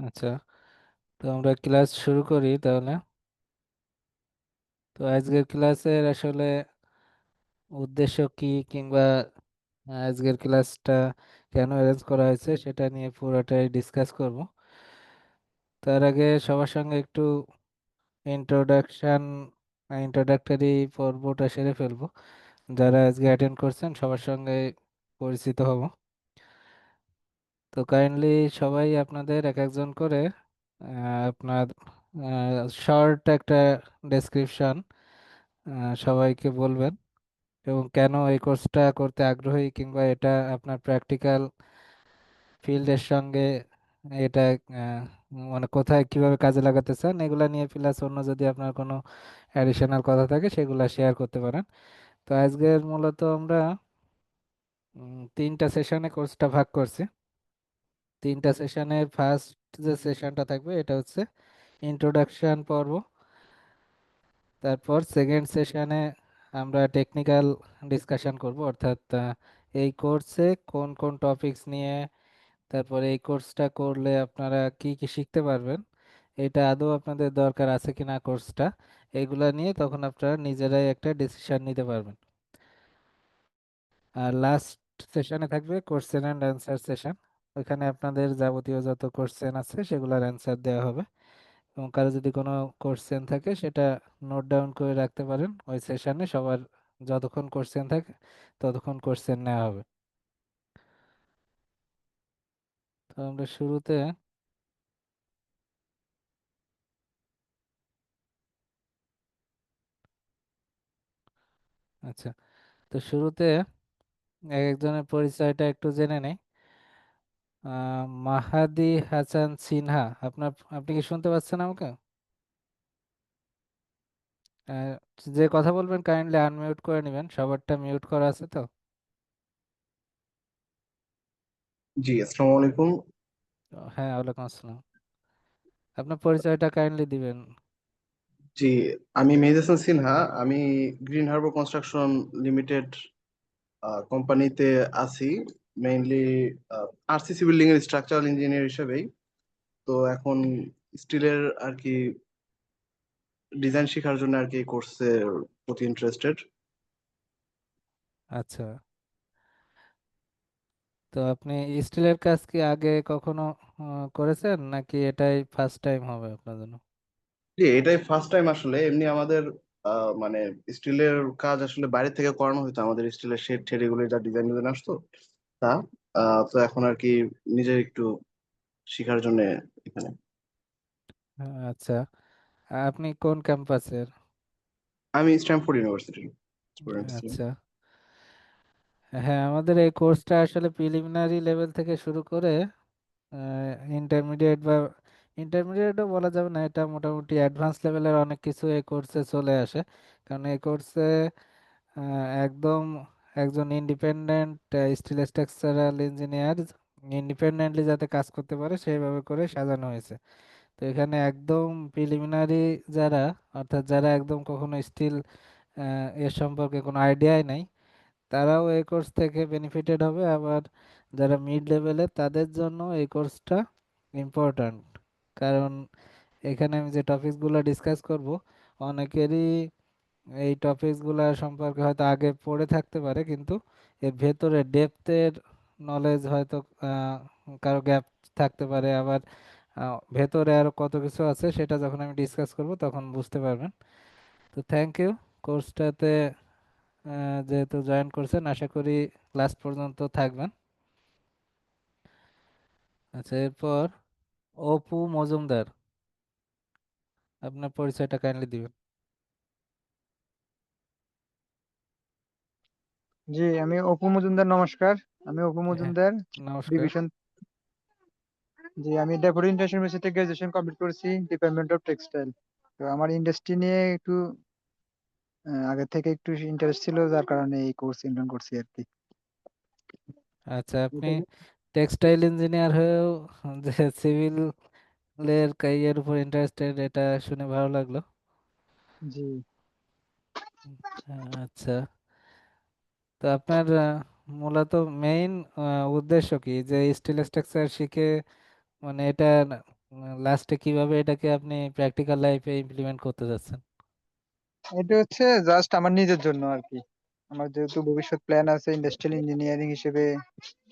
আচ্ছা, তো আমরা ক্লাস শুরু করি তাহলে। তো আজকের ক্লাসের আসলে উদ্দেশ্য কি, কিংবা আজকের ক্লাসটা কেন অ্যারেঞ্জ করা হয়েছে সেটা নিয়ে পুরোটাই ডিসকাস করব। তার আগে সবার সঙ্গে একটু ইন্ট্রোডাকশন ইন্ট্রোডাক্টরি পর্বটা সেরে ফেলবো। যারা আজকে অ্যাটেন্ড করছেন সবার সঙ্গে পরিচিত হব। তো কাইন্ডলি সবাই আপনাদের এক একজন করে আপনার শর্ট একটা ডেসক্রিপশন সবাইকে বলবেন, এবং কেন এই কোর্সটা করতে আগ্রহী, কিংবা এটা আপনার প্র্যাকটিক্যাল ফিল্ডের সঙ্গে এটা আহ, মানে কোথায় কিভাবে কাজে লাগাতে চান এগুলা নিয়ে, প্লাস অন্য যদি আপনার কোনো অ্যাডিশনাল কথা থাকে সেগুলা শেয়ার করতে পারেন। তো আজকের মূলত আমরা তিনটা সেশনে কোর্সটা ভাগ করছি। তিনটা সেশনের ফার্স্ট যে সেশনটা থাকবে এটা হচ্ছে ইন্ট্রোডাকশন পর্ব। তারপর সেকেন্ড সেশনে আমরা টেকনিক্যাল ডিসকাশন করব, অর্থাৎ এই কোর্সে কোন কোন টপিকস নিয়ে, তারপরে এই কোর্সটা করলে আপনারা কি কি শিখতে পারবেন, এটা আদৌ আপনাদের দরকার আছে কিনা কোর্সটা, এগুলা নিয়ে তখন আপনারা নিজেরাই একটা ডিসিশন নিতে পারবেন। আর লাস্ট সেশনে থাকবে কোশ্চেন অ্যান্ড অ্যান্সার সেশন। ওইখানে আপনাদের যাবতীয় যত কোশ্চেন আছে সেগুলোর অ্যান্সার দেওয়া হবে, এবং কারো যদি কোনো কোশ্চেন থাকে সেটা নোট ডাউন করে রাখতে পারেন। ওই সেশনে সবার যতক্ষণ কোশ্চেন থাকে ততক্ষণ কোশ্চেন নেওয়া হবে। তো আমরা শুরুতে, আচ্ছা, তো শুরুতে এক একজনের পরিচয়টা একটু জেনে নেই। মাহাদি হাসান সিনহা, আপনি কি শুনতে পাচ্ছেন আমাকে? আহ, যে কথা বলবেন কাইন্ডলি আনমিউট করে নেবেন, সবারটা মিউট করা আছে তো। জি, আসসালামু আলাইকুম। হ্যাঁ, ওয়ালাইকুম আসসালাম। আপনার পরিচয়টা কাইন্ডলি দিবেন। জি, আমি মেহেদি হাসান সিনহা। আমি গ্রিন হারবার কনস্ট্রাকশন লিমিটেড কোম্পানিতে আছি। মেইনলি আরসিসি বিল্ডিং এর স্ট্রাকচারাল ইঞ্জিনিয়ার হিসেবেই। তো এখন স্টিলের আর কি ডিজাইন শেখার জন্য আর কি কোর্সের প্রতি ইন্টারেস্টেড। আচ্ছা, তো আপনি স্টিলের কাজ কি আগে কখনো করেছেন, নাকি এটাই ফার্স্ট টাইম হবে আপনার জন্য? জি, এটাই ফার্স্ট টাইম আসলে। এমনি আমাদের মানে স্টিলের কাজ আসলে বাইরে থেকে করানো হতো, আমাদের স্টিলের শেড টেড এগুলো যা ডিজাইন ডিজাইন আসতো তা। তো এখন আর কি নিজে একটু শেখার জন্য এখানে। আচ্ছা, আপনি কোন ক্যাম্পাসের? আমি স্ট্যামফোর্ড ইউনিভার্সিটির স্টুডেন্ট ছিলাম। আচ্ছা, হ্যাঁ, আমাদের এই কোর্সটা আসলে প্রিলিমিনারি লেভেল থেকে শুরু করে ইন্টারমিডিয়েট বা ইন্টারমিডিয়েটও বলা যাবে না, এটা মোটামুটি অ্যাডভান্স লেভেলের অনেক কিছু এই কোর্সে চলে আসে। কারণ এই কোর্সে একদম একজন independent steel structural engineer independently যাতে কাজ করতে পারে সেইভাবে করে সাজানো হয়েছে। তো এখানে একদম প্রিলিমিনারি যারা, অর্থাৎ যারা একদম কখনো স্টিল এর সম্পর্কে কোনো আইডিয়াই নাই, তারাও এই কোর্স থেকে বেনিফিটেড হবে। আবার যারা মিড লেভেলে তাদের জন্য এই কোর্সটা ইম্পর্ট্যান্ট। কারণ এখানে আমি যে টপিকসগুলো ডিসকাস করব, অনেকেরই এই টপিকসগুলো সম্পর্কে হয়তো আগে পড়ে থাকতে পারে, কিন্তু এর ভেতরে ডেপথের নলেজ হয়তো কারো গ্যাপ থাকতে পারে। আবার ভেতরে আরো কত কিছু আছে সেটা যখন আমি ডিসকাস করব তখন বুঝতে পারবেন। তো থ্যাংক ইউ কোর্সটাতে যেহেতু জয়েন করছেন, আশা করি লাস্ট পর্যন্ত থাকবেন। আচ্ছা, এরপর অপু মজুমদার, আপনার পরিচয়টা কাইন্ডলি দিবেন। জি, আমি অপু মজুমদার। নমস্কার, আমি অপু হ্যাঁ, মজুমদার। নমস্কার। ডিভিশন। জি, আমি deputy international university graduation complete করেছি, ডিপার্টমেন্ট অফ টেক্সটাইল। তো আমার ইন্ডাস্ট্রি নিয়ে একটু আগে থেকে একটু ইন্টারেস্ট ছিল, যার কারণে এই কোর্স জয়েন করছি আর কি। আচ্ছা, আপনি এটা- টেক্সটাইল ইঞ্জিনিয়ার হয়েও যে সিভিল এর ক্যারিয়ার উপর ইন্টারেস্টেড, এটা শুনে ভালো লাগলো। জি, আচ্ছা, তো আপনার মূলত মেইন উদ্দেশ্য কি যে স্টিল স্ট্রাকচার শিখে, মানে এটা লাস্টে কিভাবে এটাকে আপনি প্র্যাকটিক্যাল লাইফে ইমপ্লিমেন্ট করতে যাচ্ছেন? এটা হচ্ছে জাস্ট আমার নিজের জন্য আর কি। আমার যেহেতু ভবিষ্যৎ প্ল্যান আছে ইন্ডাস্ট্রিয়াল ইঞ্জিনিয়ারিং হিসেবে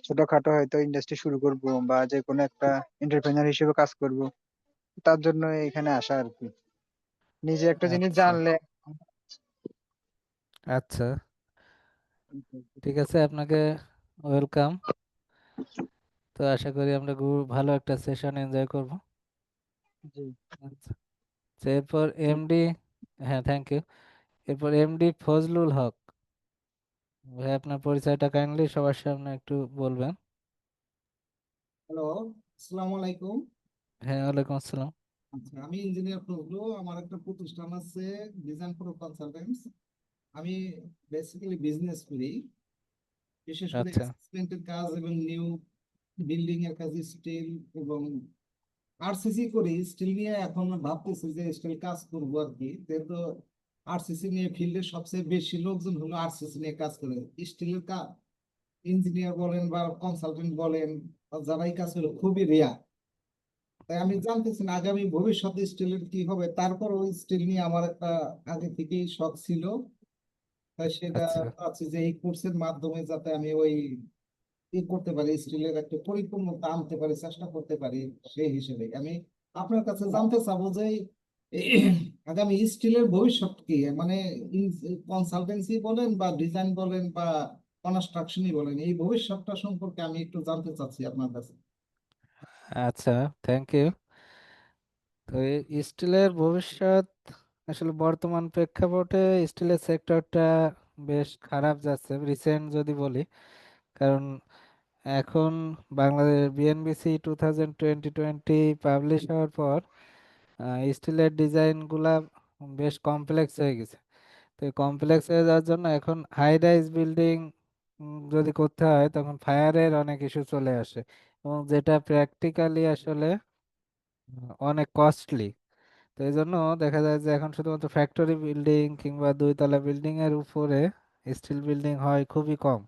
ছোটখাটো হয়তো ইন্ডাস্ট্রি শুরু করব, বা যে কোনো একটা এন্টারপ্রেনার হিসেবে কাজ করব, তার জন্য এখানে আসা আর কি। নিজে একটা জিনিস আচ্ছা জানলে। আচ্ছা, ঠিক আছে, আপনাকে ওয়েলকাম। তো আশা করি আমরা ভালো একটা সেশন এনজয় করব। জি। আচ্ছা, তো এরপর এমডি, হ্যাঁ থ্যাংক ইউ, এরপর এমডি ফজলুল হক। ভাই আপনার পরিচয়টা কাইন্ডলি সবার সামনে একটু বলবেন। হ্যালো, আসসালামু আলাইকুম। হ্যাঁ, ওয়ালাইকুম আসসালাম। আচ্ছা, আমি ইঞ্জিনিয়ার ফজলু। আমার একটা প্রতিষ্ঠান আছে ডিজাইন প্রো কনসালটেন্টস। আমি বেসিক্যালি বিজনেস করি, বিশেষ করে আচ্ছা এক্সপেন্টের কাজ এবং নিউ বিল্ডিং এর কাজ, স্টিল এবং আরসিসি করি। স্টিল নিয়ে এখন ভাবতেছি যে স্টিল কাজ করবো আর কি। যেহেতু আরসিসি নিয়ে ফিল্ডে সবচেয়ে বেশি লোকজন হলো আরসিসি নিয়ে কাজ করে। স্টিলের কাজ ইঞ্জিনিয়ার বলেন বা কনসালটেন্ট বলেন বা যারাই কাজ করে খুবই রেয়ার। তাই আমি জানতেছি না আগামী ভবিষ্যতে স্টিলের কি হবে। তারপর ওই স্টিল নিয়ে আমার একটা আগে থেকেই শখ ছিল। তাই সেটা আচ্ছা ভাবছি যে এই কোর্সের মাধ্যমে যাতে আমি ওই করতে পারি, স্টিলের একটা পরিপূর্ণতা আনতে পারি, চেষ্টা করতে পারি। সেই হিসেবে আমি আপনার কাছে জানতে চাবো যে এই আগামী স্টিলের ভবিষ্যৎ কি, মানে কনসালটেন্সি বলেন বা ডিজাইন বলেন বা কনস্ট্রাকশনই বলেন, এই ভবিষ্যৎটা সম্পর্কে আমি একটু জানতে চাচ্ছি আপনার কাছে। আচ্ছা, থ্যাংক ইউ। তো এই স্টিলের ভবিষ্যৎ আসলে বর্তমান প্রেক্ষাপটে স্টিলের সেক্টরটা বেশ খারাপ যাচ্ছে রিসেন্ট যদি বলি। কারণ এখন বাংলাদেশ বিএনবিসি 2020 পাবলিশ হওয়ার পর স্টিলের ডিজাইনগুলা বেশ কমপ্লেক্স হয়ে গেছে। তো এই কমপ্লেক্স হয়ে যাওয়ার জন্য এখন হাই রাইজ বিল্ডিং যদি করতে হয় তখন ফায়ারের অনেক ইস্যু চলে আসে, এবং যেটা প্র্যাকটিক্যালি আসলে অনেক কস্টলি। তো এই জন্য দেখা যায় যে এখন শুধুমাত্র ফ্যাক্টরি বিল্ডিং কিংবা দুইতলা বিল্ডিং এর উপরে স্টিল বিল্ডিং হয় খুবই কম।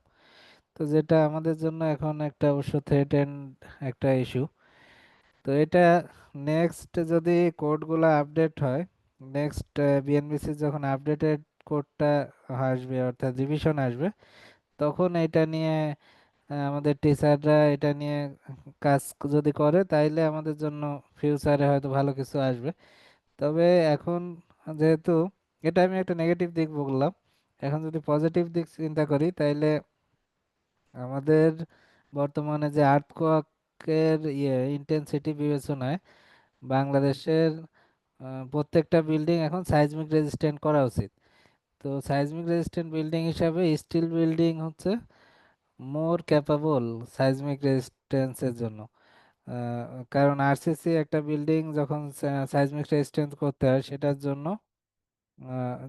তো যেটা আমাদের জন্য এখন একটা অবশ্য থ্রেটেন্ড একটা ইস্যু। তো এটা নেক্সট যদি কোডগুলো আপডেট হয়, নেক্সট বিএনবিসি যখন আপডেটেড কোডটা আসবে অর্থাৎ রিভিশন আসবে, তখন এটা নিয়ে আমাদের টিচাররা এটা নিয়ে কাজ যদি করে তাইলে আমাদের জন্য ফিউচারে হয়তো ভালো কিছু আসবে। তবে এখন যেহেতু এটা আমি একটা নেগেটিভ দিক বললাম, এখন যদি পজিটিভ দিক চিন্তা করি তাইলে আমাদের বর্তমানে যে আর্থকোয়াকের ইন্টেন্সিটি বিবেচনায় বাংলাদেশের প্রত্যেকটা বিল্ডিং এখন সাইজমিক রেজিস্ট্যান্ট করা উচিত। তো সাইজমিক রেজিস্ট্যান্ট বিল্ডিং হিসাবে স্টিল বিল্ডিং হচ্ছে মোর ক্যাপাবল সাইজমিক রেজিস্ট্যান্সের জন্য। কারণ আরসিসি একটা বিল্ডিং যখন সাইজমিক রেজিস্ট্যান্স করতে হয় সেটার জন্য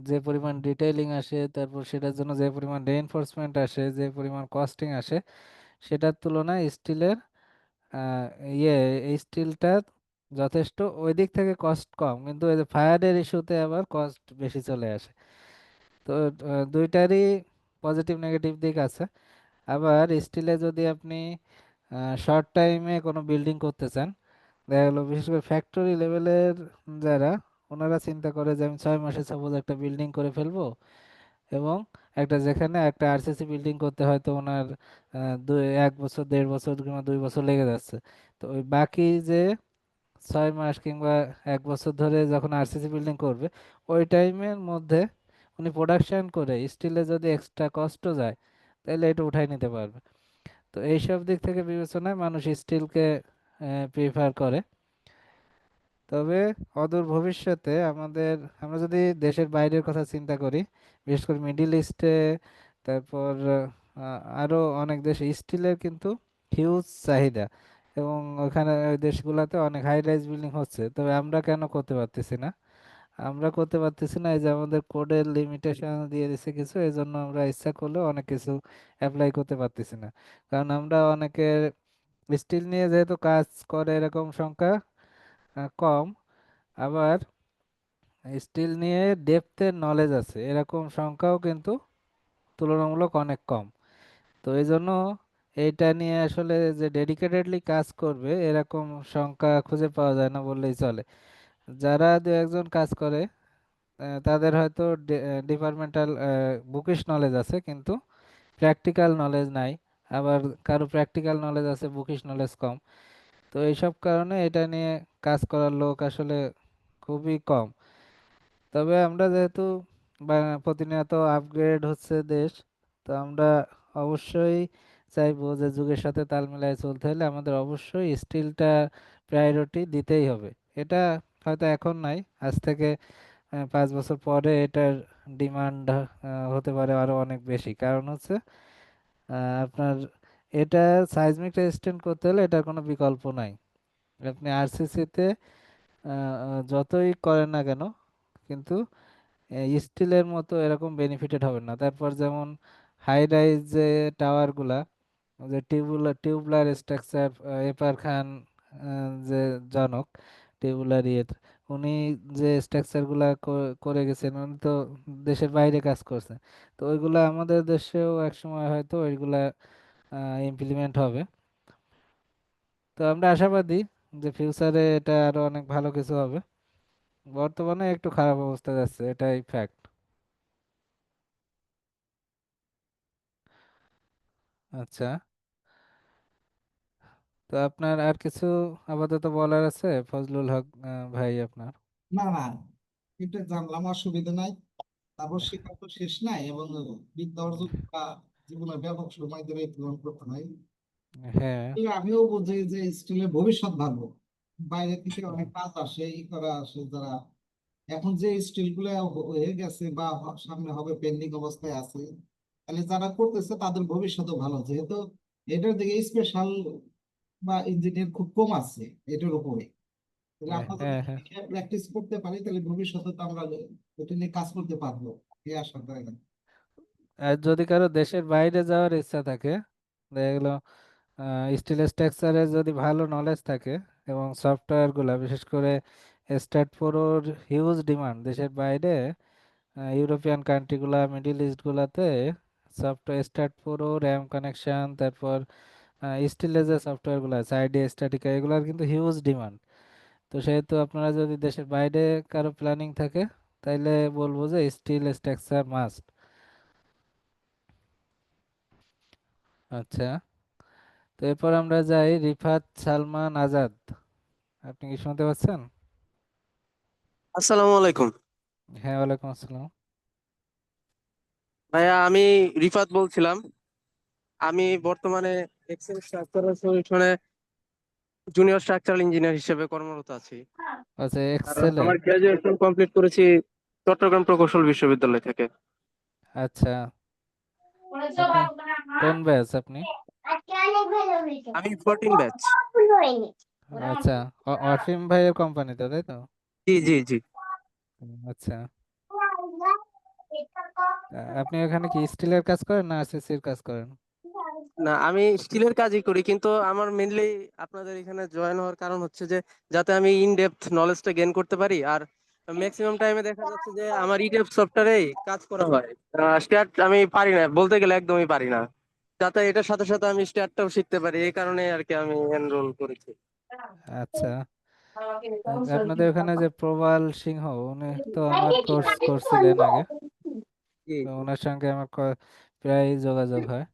যে পরিমাণ ডিটেইলিং আসে, তারপর সেটার জন্য যে পরিমাণ রেইনফোর্সমেন্ট আসে, যে পরিমাণ কস্টিং আসে, সেটার তুলনায় স্টিলের আহ, ইয়ে এই স্টিলটা যথেষ্ট ওই দিক থেকে কস্ট কম, কিন্তু এই যে ফায়ারের ইস্যুতে আবার কস্ট বেশি চলে আসে। তো দুইটারই পজিটিভ নেগেটিভ দিক আছে। আবার স্টিলে যদি আপনি শর্ট টাইমে কোনো বিল্ডিং করতে চান, দেখা গেলো বিশেষ করে ফ্যাক্টরি লেভেলের যারা, ওনারা চিন্তা করে যে আমি 6 মাসে সাপোজ একটা বিল্ডিং করে ফেলবো, এবং একটা যেখানে একটা আরসিসি বিল্ডিং করতে হয়তো ওনার 1 বছর 1.5 বছর কিংবা 2 বছর লেগে যাচ্ছে। তো ওই বাকি যে 6 মাস কিংবা 1 বছর ধরে যখন আরসিসি বিল্ডিং করবে, ওই টাইমের মধ্যে উনি প্রোডাকশন করে স্টিলে যদি এক্সট্রা কস্টও যায় তাহলে এটা উঠাই নিতে পারবে। তো এইসব দিক থেকে বিবেচনায় মানুষ স্টিলকে প্রিফার করে। তবে অদূর ভবিষ্যতে আমরা যদি দেশের বাইরের কথা চিন্তা করি, বিশেষ করে মিডিল ইস্টে, তারপর আরো অনেক দেশে স্টিলের কিন্তু হিউজ চাহিদা, এবং ওখানে ওই দেশগুলোতে অনেক হাই রাইজ বিল্ডিং হচ্ছে। তবে আমরা কেন করতে পারতেছি না? আমরা করতে পারতেছি না এই যে আমাদের কোডের লিমিটেশন দিয়ে দিছে কিছু, এই জন্য আমরা ইচ্ছা করলেও অনেক কিছু অ্যাপ্লাই করতে পারতেছি না। কারণ আমরা অনেকের স্টিল নিয়ে যেহেতু কাজ করে এরকম সংখ্যা কম, আবার স্টিল নিয়ে ডেপথের নলেজ আছে এরকম সংখ্যাও কিন্তু তুলনামূলক অনেক কম। তো এই জন্য এইটা নিয়ে আসলে যে ডেডিকেটেডলি কাজ করবে এরকম সংখ্যা খুঁজে পাওয়া যায় না বললেই চলে। যারা দু একজন কাজ করে তাদের হয়তো ডিপার্টমেন্টাল বুকিশ নলেজ আছে কিন্তু প্র্যাকটিক্যাল নলেজ নাই, আবার কারো প্র্যাকটিক্যাল নলেজ আছে বুকিশ নলেজ কম। তো এইসব কারণে এটা নিয়ে কাজ করার লোক আসলে খুবই কম। তবে আমরা যেহেতু প্রতিনিয়ত আপগ্রেড হচ্ছে দেশ, তো আমরা অবশ্যই চাইবো যে যুগের সাথে তাল মিলিয়ে চলতে হলে আমাদের অবশ্যই স্কিলটা প্রায়োরিটি দিতেই হবে। এটা হয়তো এখন নাই, আজ থেকে 5 বছর পরে এটার ডিমান্ড হতে পারে আরো অনেক বেশি। কারণ হচ্ছে আপনার এটা সাইজমিক রেজিস্ট্যান্ট করতে হলে এটার কোনো বিকল্প নাই। আপনি আরসিসিতে যতই করেন না কেন কিন্তু স্টিলের মতো এরকম বেনিফিটেড হবে না। তারপর যেমন হাই রাইজ যে টাওয়ারগুলা, যে টিউবুলার স্ট্রাকচার, এপার খান যে জনক টিউবুলার ইয়ের, উনি যে স্ট্রাকচারগুলা করে গেছেন উনি তো দেশের বাইরে কাজ করছেন। তো ওইগুলা আমাদের দেশেও একসময় হয়তো ওইগুলা ইমপ্লিমেন্ট হবে। তো আমরা আশাবাদী যে ফিউচারে এটা আরো অনেক ভালো কিছু হবে। বর্তমানে একটু খারাপ অবস্থা যাচ্ছে, এটাই ফ্যাক্ট। আচ্ছা, তো আপনার আর কিছু আপাতত বলার আছে ফজলুল হক ভাই আপনার? না না, এটা জানলাম, অসুবিধা নাই। তারপর শেখা তো শেষ নাই, এবং বিদ্যা অর্জন বা জীবনের ব্যাপক সময় ধরে পূরণ করতে হয়। হ্যাঁ। তবে আমিও বুঝি যে স্টিলের ভবিষ্যৎ ভালো। বাইরে থেকে অনেক কাজ আসে, ই করা আসে, যারা এখন যে স্টিল গুলো হয়ে গেছে বা সামনে হবে পেন্ডিং অবস্থায় আছে, তাহলে যারা করতেছে তাদের ভবিষ্যৎও ভালো, যেহেতু এটার দিকে স্পেশাল বা ইঞ্জিনিয়ার খুব কম আছে এটার উপরে। তাহলে হ্যাঁ, আমরা যদি হ্যাঁ, হ্যাঁ। প্র্যাকটিস করতে পারি তাহলে ভবিষ্যতে তো আমরা এটা নিয়ে কাজ করতে পারবো, এই আশা করা যায়। আর যদি কারো দেশের বাইরে যাওয়ার ইচ্ছা থাকে, দেখা গেলো স্টিল স্ট্রাকচারের যদি ভালো নলেজ থাকে এবং সফটওয়্যার গুলা বিশেষ করে স্ট্যাট ফোর হিউজ ডিমান্ড দেশের বাইরে, ইউরোপিয়ান কান্ট্রি গুলা মিডিল ইস্ট গুলাতে software stat four RAM connection, তারপর স্টিলের যে সফটওয়্যার গুলো আছে আইডি স্ট্যাটিকা, এগুলার কিন্তু হিউজ ডিমান্ড। তো সেহেতু আপনারা যদি দেশের বাইরে কারো প্ল্যানিং থাকে তাইলে বলবো যে স্টিল স্ট্রাকচার মাস্ট। আচ্ছা, তো এরপর আমরা যাই রিফাত সালমান আজাদ। আপনি কি শুনতে পাচ্ছেন? আসসালামু আলাইকুম। হ্যাঁ, ওয়ালাইকুম আসসালাম। ভাইয়া, আমি রিফাত বলছিলাম। আমি বর্তমানে এক্সেল স্ট্রাকচারাল সলিউশনে জুনিয়র স্ট্রাকচারাল ইঞ্জিনিয়ার হিসেবে কর্মরত আছি। আচ্ছা, আর এক্সেলে। আমার গ্রাজুয়েশন কমপ্লিট করেছি চট্টগ্রাম প্রকৌশল বিশ্ববিদ্যালয় থেকে। আচ্ছা, আপনি কোন ব্যাচ আপনি? আমি 14 ব্যাচ। আচ্ছা, অসীম ভাইয়ের কোম্পানিতে তাই তো? জি জি জি। আচ্ছা, আপনি এখানে কি স্টিলের কাজ করেন না আরসিসির কাজ করেন? না, আমি স্টিলের কাজই করি, কিন্তু আমার মেনলি আপনাদের এখানে জয়েন হওয়ার কারণ হচ্ছে যে যাতে আমি ইন ডেপথ নলেজটা গেইন করতে পারি। আর ম্যাক্সিমাম টাইমে দেখা যাচ্ছে যে আমার ইডেপ সফটওয়্যারেই কাজ করা হয়। স্ট্যাট আমি পারি না, বলতে গেলে একদমই পারি না। যাতে এটার সাথে সাথে আমি স্ট্যাটটাও শিখতে পারি, এই কারণে আর কি আমি এনরোল করেছি। আচ্ছা, আপনাদের ওখানে যে প্রবাল সিংহ, উনি তো আমার কোর্স করছিলেন আগে। জি। তো ওনার সঙ্গে আমার প্রায় যোগাযোগ হয়।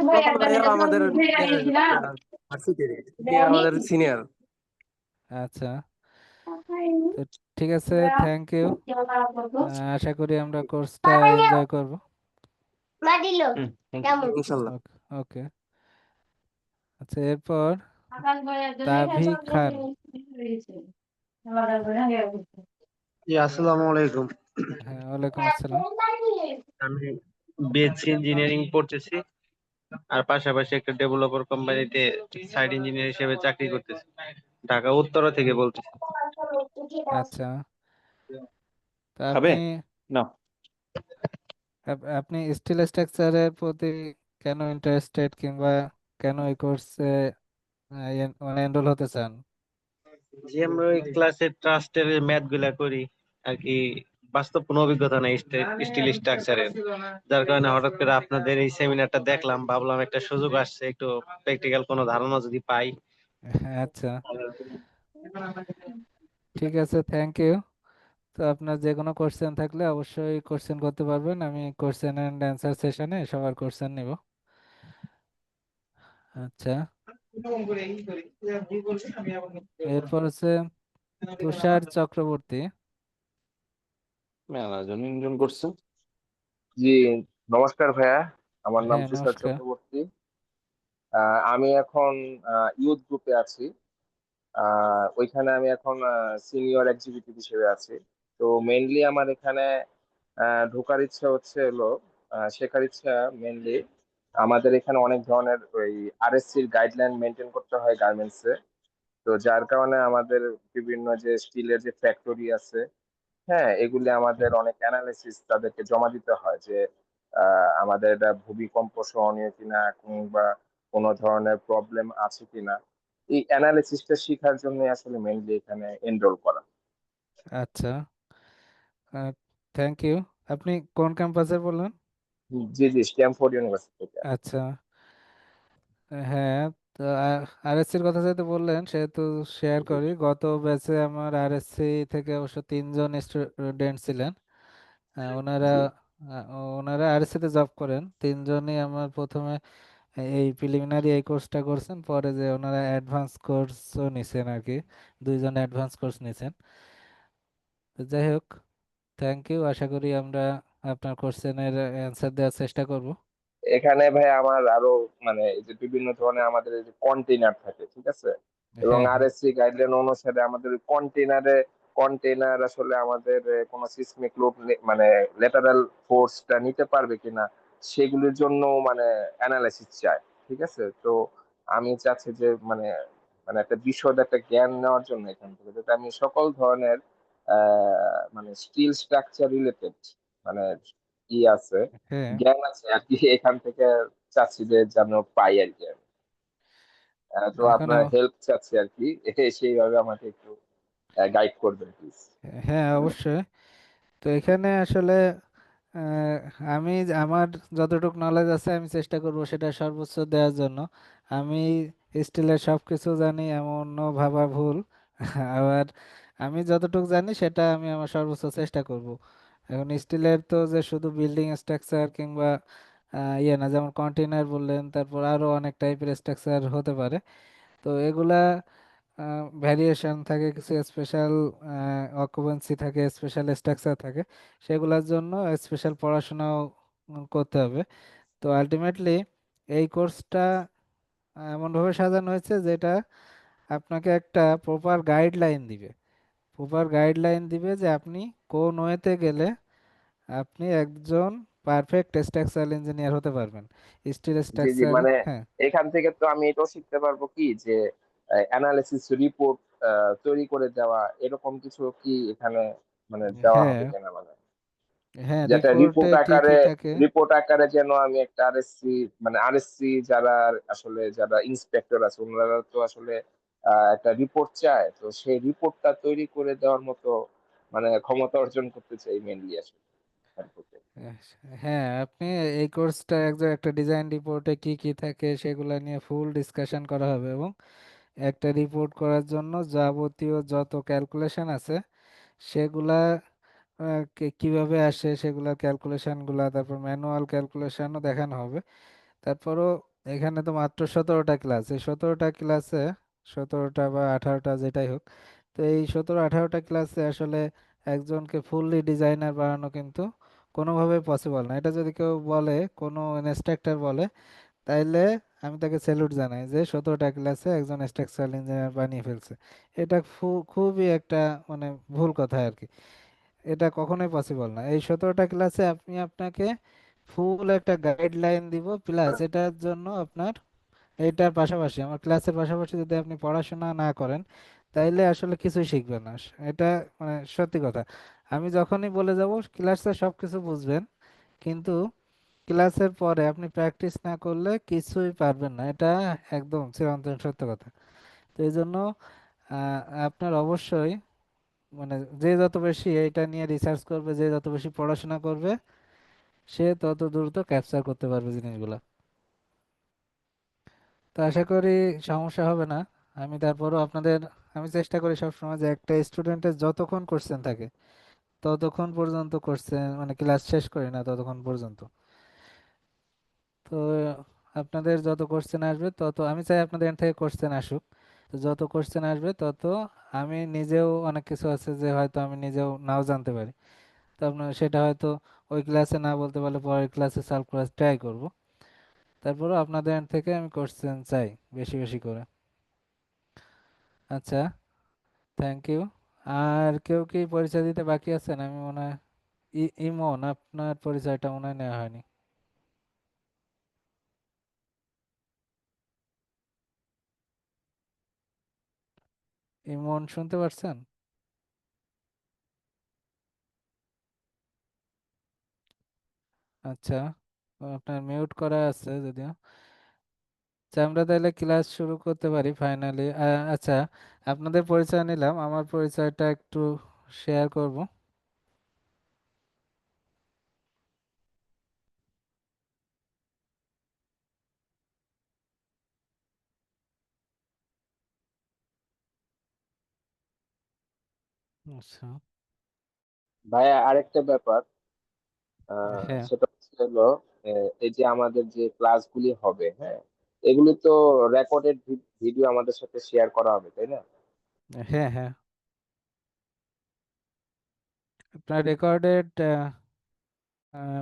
প্রবল ভাইয়াও আমাদের ভার্সিটির, আমাদের সিনিয়র। আচ্ছা, তো ঠিক আছে, থ্যাংক ইউ। আশা করি আমরা কোর্সটা এনজয় করব। ইনশাল্লাহ। ওকে, ওকে। আচ্ছা, এরপর তাভি খান। জি, আসসালামু আলাইকুম। হ্যাঁ, ওয়ালাইকুম আসসালাম। আমি বিএসসি ইঞ্জিনিয়ারিং পড়তেছি, আর পাশাপাশি একটা ডেভেলপার কোম্পানিতে সাইট ইঞ্জিনিয়ার হিসেবে চাকরি করতেছি। ঢাকা উত্তরা থেকে বলতেছি। আচ্ছা, তো খাবে আপনি না? আপনি স্টিল স্ট্রাকচারের প্রতি কেন ইন্টারেস্টেড, কিংবা কেন এই কোর্সে মানে এনরোল হতে চান? যে আমরা ওই ক্লাসে ট্রাস্টের ম্যাথ গুলা করি আর কি, বাস্তব কোনো অভিজ্ঞতা নেই স্টিল স্ট্রাকচারের। যার কারণে হঠাৎ করে আপনাদের এই সেমিনারটা দেখলাম, ভাবলাম একটা সুযোগ আসছে, একটু প্র্যাকটিক্যাল কোনো ধারণা যদি পাই। হ্যাঁ, আচ্ছা, ঠিক আছে, থ্যাংক ইউ। তো আপনার যে কোনো কোশ্চেন থাকলে অবশ্যই কোশ্চেন করতে পারবেন, আমি কোশ্চেন অ্যান্ড অ্যান্সার সেশনে সবার কোশ্চেন নিব। আচ্ছা, এরপর হচ্ছে তুষার চক্রবর্তী। মেলাজন ইনজন করছে। জি, নমস্কার ভাইয়া, আমার নাম হ্যাঁ, তুষার নমস্কার। চক্রবর্তী। আমি এখন ইউথ গ্রুপে আছি। ওইখানে আমি এখন সিনিয়র এক্সিকিউটিভ হিসেবে আছি। তো মেইনলি আমার এখানে ঢোকার ইচ্ছা হচ্ছে হলো শেখার ইচ্ছা মেইনলি। আমাদের এখানে অনেক ধরনের ওই আরএসসির গাইডলাইন মেনটেন করতে হয় গার্মেন্টসে। তো যার কারণে আমাদের বিভিন্ন যে স্টিলের যে ফ্যাক্টরি আছে, হ্যাঁ, এগুলি আমাদের অনেক অ্যানালিসিস তাদেরকে জমা দিতে হয় যে আমাদের এটা ভূমিকম্প সহনীয় কিনা কিংবা কোনো ধরনের প্রবলেম আছে কিনা। এই অ্যানালিসিসটা শেখার জন্য আসলে মেইনলি এখানে এনরোল করা। আচ্ছা, থ্যাংক ইউ। আপনি কোন ক্যাম্পাসে বললেন? জি জি, স্ট্যামফোর্ড ইউনিভার্সিটি থেকে। আচ্ছা, হ্যাঁ, তো আরএসসির কথা যেহেতু বললেন সেহেতু শেয়ার জি করি, গত ব্যাচে আমার আরএসসি থেকে অবশ্য 3জন স্টুডেন্ট ছিলেন। ওনারা জি ওনারা আরএসসি তে জব করেন, 3জনই আমার প্রথমে এই প্রিলিমিনারি এই কোর্সটা করছেন, পরে যে ওনারা অ্যাডভান্স কোর্সও নিছেন আর কি, 2জন অ্যাডভান্স কোর্স নিছেন। তো যাই হোক, থ্যাংক ইউ, আশা করি আমরা আপনার কোশ্চেনের অ্যান্সার দেওয়ার চেষ্টা করব। এখানে ভাই আমার আরো মানে এই যে বিভিন্ন ধরনের আমাদের এই যে কন্টেইনার থাকে, ঠিক আছে, এবং হ্যাঁ, হ্যাঁ, আরএসসি গাইডলাইন অনুসারে আমাদের কন্টেইনার আসলে আমাদের কোনো সিসমিক লোড মানে ল্যাটারাল ফোর্সটা নিতে পারবে কিনা সেগুলির জন্য মানে অ্যানালাইসিস চাই। ঠিক আছে, তো আমি চাচ্ছি যে মানে মানে একটা বিশদ একটা জ্ঞান নেওয়ার জন্য এখান থেকে যাতে আমি সকল ধরনের মানে স্টিল স্ট্রাকচার রিলেটেড মানে ই আছে, হ্যাঁ, জ্ঞান আছে আর কি, এখান থেকে চাচ্ছি যে যেন পাই আর কি আমি। তো এখন আপনার হেল্প চাচ্ছি আর কি, সেইভাবে আমাকে একটু গাইড করবেন প্লিজ। হ্যাঁ, অবশ্যই। তো এখানে আসলে আহ, আমি আমার যতটুকু নলেজ আছে আমি চেষ্টা করব সেটা সর্বোচ্চ দেওয়ার জন্য। আমি স্টিলের সব কিছু জানি এমনও ভাবা ভুল। আবার আমি যতটুকু জানি সেটা আমি আমার সর্বোচ্চ চেষ্টা করব। এখন স্টিলের তো যে শুধু বিল্ডিং স্ট্রাকচার কিংবা ইয়ে না, যেমন কন্টেইনার বললেন, তারপর আরো অনেক টাইপের স্ট্রাকচার হতে পারে। তো এগুলা ভ্যারিয়েশন থাকে, কিছু স্পেশাল অকুপেন্সি থাকে, স্পেশাল স্ট্রাকচার থাকে, সেগুলোর জন্য স্পেশাল পড়াশোনাও করতে হবে। তো আলটিমেটলি এই কোর্সটা এমনভাবে সাজানো হয়েছে যেটা আপনাকে একটা প্রপার গাইডলাইন দিবে যে আপনি কোন ওয়েতে গেলে আপনি একজন পারফেক্ট স্ট্রাকচারাল ইঞ্জিনিয়ার হতে পারবেন, স্টিল জি জি, স্ট্রাকচার। মানে হ্যাঁ, এখান থেকে তো আমি এটাও শিখতে পারবো কি যে অ্যানালিসিস রিপোর্ট তৈরি করে দেওয়া, এরকম কিছু কি এখানে মানে দেওয়া হ্যাঁ, হবে কিনা, মানে হ্যাঁ, যেটা রিপোর্টে কি কি থাকে। রিপোর্ট আকারে যেন আমি একটা আরএসসি মানে আরএসসি যারা আসলে যারা ইন্সপেক্টর আছে ওনারা তো আসলে একটা রিপোর্ট চায়, তো সেই রিপোর্টটা তৈরি করে দেওয়ার মতো মানে ক্ষমতা অর্জন করতে চাই মেনলি আসলে। আহ, হ্যাঁ, আপনি এই কোর্সটা একজন একটা ডিজাইন রিপোর্টে কি কি থাকে সেগুলা নিয়ে ফুল ডিসকাশন করা হবে, এবং একটা রিপোর্ট করার জন্য যাবতীয় যত ক্যালকুলেশন আছে সেগুলা কিভাবে আসে সেগুলার ক্যালকুলেশনগুলা, তারপর ম্যানুয়াল ক্যালকুলেশনও দেখানো হবে। তারপরও এখানে তো মাত্র 17টা ক্লাস, এই 17টা ক্লাসে, 17টা বা 18টা যেটাই হোক, তো এই 17-18টা ক্লাসে আসলে একজনকে ফুললি ডিজাইনার বানানো কিন্তু কোনোভাবেই পসিবল না। এটা যদি কেউ বলে, কোনো ইনস্ট্রাক্টর বলে, তাইলে আমি তাকে স্যালুট জানাই যে 17টা ক্লাসে একজন স্ট্রাকচারাল ইঞ্জিনিয়ার বানিয়ে ফেলছে। এটা খুবই একটা মানে ভুল কথা আর কি, এটা কখনোই পসিবল না। এই 17টা ক্লাসে আমি আপনাকে ফুল একটা গাইডলাইন দিব, প্লাস এটার জন্য আপনার এইটার পাশাপাশি আমার ক্লাসের পাশাপাশি যদি আপনি পড়াশোনা না করেন তাইলে আসলে কিছুই শিখবেন না। এটা মানে সত্যি কথা। আমি যখনই বলে যাব ক্লাসে সব কিছু বুঝবেন, কিন্তু ক্লাসের পরে আপনি প্র্যাকটিস না করলে কিছুই পারবেন না, এটা একদম চিরন্তন সত্য কথা। তো এই জন্য আপনার অবশ্যই মানে যে যত বেশি এইটা নিয়ে রিসার্চ করবে, যে যত বেশি পড়াশোনা করবে, সে তত দ্রুত ক্যাপচার করতে পারবে জিনিসগুলো। তো আশা করি সমস্যা হবে না। আমি তারপরও আপনাদের, আমি চেষ্টা করি সবসময় যে একটা স্টুডেন্টের যতক্ষণ কোশ্চেন থাকে ততক্ষণ পর্যন্ত কোশ্চেন মানে ক্লাস শেষ করি না ততক্ষণ পর্যন্ত। তো আপনাদের যত কোশ্চেন আসবে তত আমি চাই আপনাদের এখান থেকে কোশ্চেন আসুক। তো যত কোশ্চেন আসবে তত আমি নিজেও অনেক কিছু আছে যে হয়তো আমি নিজেও নাও জানতে পারি। তো আপনার সেটা হয়তো ওই ক্লাসে না বলতে পারলে পরের ক্লাসে সলভ করার ট্রাই করব। তারপরেও আপনাদের এখান থেকে আমি কোশ্চেন চাই বেশি বেশি করে। আচ্ছা, থ্যাংক ইউ। আর কেউ কি পরিচয় দিতে বাকি আছেন? আমি মনে হয় ইমন, আপনার পরিচয়টা মনে হয় নেওয়া হয়নি। ইমন শুনতে পারছেন? আচ্ছা, আপনার মিউট করা আছে যদিও। আচ্ছা, আমরা তাহলে ক্লাস শুরু করতে পারি ফাইনালি। আচ্ছা, আপনাদের পরিচয় নিলাম, আমার পরিচয়টা একটু শেয়ার করব। আচ্ছা, ভাইয়া আরেকটা ব্যাপার, হ্যাঁ সেটা হলো এই যে আমাদের যে ক্লাসগুলি হবে, হ্যাঁ, এগুলি তো রেকর্ডেড ভিডিও আমাদের সাথে শেয়ার করা হবে, তাই না? হ্যাঁ হ্যাঁ, আপনার রেকর্ডেড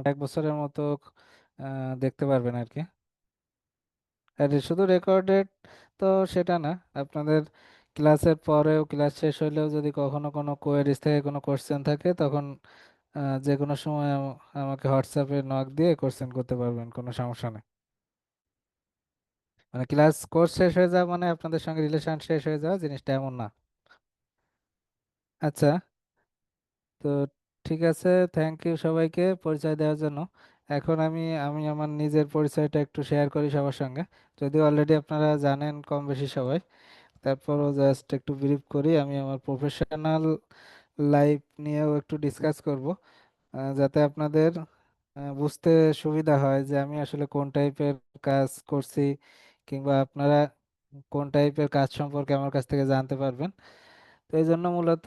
1 বছরের মতো দেখতে পারবেন আর কি। আর শুধু রেকর্ডেড তো সেটা না, আপনাদের ক্লাসের পরেও ক্লাস শেষ হলেও যদি কখনো কোনো কোয়েরিজ থেকে কোনো কোশ্চেন থাকে তখন যে কোনো সময় আমাকে হোয়াটসঅ্যাপে নক দিয়ে কোশ্চেন করতে পারবেন, কোনো সমস্যা নেই। মানে ক্লাস কোর্স শেষ হয়ে যাওয়া মানে আপনাদের সঙ্গে রিলেশন শেষ হয়ে যাওয়া জিনিসটা এমন না। আচ্ছা, তো ঠিক আছে, থ্যাংক ইউ সবাইকে পরিচয় দেওয়ার জন্য। এখন আমি আমি আমার নিজের পরিচয়টা একটু শেয়ার করি সবার সঙ্গে। যদিও অলরেডি আপনারা জানেন কম বেশি সবাই, তারপরও জাস্ট একটু ব্রিফ করি। আমি আমার প্রফেশনাল লাইফ নিয়েও একটু ডিসকাস করব, যাতে আপনাদের বুঝতে সুবিধা হয় যে আমি আসলে কোন টাইপের কাজ করছি, কিংবা আপনারা কোন টাইপের কাজ সম্পর্কে আমার কাছ থেকে জানতে পারবেন। তো এই জন্য মূলত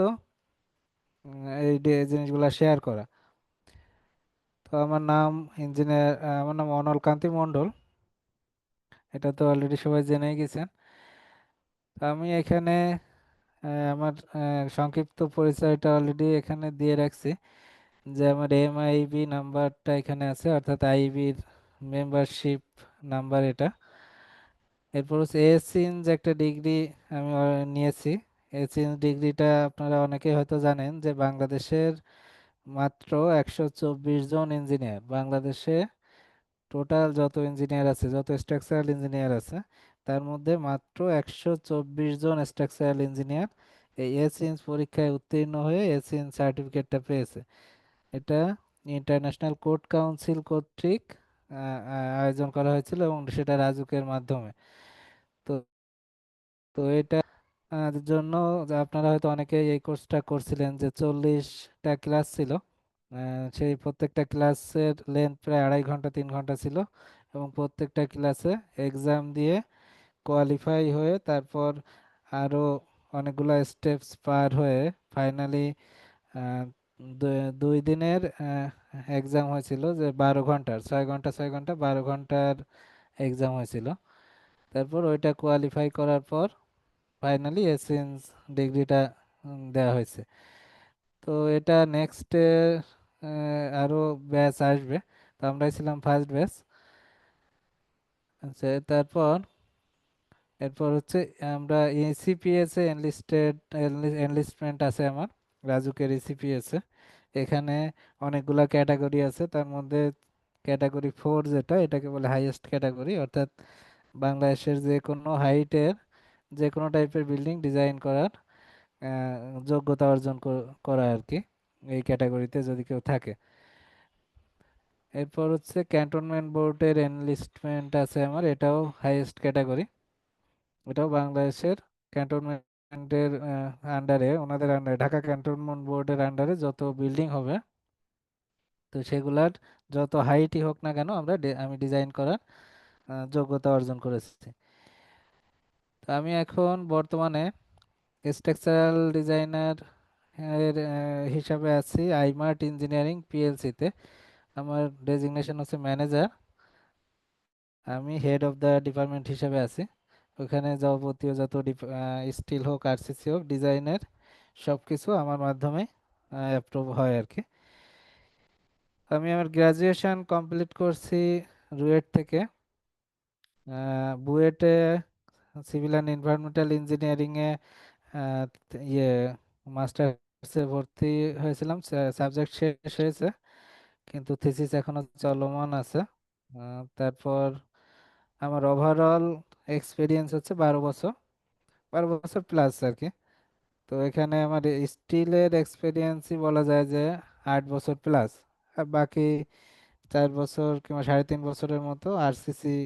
জিনিসগুলো শেয়ার করা। তো আমার নাম ইঞ্জিনিয়ার, আমার নাম অনল কান্তি মণ্ডল, এটা তো অলরেডি সবাই জেনেই গেছেন। তো আমি এখানে আমার সংক্ষিপ্ত পরিচয়টা অলরেডি এখানে দিয়ে রাখছি, যে আমার এমআইবি নাম্বারটা এখানে আছে, অর্থাৎ আইবির মেম্বারশিপ নাম্বার এটা। এরপর হচ্ছে এএসসি ইন যে একটা ডিগ্রি আমি নিয়েছি। এএসসি ইন ডিগ্রিটা আপনারা অনেকেই হয়তো জানেন যে বাংলাদেশের মাত্র 124 জন ইঞ্জিনিয়ার, বাংলাদেশে টোটাল যত ইঞ্জিনিয়ার আছে, যত স্ট্রাকচারাল ইঞ্জিনিয়ার আছে, তার মধ্যে মাত্র 124 জন স্ট্রাকচারাল ইঞ্জিনিয়ার এই এসইএনস পরীক্ষায় উত্তীর্ণ হয়ে এসইএন সার্টিফিকেটটা পেয়েছে। এটা ইন্টারন্যাশনাল কোর্ট কাউন্সিল কর্তৃক আয়োজন করা হয়েছিল এবং সেটা রাজুকের মাধ্যমে। তো তো এটা জন্য যে আপনারা হয়তো অনেকেই এই কোর্সটা করছিলেন, যে 40টা ক্লাস ছিল। সেই প্রত্যেকটা ক্লাসের লেন্থ প্রায় 2.5 ঘন্টা 3 ঘন্টা ছিল, এবং প্রত্যেকটা ক্লাসে এক্সাম দিয়ে কোয়ালিফাই হয়ে তারপর আরও অনেকগুলো স্টেপস পার হয়ে ফাইনালি 2 দিনের এক্সাম হয়েছিল, যে 12 ঘন্টার, 6 ঘন্টা 6 ঘন্টা 12 ঘন্টার এক্সাম হয়েছিল। তারপর ওইটা কোয়ালিফাই করার পর ফাইনালি এসএনস ডিগ্রিটা দেওয়া হয়েছে। তো এটা নেক্সট আরো ব্যাচ আসবে, তো আমরাই ছিলাম ফার্স্ট ব্যাচ। আচ্ছা, এরপর হচ্ছে আমরা ইসিপিএস এ এনলিস্টমেন্ট আছে আমার, রাজুকের ইসিপিএস এ। এখানে অনেকগুলা ক্যাটাগরি আছে, তার মধ্যে ক্যাটাগরি 4 যেটা, এটাকে বলে হাইয়েস্ট ক্যাটাগরি, অর্থাৎ বাংলাদেশের যে কোনো হাইটের যে কোনো টাইপের বিল্ডিং ডিজাইন করার যোগ্যতা অর্জন করা আর কি, এই ক্যাটাগরিতে যদি কেউ থাকে। এরপর হচ্ছে ক্যান্টনমেন্ট বোর্ডের এনলিস্টমেন্ট আছে আমার, এটাও হাইয়েস্ট ক্যাটাগরি, এটাও বাংলাদেশের ক্যান্টনমেন্ট এর আন্ডারে, ওনাদের আন্ডারে, ঢাকা ক্যান্টনমেন্ট বোর্ডের আন্ডারে যত বিল্ডিং হবে, তো সেগুলার যত হাইটই হোক না কেন আমি ডিজাইন করার যোগ্যতা অর্জন করেছি। তো আমি এখন বর্তমানে স্ট্রাকচারাল ডিজাইনার এর হিসাবে আছি আইমার্ট ইঞ্জিনিয়ারিং পিএলসিতে। আমার ডেজিগনেশন হচ্ছে ম্যানেজার। আমি হেড অফ দ্য ডিপার্টমেন্ট হিসাবে আছি। ওখানে যাবতীয় যত স্টিল হোক আরসিসি হোক ডিজাইনের সব কিছু আমার মাধ্যমে অ্যাপ্রুভ হয় আর কি। আমি আমার গ্রাজুয়েশন কমপ্লিট করছি রুয়েট থেকে। বুয়েটে সিভিল অ্যান্ড এনভায়রনমেন্টাল ইঞ্জিনিয়ারিংয়ে ইয়ে মাস্টার্সে ভর্তি হয়েছিলাম। সাবজেক্ট শেষ হয়েছে, কিন্তু থিসিস এখনো চলমান আছে। তারপর আমার ওভারঅল এক্সপিরিয়েন্স হচ্ছে 12 বছর, 12 বছর প্লাস আর কি। তো এখানে আমার স্টিলের এক্সপিরিয়েন্সই বলা যায় যে 8 বছর প্লাস। আর বাকি 4 বছর কিংবা 3.5 বছরের মতো আরসিসি,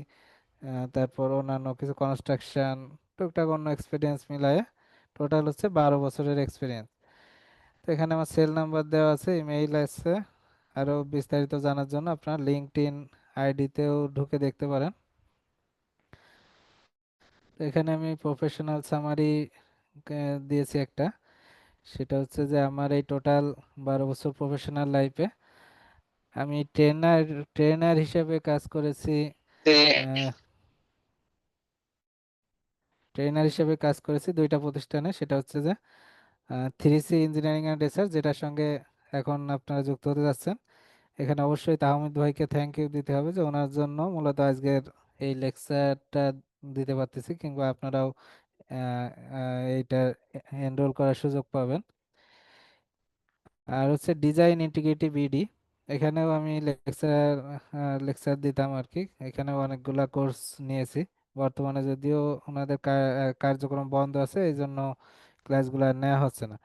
তারপর অন্যান্য কিছু কনস্ট্রাকশন, টুকটাক অন্য এক্সপিরিয়েন্স মিলায়ে টোটাল হচ্ছে 12 বছরের এক্সপিরিয়েন্স। তো এখানে আমার সেল নাম্বার দেওয়া আছে, ইমেইল আছে। আরও বিস্তারিত জানার জন্য আপনার লিঙ্কডইন আইডিতেও ঢুকে দেখতে পারেন। তো এখানে আমি প্রফেশনাল সামারি দিয়েছি একটা। সেটা হচ্ছে যে আমার এই টোটাল 12 বছর প্রফেশনাল লাইফে আমি ট্রেনার হিসেবে কাজ করেছি। আহ, ট্রেনার হিসেবে কাজ করেছি 2টা প্রতিষ্ঠানে। সেটা হচ্ছে যে 3C ইঞ্জিনিয়ারিং অ্যান্ড রিসার্চ, যেটার সঙ্গে এখন আপনারা যুক্ত হতে যাচ্ছেন। এখানে অবশ্যই তাহমিদ ভাইকে থ্যাংক ইউ দিতে হবে, যে ওনার জন্য মূলত আজকের এই লেকচারটা দিতে পারতেছি, কিংবা আপনারাও এইটা এনরোল করার সুযোগ পাবেন। আর হচ্ছে ডিজাইন ইন্টিগ্রিটি বিডি, এখানেও আমি লেকচার দিতাম আর কি। এখানেও অনেকগুলা কোর্স নিয়েছি। বর্তমানে যদিও ওনাদের কার্যক্রম বন্ধ আছে, এই জন্য ক্লাসগুলো আর নেওয়া হচ্ছে না।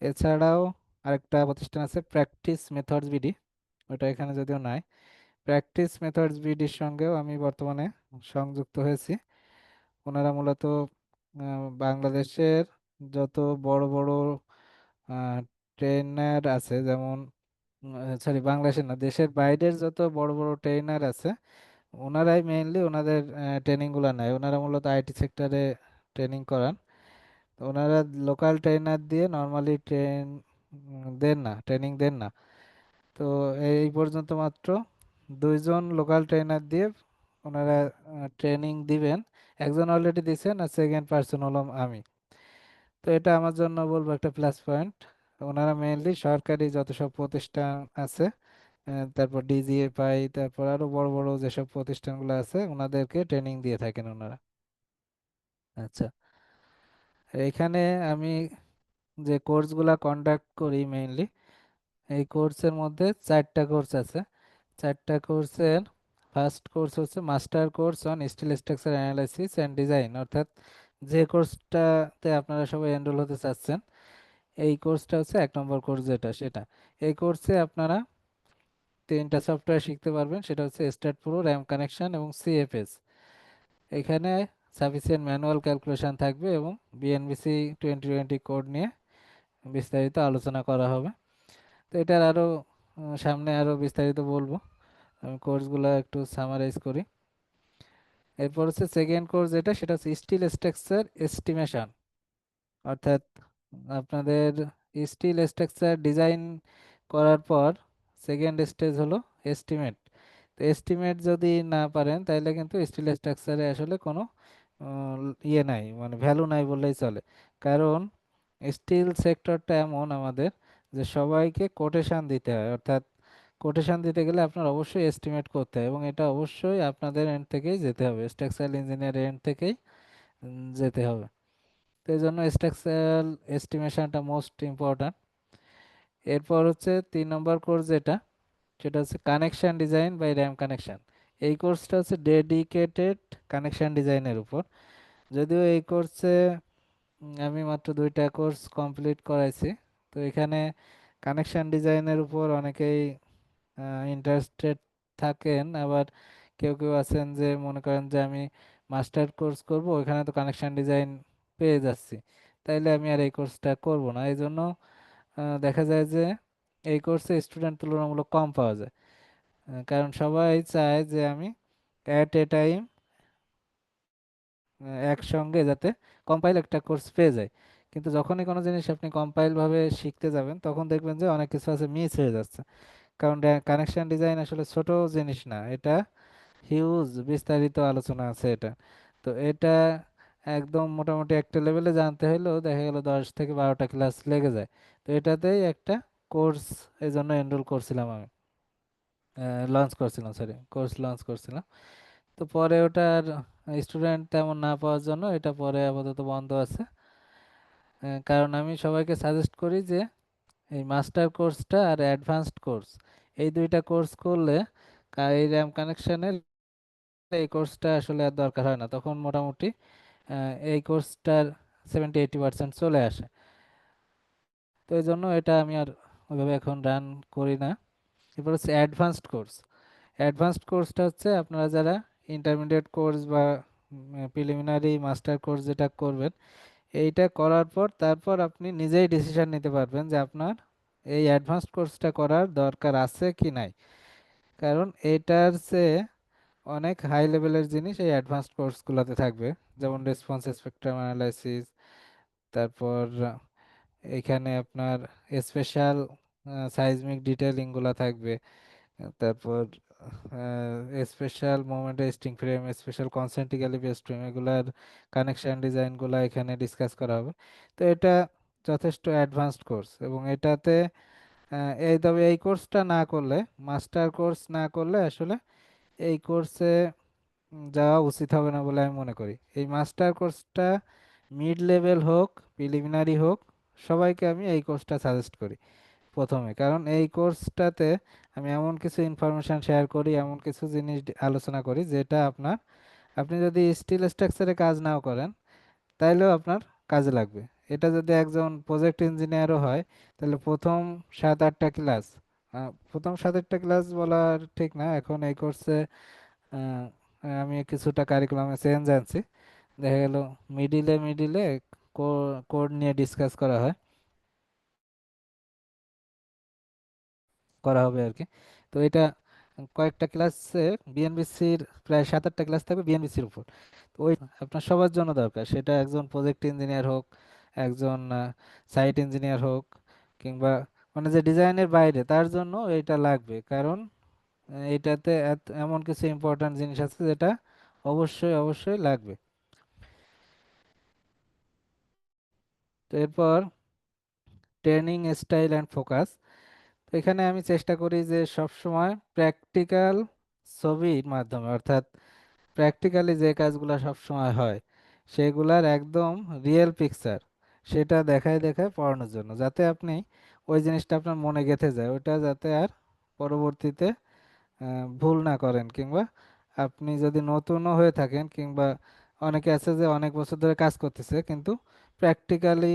এছাড়াও আরেকটা প্রতিষ্ঠান আছে প্র্যাকটিস মেথডস বিডি, ওটা এখানে যদিও নাই। প্র্যাকটিস মেথডস বিডির সঙ্গেও আমি বর্তমানে সংযুক্ত হয়েছি। ওনারা মূলত বাংলাদেশের যত বড় বড় ট্রেনার আছে, যেমন সরি বাংলাদেশের না, দেশের বাইরের যত বড় বড় ট্রেনার আছে, ওনারাই মেইনলি ওনাদের ট্রেনিং গুলো নেয়। ওনারা মূলত আইটি সেক্টরে ট্রেনিং করান। তো ওনারা লোকাল ট্রেনার দিয়ে নর্মালি ট্রেনিং দেন না। তো এই পর্যন্ত মাত্র 2জন লোকাল ট্রেনার দিয়ে ওনারা ট্রেনিং দিবেন। একজন অলরেডি দিছেন, আর সেকেন্ড পার্সন হলাম আমি। তো এটা আমার জন্য বলবো একটা প্লাস পয়েন্ট। ওনারা মেইনলি সরকারি যত সব প্রতিষ্ঠান আছে, তারপর ডিজিএফআই, তারপর আরো বড় বড় যেসব প্রতিষ্ঠানগুলো আছে, ওনাদেরকে ট্রেনিং দিয়ে থাকেন ওনারা। আচ্ছা, এখানে আমি যে কোর্সগুলা কন্ডাক্ট করি মেইনলি, এই কোর্সের মধ্যে 4টা কোর্স আছে। 4টা কোর্সের ফার্স্ট কোর্স হচ্ছে master course on steel structure analysis and design, অর্থাৎ যে কোর্সটাতে আপনারা সবাই এনরোল হতে চাচ্ছেন, এই কোর্সটা হচ্ছে 1 নম্বর কোর্স, যেটা সেটা। এই কোর্সে আপনারা 3টা সফটওয়্যার শিখতে পারবেন। সেটা হচ্ছে স্টার্ট প্রো, র্যাম কানেকশন এবং সিএফএস। এখানে সাফিসিয়েন্ট ম্যানুয়াল ক্যালকুলেশন থাকবে এবং বিএনবিসি 2020 কোড নিয়ে বিস্তারিত আলোচনা করা হবে। তো এটার আরও সামনে আরও বিস্তারিত বলবো। আমি কোর্সগুলো একটু সামারাইজ করি। এরপর হচ্ছে সেকেন্ড কোর্স, যেটা সেটা হচ্ছে স্টিল স্ট্রাকচার এস্টিমেশন, অর্থাৎ আপনাদের স্টিল স্ট্রাকচার ডিজাইন করার পর সেকেন্ড স্টেজ হলো এস্টিমেট। তো এস্টিমেট যদি না পারেন, তাহলে কিন্তু স্টিল স্ট্রাকচারে আসলে কোনো ইয়ে নাই, মানে ভ্যালু নাই বললেই চলে। কারণ স্টিল সেক্টরটা এমন আমাদের, যে সবাইকে কোটেশন দিতে হয়। অর্থাৎ কোটেশন দিতে গেলে আপনার অবশ্যই এস্টিমেট করতে হয়, এবং এটা অবশ্যই আপনাদের এন্ড থেকেই যেতে হবে, স্ট্রাকচারাল ইঞ্জিনিয়ার এন্ড থেকেই যেতে হবে। তো এই জন্য স্ট্রাকচারাল এস্টিমেশনটা মোস্ট ইম্পর্ট্যান্ট। এরপর হচ্ছে 3 নম্বর কোর্স, যেটা সেটা হচ্ছে connection design by RAM Connection. এই কোর্সটা হচ্ছে ডেডিকেটেড কানেকশন ডিজাইনের উপর। যদিও এই কোর্সে আমি মাত্র 2টা কোর্স কমপ্লিট করাইছি। তো এখানে কানেকশন ডিজাইনের উপর অনেকেই ইন্টারেস্টেড থাকেন, আবার কেউ কেউ আছেন যে মনে করেন যে আমি মাস্টার কোর্স করব, ওইখানে তো কানেকশন ডিজাইন পেয়ে যাচ্ছি, তাইলে আমি আর এই কোর্সটা করব না। এই জন্য দেখা যায় যে এই কোর্সে স্টুডেন্ট তুলনামূলক কম পাওয়া যায়। কারণ সবাই চায় যে আমি অ্যাট এ টাইম একসঙ্গে যাতে কম্পাইল একটা কোর্স পেয়ে যায়। কিন্তু যখনই কোনো জিনিস আপনি কম্পাইল ভাবে শিখতে যাবেন, তখন দেখবেন যে অনেক কিছু আছে মিস হয়ে যাচ্ছে। কারণ কানেকশন ডিজাইন আসলে ছোট জিনিস না, এটা হিউজ বিস্তারিত আলোচনা আছে এটা। তো এটা একদম মোটামুটি একটা লেভেলে জানতে হলেও দেখা গেল 10 থেকে 12টা ক্লাস লেগে যায়। তো এটাতেই একটা কোর্স এই জন্য এনরোল করছিলাম আমি, লঞ্চ করছিলাম, সরি, কোর্স লঞ্চ করছিলাম। তো পরে ওটার স্টুডেন্ট তেমন না পাওয়ার জন্য এটা পরে আপাতত বন্ধ আছে। কারণ আমি সবাইকে সাজেস্ট করি যে এই মাস্টার কোর্সটা আর অ্যাডভান্সড কোর্স, এই দুইটা কোর্স করলে এই র্যাম কানেকশনের এই কোর্সটা আসলে আর দরকার হয় না, তখন মোটামুটি এই কোর্সটার 70-80% চলে আসে। তো এই জন্য এটা আমি আর ওইভাবে এখন রান করি না। এরপর হচ্ছে অ্যাডভান্সড কোর্স। অ্যাডভান্সড কোর্সটা হচ্ছে আপনারা যারা ইন্টারমিডিয়েট কোর্স বা প্রিলিমিনারি মাস্টার কোর্স যেটা করবেন, এইটা করার পর তারপর আপনি নিজেই ডিসিশন নিতে পারবেন যে আপনার এই অ্যাডভান্সড কোর্সটা করার দরকার আছে কি নাই। কারণ এটার চেয়ে অনেক হাই লেভেলের জিনিস এই অ্যাডভান্সড কোর্সগুলোতে থাকবে, যেমন রেসপন্স স্পেকট্রাম অ্যানালাইসিস, তারপর এখানে আপনার স্পেশাল সাইজমিক ডিটেইলিংগুলো থাকবে, তারপর স্পেশাল মোমেন্ট স্টিং frame, special concentrically based frame, এগুলার কানেকশন ডিজাইনগুলো এখানে ডিসকাস করা হবে। তো এটা যথেষ্ট অ্যাডভান্সড কোর্স, এবং এটাতে তবে এই কোর্সটা না করলে, মাস্টার কোর্স না করলে আসলে এই কোর্সে যাওয়া উচিত হবে না বলে আমি মনে করি। এই মাস্টার কোর্সটা মিড লেভেল হোক, প্রিলিমিনারি হোক, সবাইকে আমি এই কোর্সটা সাজেস্ট করি প্রথমে। কারণ এই কোর্সটাতে আমি এমন কিছু ইনফরমেশন শেয়ার করি, এমন কিছু জিনিস আলোচনা করি যেটা আপনি যদি স্টিল স্ট্রাকচারে কাজ নাও করেন তাইলেও আপনার কাজে লাগবে। এটা যদি একজন প্রজেক্ট ইঞ্জিনিয়ারও হয়, তাহলে প্রথম 7-8টা ক্লাস বলার ঠিক না, এখন এই কোর্সে আমি কিছুটা কারিকুলামে চেঞ্জ আনছি। দেখা গেল মিডিলে মিডিলে কোড নিয়ে ডিসকাস করা হবে আর কি। তো এটা কয়েকটা ক্লাসে বিএনবিসির প্রায় 7-8টা ক্লাস থাকবে বিএনবিসির উপর। তো ওই আপনার সবার জন্য দরকার, সেটা একজন প্রজেক্ট ইঞ্জিনিয়ার হোক, একজন সাইট ইঞ্জিনিয়ার হোক, কিংবা মানে যে ডিজাইনের বাইরে, তার জন্য এটা লাগবে। কারণ এটাতে এমন কিছু ইম্পর্ট্যান্ট জিনিস আছে যেটা অবশ্যই অবশ্যই লাগবে। তো এরপর ট্রেনিং স্টাইল অ্যান্ড ফোকাস। তো এখানে আমি চেষ্টা করি যে সব সময় প্র্যাকটিক্যাল ছবির মাধ্যমে, অর্থাৎ প্র্যাকটিক্যালি যে কাজগুলো সব সময় হয় সেগুলার একদম রিয়েল পিকচার সেটা দেখায় দেখায় পড়ানোর জন্য, যাতে আপনি ওই জিনিসটা আপনার মনে গেঁথে যায়, ওইটা যাতে আর পরবর্তীতে ভুল না করেন। কিংবা আপনি যদি নতুনও হয়ে থাকেন, কিংবা অনেকে আছে যে অনেক বছর ধরে কাজ করতেছে কিন্তু প্র্যাকটিক্যালি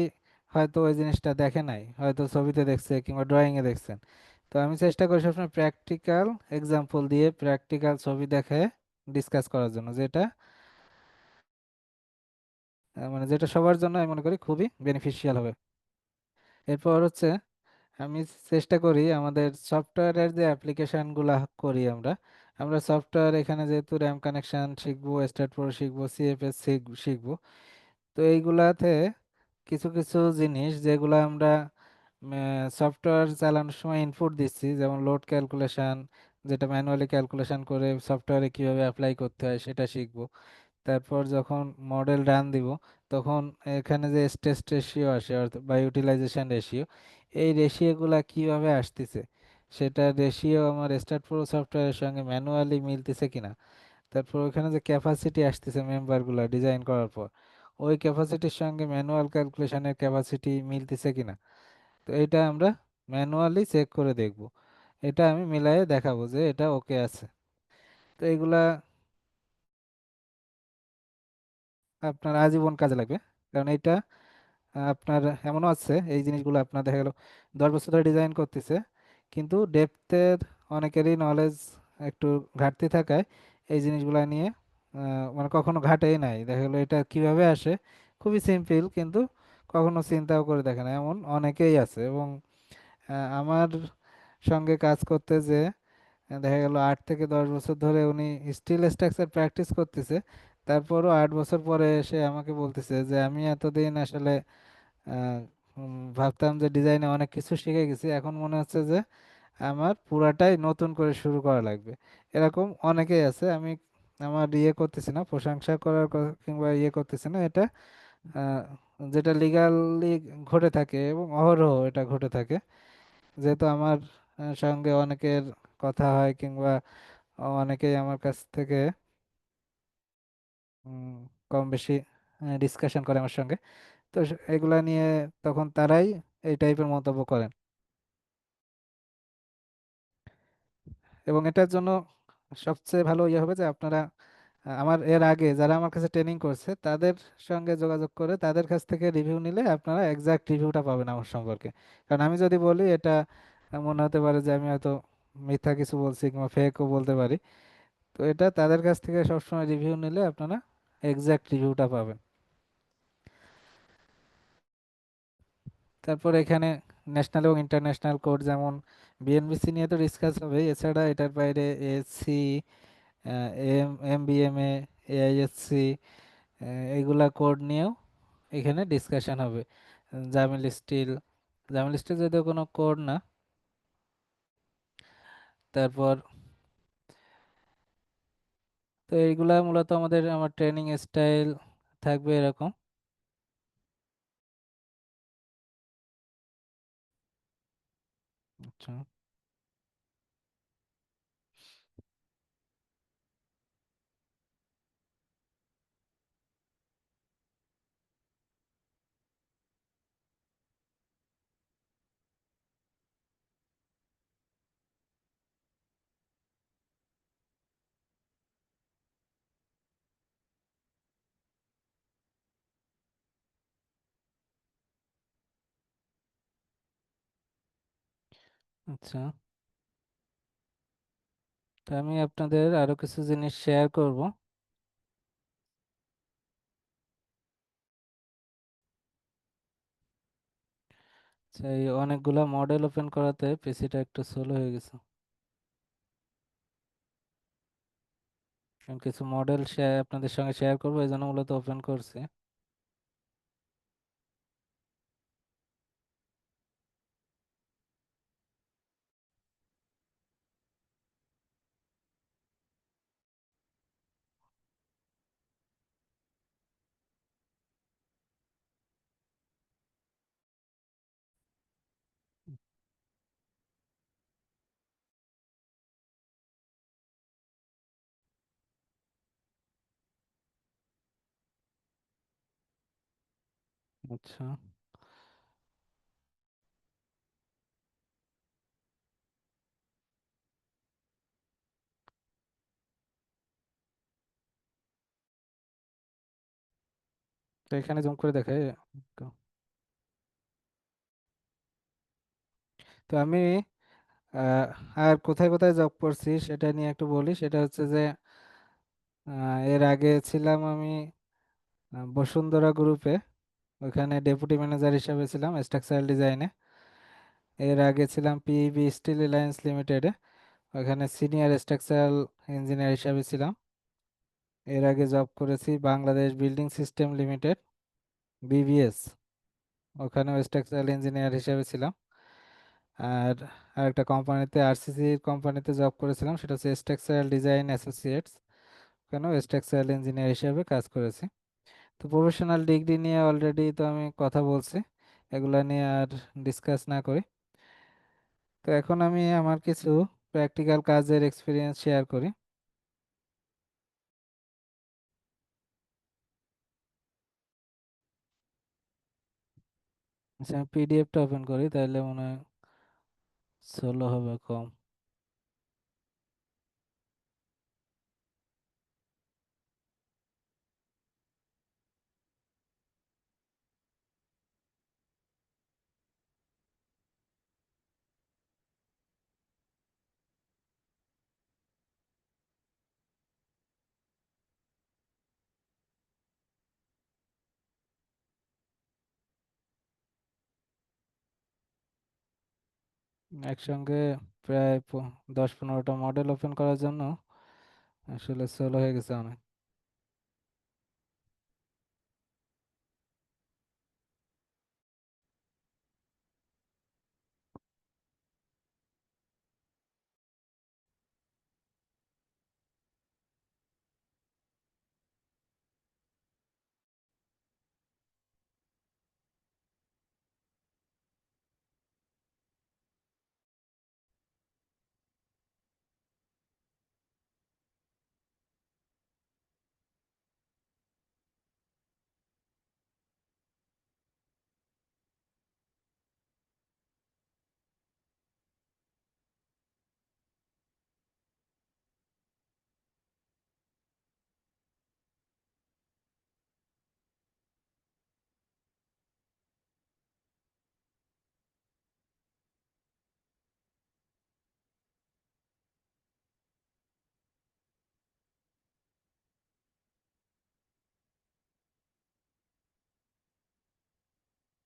হয়তো ওই জিনিসটা দেখে নাই, হয়তো ছবিতে দেখছে কিংবা ড্রয়িংয়ে দেখছেন। তো আমি চেষ্টা করি সবসময় প্র্যাকটিক্যাল এক্সাম্পল দিয়ে, প্র্যাকটিক্যাল ছবি দেখে ডিসকাস করার জন্য, যেটা মানে যেটা সবার জন্য আমি মনে করি খুবই বেনিফিশিয়াল হবে। এরপর হচ্ছে আমি চেষ্টা করি আমাদের সফটওয়্যারের যে অ্যাপ্লিকেশনগুলো করি আমরা আমরা সফটওয়্যার এখানে যেহেতু র্যাম কানেকশন শিখবো, স্টার্ট প্রো শিখবো, সিএফএস শিখবো। তো এইগুলাতে কিছু কিছু জিনিস যেগুলো আমরা সফটওয়্যার চালানোর সময় ইনপুট দিচ্ছি, যেমন লোড ক্যালকুলেশন, যেটা ম্যানুয়ালি ক্যালকুলেশন করে সফটওয়্যারে কিভাবে অ্যাপ্লাই করতে হয় সেটা শিখবো। তারপর যখন মডেল রান দিব, তখন এখানে যে স্ট্রেস রেশিও আসে বা ইউটিলাইজেশন রেশিও, এই রেশিওগুলা কিভাবে আসতেছে, সেটা রেশিও আমার স্টার্ট প্রো সফটওয়্যারের সঙ্গে ম্যানুয়ালি মিলতেছে কিনা। তারপর ওখানে যে ক্যাপাসিটি আসতেছে মেম্বারগুলা ডিজাইন করার পর, ওই ক্যাপাসিটির সঙ্গে ম্যানুয়াল ক্যালকুলেশনের ক্যাপাসিটি মিলতেছে কিনা। তো এটা আমরা ম্যানুয়ালি চেক করে দেখব, এটা আমি মিলায়ে দেখাবো যে এটা ওকে আছে। তো এগুলা আপনার আজীবন কাজে লাগবে। কারণ এটা আপনার এমনও আছে এই জিনিসগুলো আপনার দেখা গেল 10 বছর ধরে ডিজাইন করতেছে, কিন্তু ডেপথের অনেকেরই নলেজ একটু ঘাটতি থাকায় এই জিনিসগুলো নিয়ে মানে কখনো ঘাটেই নাই, দেখা গেলো এটা কিভাবে আসে, খুবই সিম্পল, কিন্তু কখনো চিন্তাও করে দেখে না, এমন অনেকেই আছে। এবং আমার সঙ্গে কাজ করতে যে দেখা গেল 8 থেকে 10 বছর ধরে উনি স্টিল স্ট্রাকচার প্র্যাকটিস করতেছে, তারপরও 8 বছর পরে এসে আমাকে বলতেছে যে আমি এতদিন আসলে ভাবতাম যে ডিজাইনে অনেক কিছু শিখে গেছি, এখন মনে হচ্ছে যে আমার পুরাটাই নতুন করে শুরু করা লাগবে। এরকম অনেকেই আছে। আমি আমার ইয়ে করতেছি না, প্রশংসা করার কিংবা ইয়ে করতেছি না, এটা আহ, যেটা লিগালি ঘটে থাকে এবং অহরহ এটা ঘটে থাকে। যেহেতু আমার সঙ্গে অনেকের কথা হয়, কিংবা অনেকেই আমার কাছ থেকে উম, কম বেশি ডিসকাশন করে আমার সঙ্গে, তো এগুলা নিয়ে তখন তারাই এই টাইপের মন্তব্য করেন। এবং এটার জন্য সবচেয়ে ভালো ইয়ে হবে যে আপনারা আমার এর আগে যারা আমার কাছে ট্রেনিং করছে তাদের সঙ্গে যোগাযোগ করে তাদের কাছ থেকে রিভিউ নিলে আপনারা এক্সাক্ট রিভিউটা পাবেন আমার সম্পর্কে। কারণ আমি যদি বলি, এটা মনে হতে পারে যে আমি হয়তো মিথ্যা কিছু বলছি কিংবা ফেকও বলতে পারি। তো এটা তাদের কাছ থেকে সবসময় রিভিউ নিলে আপনারা এক্সাক্ট রিভিউটা পাবেন। তারপর এখানে ন্যাশনাল এবং ইন্টারন্যাশনাল কোড, যেমন বিএনবিসি নিয়ে তো ডিসকাস হবে, এছাড়া এটার বাইরে এসসি, এমবিএমএ, এআইএসসি, এগুলা কোড নিয়েও এখানে ডিসকাশন হবে। জামিল স্টিল, জামিল স্টিল যদিও কোনো কোড না। তারপর তো এইগুলা মূলত আমার ট্রেনিং স্টাইল থাকবে এরকম। আচ্ছা, আচ্ছা। তো আমি আপনাদের আরো কিছু জিনিস শেয়ার করব। সেই অনেকগুলা মডেল ওপেন করাতে পিসিটা একটু স্লো হয়ে গেছে, কারণ কিছু মডেল শেয়ার আপনাদের সঙ্গে শেয়ার করবো, এই জন্য মূলত ওপেন করছি। আচ্ছা, তো এখানে জুম করে দেখাই একটু। তো আমি আহ, আর কোথায় কোথায় জব করছি সেটা নিয়ে একটু বলি। সেটা হচ্ছে যে এর আগে ছিলাম আমি বসুন্ধরা গ্রুপে, ওখানে ডেপুটি ম্যানেজার হিসেবে ছিলাম স্ট্রাকচারাল ডিজাইনে। এর আগে ছিলাম পিইবি স্টিল অ্যালায়েন্স লিমিটেডে, ওখানে সিনিয়র স্ট্রাকচারাল ইঞ্জিনিয়ার হিসেবে ছিলাম। এর আগে জব করেছি Bangladesh building system limited, BBS, ওখানেও স্ট্রাকচারাল ইঞ্জিনিয়ার হিসেবে ছিলাম। আর আরেকটা কোম্পানিতে, আরসিসি কোম্পানিতে জব করেছিলাম, সেটা হচ্ছে স্ট্রাকচারাল ডিজাইন অ্যাসোসিয়েটস, ওখানেও স্ট্রাকচারাল ইঞ্জিনিয়ার হিসেবে কাজ করেছি। তো প্রফেশনাল ডিগ্রি নিয়ে অলরেডি তো আমি কথা বলছি, এগুলা নিয়ে আর ডিসকাস না করি। তো এখন আমি আমার কিছু প্র্যাকটিক্যাল কাজের এক্সপিরিয়েন্স শেয়ার করি। আচ্ছা, আমি পিডিএফটা ওপেন করি, তাহলে মনে হয় স্লো হবে কম। একসঙ্গে প্রায় 10-15টা মডেল ওপেন করার জন্য আসলে স্লো হয়ে গেছে অনেক।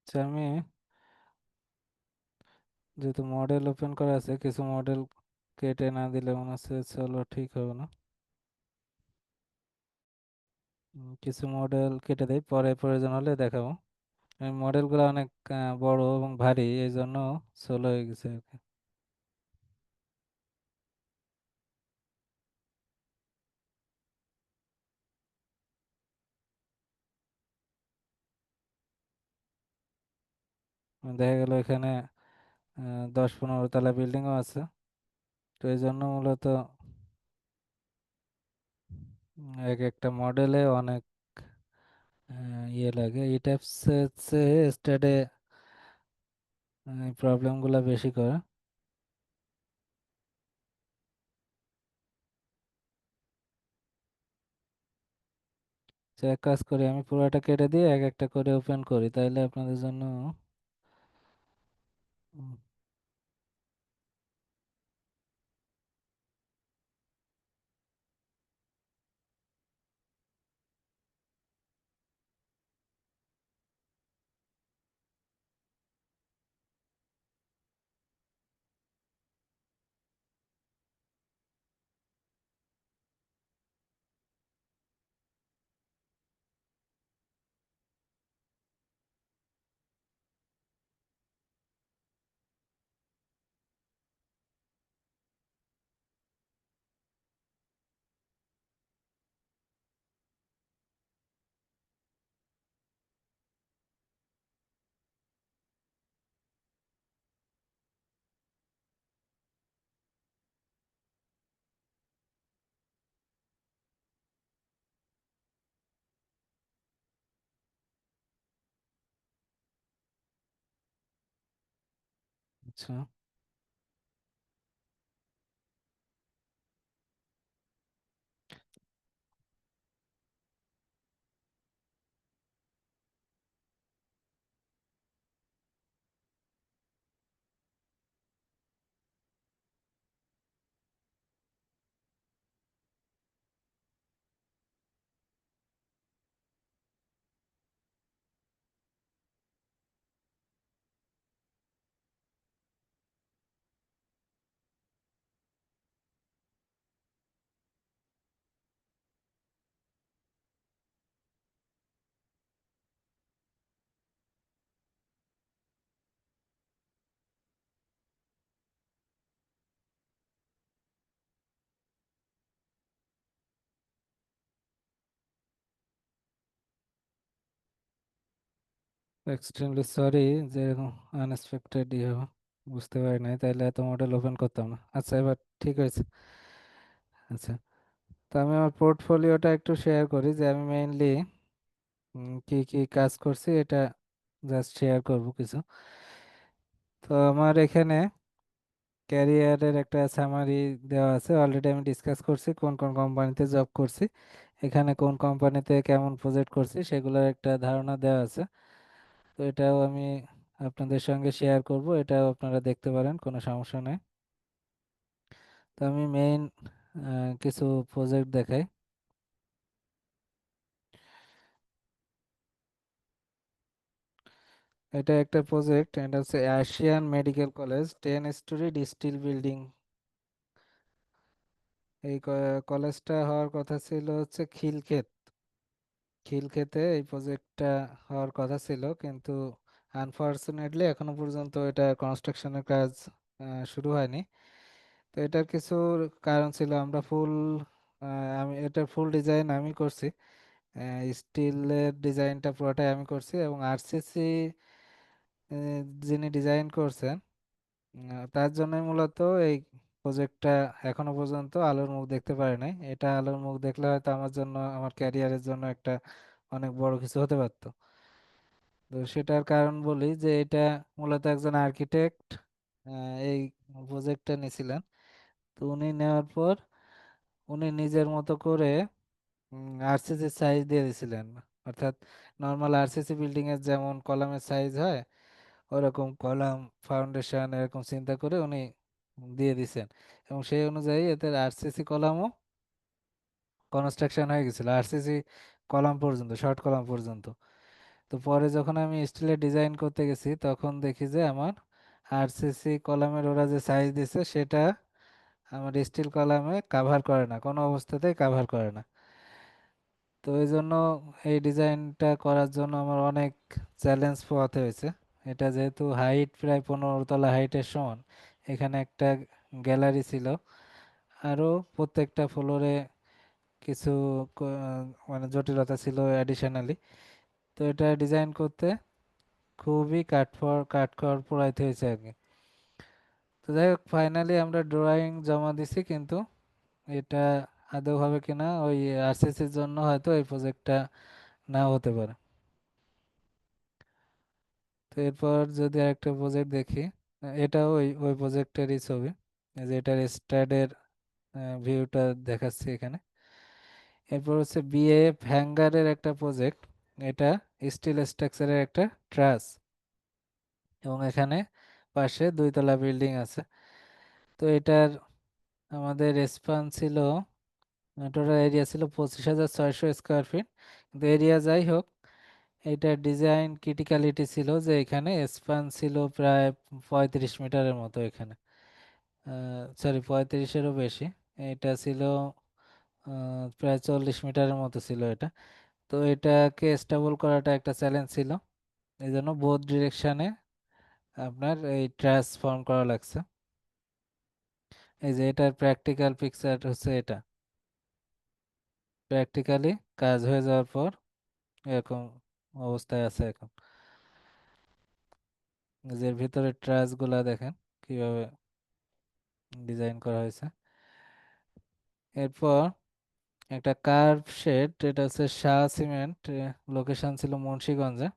আচ্ছা, আমি যেহেতু মডেল ওপেন করা আছে, কিছু মডেল কেটে না দিলে মনে হচ্ছে চলো ঠিক হবে না। কিছু মডেল কেটে দেই, পরে প্রয়োজন হলে দেখাবো। এই মডেলগুলো অনেক বড় এবং ভারী, এই জন্য স্লো হয়ে গেছে আর কি। দেখা গেল এখানে 10-15 তলা বিল্ডিংও আছে, তো এই জন্য মূলত এক একটা মডেলে অনেক ইয়ে লাগে। এই টাইপস হচ্ছে স্টেটে প্রবলেমগুলো বেশি করে। তো এক কাজ করি, আমি পুরোটা কেটে দিয়ে এক একটা করে ওপেন করি, তাইলে আপনাদের জন্য আচ্ছা। এক্সট্রিমলি সরি যে এরকম আনএক্সপেক্টেড ইয়ে বুঝতে পারি নাই, তাইলে এত মডেল ওপেন করতাম না। আচ্ছা, এবার ঠিক হয়েছে। আচ্ছা, তো আমি আমার পোর্টফোলিওটা একটু শেয়ার করি, যে আমি মেইনলি কি কি কাজ করছি এটা জাস্ট শেয়ার করব কিছু। তো আমার এখানে ক্যারিয়ারের একটা সামারি দেওয়া আছে, অলরেডি আমি ডিসকাস করছি কোন কোন কোম্পানিতে জব করছি, এখানে কোন কোম্পানিতে কেমন প্রজেক্ট করছি সেগুলোর একটা ধারণা দেওয়া আছে। তো এটাও আমি আপনাদের সঙ্গে শেয়ার করব, এটাও আপনারা দেখতে পারেন, কোনো সমস্যা নেই। তো আমি মেইন কিছু প্রজেক্ট দেখাই। এটা একটা প্রজেক্ট, এটা হচ্ছে Asian medical college 10 story steel building. এই কলেজটা হওয়ার কথা ছিল হচ্ছে খিলক্ষেতে এই প্রজেক্টটা হওয়ার কথা ছিল, কিন্তু আনফরচুনেটলি এখনো পর্যন্ত এটা কনস্ট্রাকশনের কাজ শুরু হয়নি। তো এটার কিছু কারণ ছিল। আমি এটার ফুল ডিজাইন আমি করছি, স্টিলের ডিজাইনটা পুরোটাই আমি করছি, এবং আরসিসি যিনি ডিজাইন করছেন তার জন্যই মূলত এই প্রজেক্টটা এখনো পর্যন্ত আলোর মুখ দেখতে পারে নাই। এটা আলোর মুখ দেখলে হয়তো আমার জন্য, আমার ক্যারিয়ারের জন্য একটা অনেক বড় কিছু হতে পারতো। তো সেটার কারণ বলি যে এটা মূলত একজন আর্কিটেক্ট এই প্রজেক্টটা নিয়েছিলেন। তো উনি নেওয়ার পর উনি নিজের মতো করে আরসিসি সাইজ দিয়ে দিয়েছিলেন। অর্থাৎ নর্মাল আরসিসি বিল্ডিং এর যেমন কলামের সাইজ হয়, ওরকম কলাম ফাউন্ডেশন এরকম চিন্তা করে উনি দিয়ে দিছেন, এবং সেই অনুযায়ী এদের আরসিসি কলামও কনস্ট্রাকশন হয়ে গেছিল, আরসিসি কলাম পর্যন্ত, শর্ট কলাম পর্যন্ত। তো পরে যখন আমি স্টিলের ডিজাইন করতে গেছি তখন দেখি যে আমার আরসিসি কলামের ওরা যে সাইজ দিছে সেটা আমার স্টিল কলামে কাভার করে না, কোনো অবস্থাতেই কাভার করে না। তো এই জন্য এই ডিজাইনটা করার জন্য আমার অনেক চ্যালেঞ্জ পোহাতে হয়েছে। এটা যেহেতু হাইট প্রায় 15 তলা হাইটের সমান, এখানে একটা গ্যালারি ছিল, আরও প্রত্যেকটা ফ্লোরে কিছু মানে জটিলতা ছিল অ্যাডিশনালি। তো এটা ডিজাইন করতে খুবই কাঠখড় পোড়াইতে হয়েছে আর কি। তো যাই হোক, ফাইনালি আমরা ড্রয়িং জমা দিছি, কিন্তু এটা আদৌ হবে কিনা, ওই আরসিসির জন্য হয়তো এই প্রজেক্টটা নাও হতে পারে। তো এরপর যদি আরেকটা প্রজেক্ট দেখি, এটাও ওই ওই প্রজেক্টেরই ছবি। এই যে এটার স্ট্যাডের ভিউটা দেখাচ্ছি এখানে। এরপর হচ্ছে বিএফ হ্যাঙ্গারের একটা প্রজেক্ট। এটা স্টিল স্ট্রাকচারের একটা ট্রাস, এবং এখানে পাশে 2 তলা বিল্ডিং আছে। তো এটার আমাদের স্পান ছিল, টোটাল এরিয়া ছিল 25,600 স্কোয়ার ফিট। কিন্তু এরিয়া যাই হোক, এইটার ডিজাইন ক্রিটিক্যালিটি ছিল যে এখানে স্পান ছিল প্রায় 35 মিটারের মতো, এখানে সরি 35-এরও বেশি। এটা ছিল প্রায় 40 মিটারের মতো ছিল এটা। তো এটাকে স্টেবল করাটা একটা চ্যালেঞ্জ ছিল, এই জন্য বোথ ডিরেকশনে আপনার এই ট্রান্সফর্ম করা লাগছে। এই যে এটার প্র্যাকটিক্যাল পিকচার হচ্ছে এটা, প্র্যাকটিক্যালি কাজ হয়ে যাওয়ার পর এরকম অবস্থায় আছে এখন। নিজের ভিতরে ট্রাস গুলা দেখেন কিভাবে ডিজাইন করা হয়েছে। এরপর একটা কার্ভ শেড, এটা হচ্ছে শাহ সিমেন্ট, লোকেশন ছিল মুন্সিগঞ্জে,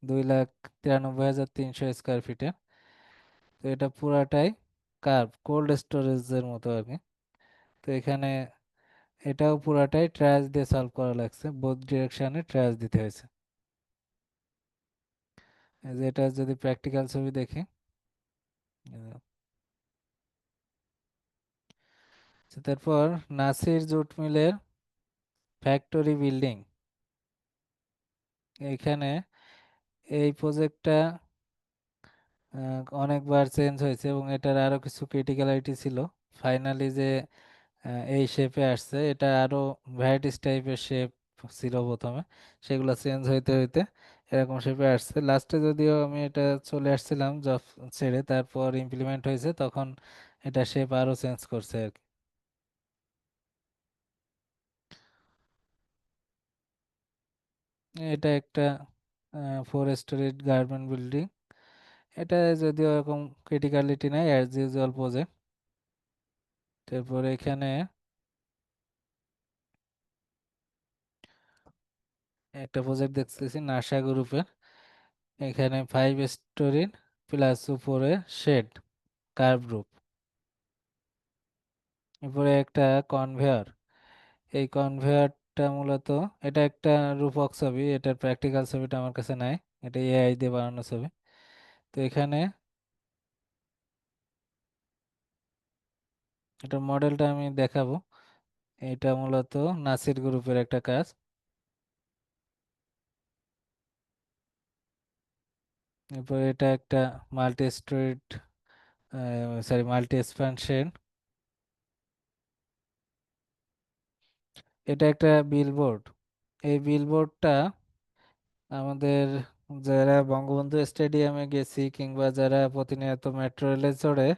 2,93,300 স্কোয়ার ফিটে। তো এটা পুরাটাই কার্ভ, কোল্ড স্টোরেজের মতো আর কি। তো এখানে এটাও পুরাটাই ট্রাস দিয়ে সলভ করা লাগছে, বোথ ডিরেকশনে ট্রাস দিতে হয়েছে। এই যে এটা যদি প্র্যাকটিক্যাল ছবি দেখি, তারপর নাসির জুট মিলের ফ্যাক্টরি বিল্ডিং, এইখানে এই প্রজেক্টটা অনেকবার চেঞ্জ হয়েছে, এবং এটার আরো কিছু ক্রিটিক্যালিটি ছিল। ফাইনালি যে এই শেপে আসছে, এটা আরো ভ্যারাইটিস টাইপের শেপ ছিল প্রথমে, সেগুলো চেঞ্জ হইতে হইতে এরকম শেপে আসছে। লাস্টে যদিও আমি এটা চলে আসছিলাম জব ছেড়ে, তারপর ইমপ্লিমেন্ট হয়েছে, তখন এটা শেপ আরো চেঞ্জ করছে আর কি। এটা একটা 4 স্টোরি গার্মেন্ট বিল্ডিং। এটা যদিও এরকম ক্রিটিক্যালিটি নাই, অ্যাজ ইউজুয়াল প্রজেক্ট। তারপরে এখানে একটা প্রজেক্ট দেখতেছি নাসা গ্রুপের, এখানে 5 স্টোরির প্লাস উপরে শেড কার্ভ রূপ। এরপরে একটা কনভেয়ার, এই কনভেয়ারটা মূলত, এটা একটা রূপক ছবি, এটার প্র্যাকটিক্যাল ছবিটা আমার কাছে নাই, এটা এআই দিয়ে বানানো ছবি। তো এখানে এটার মডেলটা আমি দেখাবো। এটা মূলত নাসির গ্রুপের একটা কাজ। এরপর এটা একটা multi street, sorry multi expansion. এটা একটা বিলবোর্ড। এই বিলবোর্ডটা আমাদের যারা বঙ্গবন্ধু স্টেডিয়ামে গেছি কিংবা যারা প্রতিনিয়ত মেট্রো রেলে চড়ে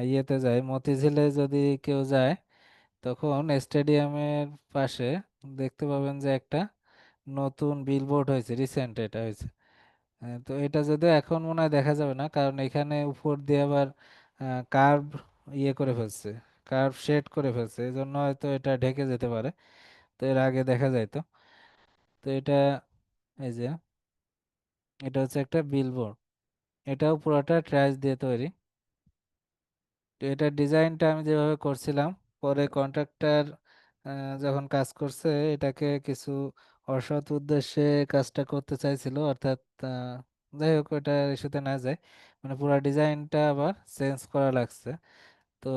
ইয়েতে যায়, মতিঝিলে যদি কেউ যায়, তখন স্টেডিয়ামের পাশে দেখতে পাবেন যে একটা নতুন বিলবোর্ড হয়েছে, রিসেন্ট এটা হয়েছে। তো এটা যদিও এখন মনে হয় দেখা যাবে না, কারণ এখানে উপর দিয়ে আবার কার্ভ ইয়ে করে ফেলছে, কার্ভ শেড করে ফেলছে, এই জন্য হয়তো এটা ঢেকে যেতে পারে। তো এর আগে দেখা যাইতো। তো এটা, এই যে এটা হচ্ছে একটা বিলবোর্ড, এটাও পুরোটা ট্রাইচ দিয়ে তৈরি। তো এটার ডিজাইনটা আমি যেভাবে করছিলাম, পরে কন্ট্রাক্টর যখন কাজ করছে, এটাকে কিছু অসৎ উদ্দেশ্যে কাজটা করতে চাইছিল, অর্থাৎ যাই হোক ওটা ইস্যুতে না যায়, মানে পুরো ডিজাইনটা আবার চেঞ্জ করা লাগছে। তো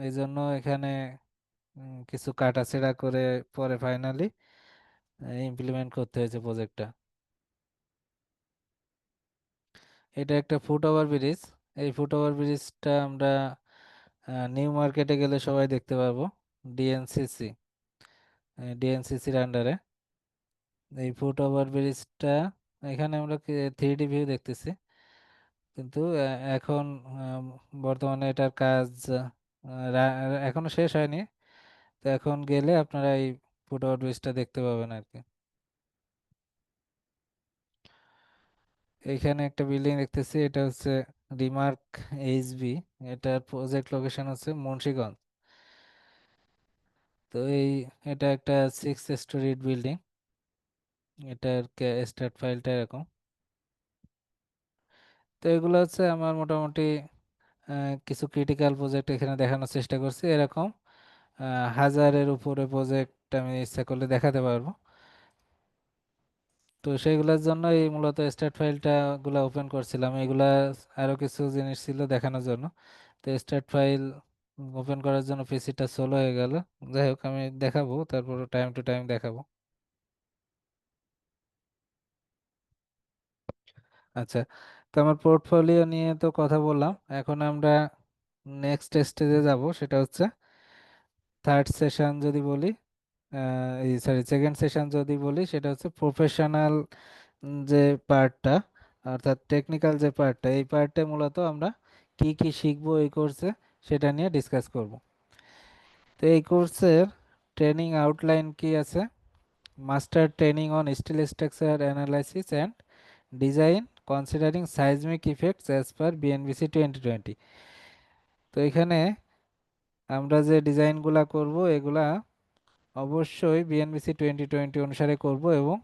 এই জন্য এখানে কিছু কাটাছেঁড়া করে পরে ফাইনালি ইমপ্লিমেন্ট করতে হয়েছে প্রজেক্টটা। এটা একটা ফুট ওভার ব্রিজ। এই ফুট ওভার ব্রিজটা আমরা নিউ মার্কেটে গেলে সবাই দেখতে পারবো, ডিএনসিসি, ডিএনসিসির আন্ডারে এই ফুট ওভার ব্রিজটা। এখানে আমরা 3D ভিউ দেখতেছি, কিন্তু এখন বর্তমানে এটার কাজ এখনো শেষ হয়নি। তো এখন গেলে আপনারা এই ফুট ওভার ব্রিজটা দেখতে পাবেন আর কি। এখানে একটা বিল্ডিং দেখতেছি, এটা হচ্ছে রিমার্ক এইচবি। এটার প্রজেক্ট লোকেশন হচ্ছে মুন্সিগঞ্জ। তো এটা একটা 6 স্টোরি বিল্ডিং। এটার স্টার্ট ফাইলটা এরকম। তো এগুলো হচ্ছে আমার মোটামুটি কিছু ক্রিটিক্যাল প্রজেক্ট এখানে দেখানোর চেষ্টা করছি। এরকম হাজারের উপরে প্রজেক্ট আমি ইচ্ছা করলে দেখাতে পারবো। তো সেইগুলোর জন্য এই মূলত স্টার্ট ফাইলটা গুলা ওপেন করছিলাম। এগুলা আরো কিছু জিনিস ছিল দেখানোর জন্য। তো স্টার্ট ফাইল ওপেন করার জন্য পিসিটা স্লো হয়ে গেল। যাই হোক আমি দেখাবো, তারপর টাইম টু টাইম দেখাবো। আচ্ছা, তো আমার পোর্টফোলিও নিয়ে তো কথা বললাম, এখন আমরা নেক্সট স্টেজে যাব, সেটা হচ্ছে থার্ড সেশন যদি বলি, এই সরি সেকেন্ড সেশন যদি বলি, সেটা হচ্ছে প্রফেশনাল যে পার্টটা, অর্থাৎ টেকনিক্যাল যে পার্টটা, এই পার্টে মূলত আমরা কি কি শিখবো এই কোর্সে সেটা নিয়ে ডিসকাস করব। তো এই কোর্সের ট্রেনিং আউটলাইন কি আছে: master training on steel structure analysis and design considering seismic effects as per BNBC 2020। তো এখানে আমরা যে ডিজাইনগুলা করব এগুলা অবশ্যই বিএনবিসি 2020 অনুসারে করব, এবং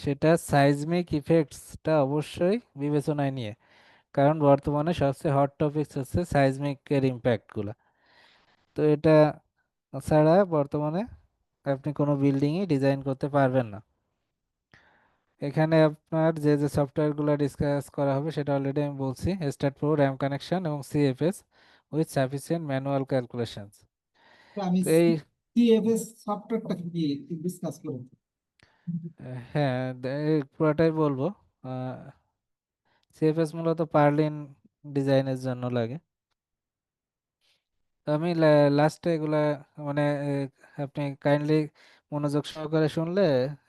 সেটা সাইজমিক ইফেক্টসটা অবশ্যই বিবেচনায় নিয়ে, কারণ বর্তমানে সবচেয়ে হট টপিকস হচ্ছে সাইজমিকের ইম্প্যাক্টগুলো। তো এটা ছাড়া বর্তমানে আপনি কোনো বিল্ডিংই ডিজাইন করতে পারবেন না। এখানে আপনার যে যে সফটওয়্যারগুলো ডিসকাস করা হবে সেটা অলরেডি আমি বলছি: স্টার্ট প্রো, র্যাম কানেকশন এবং CFS with sufficient manual calculations. তো আমি তো এই সিএফএস সফটওয়্যারটা কি ডিসকাস করব। হ্যাঁ, পুরোটাই বলবো। সিএফএস মূলত পার্লিন ডিজাইনের জন্য লাগে। তো আমি লাস্টে এগুলা মানে আপনি কাইন্ডলি মনোযোগ সহকারে শুনলে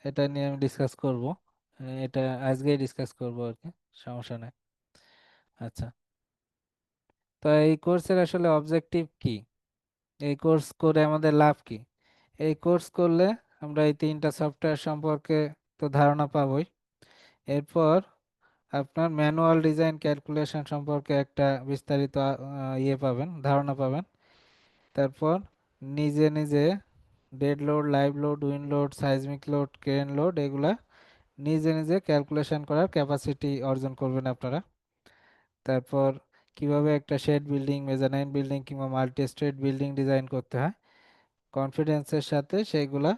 এটা নিয়ে আমি ডিসকাস করব। এটা আজকেই ডিসকাস করব আর কি, সমস্যা নাই। আচ্ছা, তো এই কোর্সের আসলে অবজেক্টিভ কি, এই কোর্স করে আমাদের লাভ কি? এই কোর্স করলে আমরা এই 3টা সফটওয়্যার সম্পর্কে তো ধারণা পাবোই। এরপর আপনার ম্যানুয়াল ডিজাইন ক্যালকুলেশন সম্পর্কে একটা বিস্তারিত ইয়ে পাবেন, ধারণা পাবেন। তারপর নিজে নিজে dead load, live load, wind load, seismic load, crane load, এগুলা নিজে নিজে ক্যালকুলেশন করার ক্যাপাসিটি অর্জন করবেন আপনারা। তারপর কিভাবে একটা শেড বিল্ডিং, মেজানাইন বিল্ডিং কিংবা মাল্টি স্ট্রেট বিল্ডিং ডিজাইন করতে হয় কনফিডেন্সের সাথে, সেইগুলা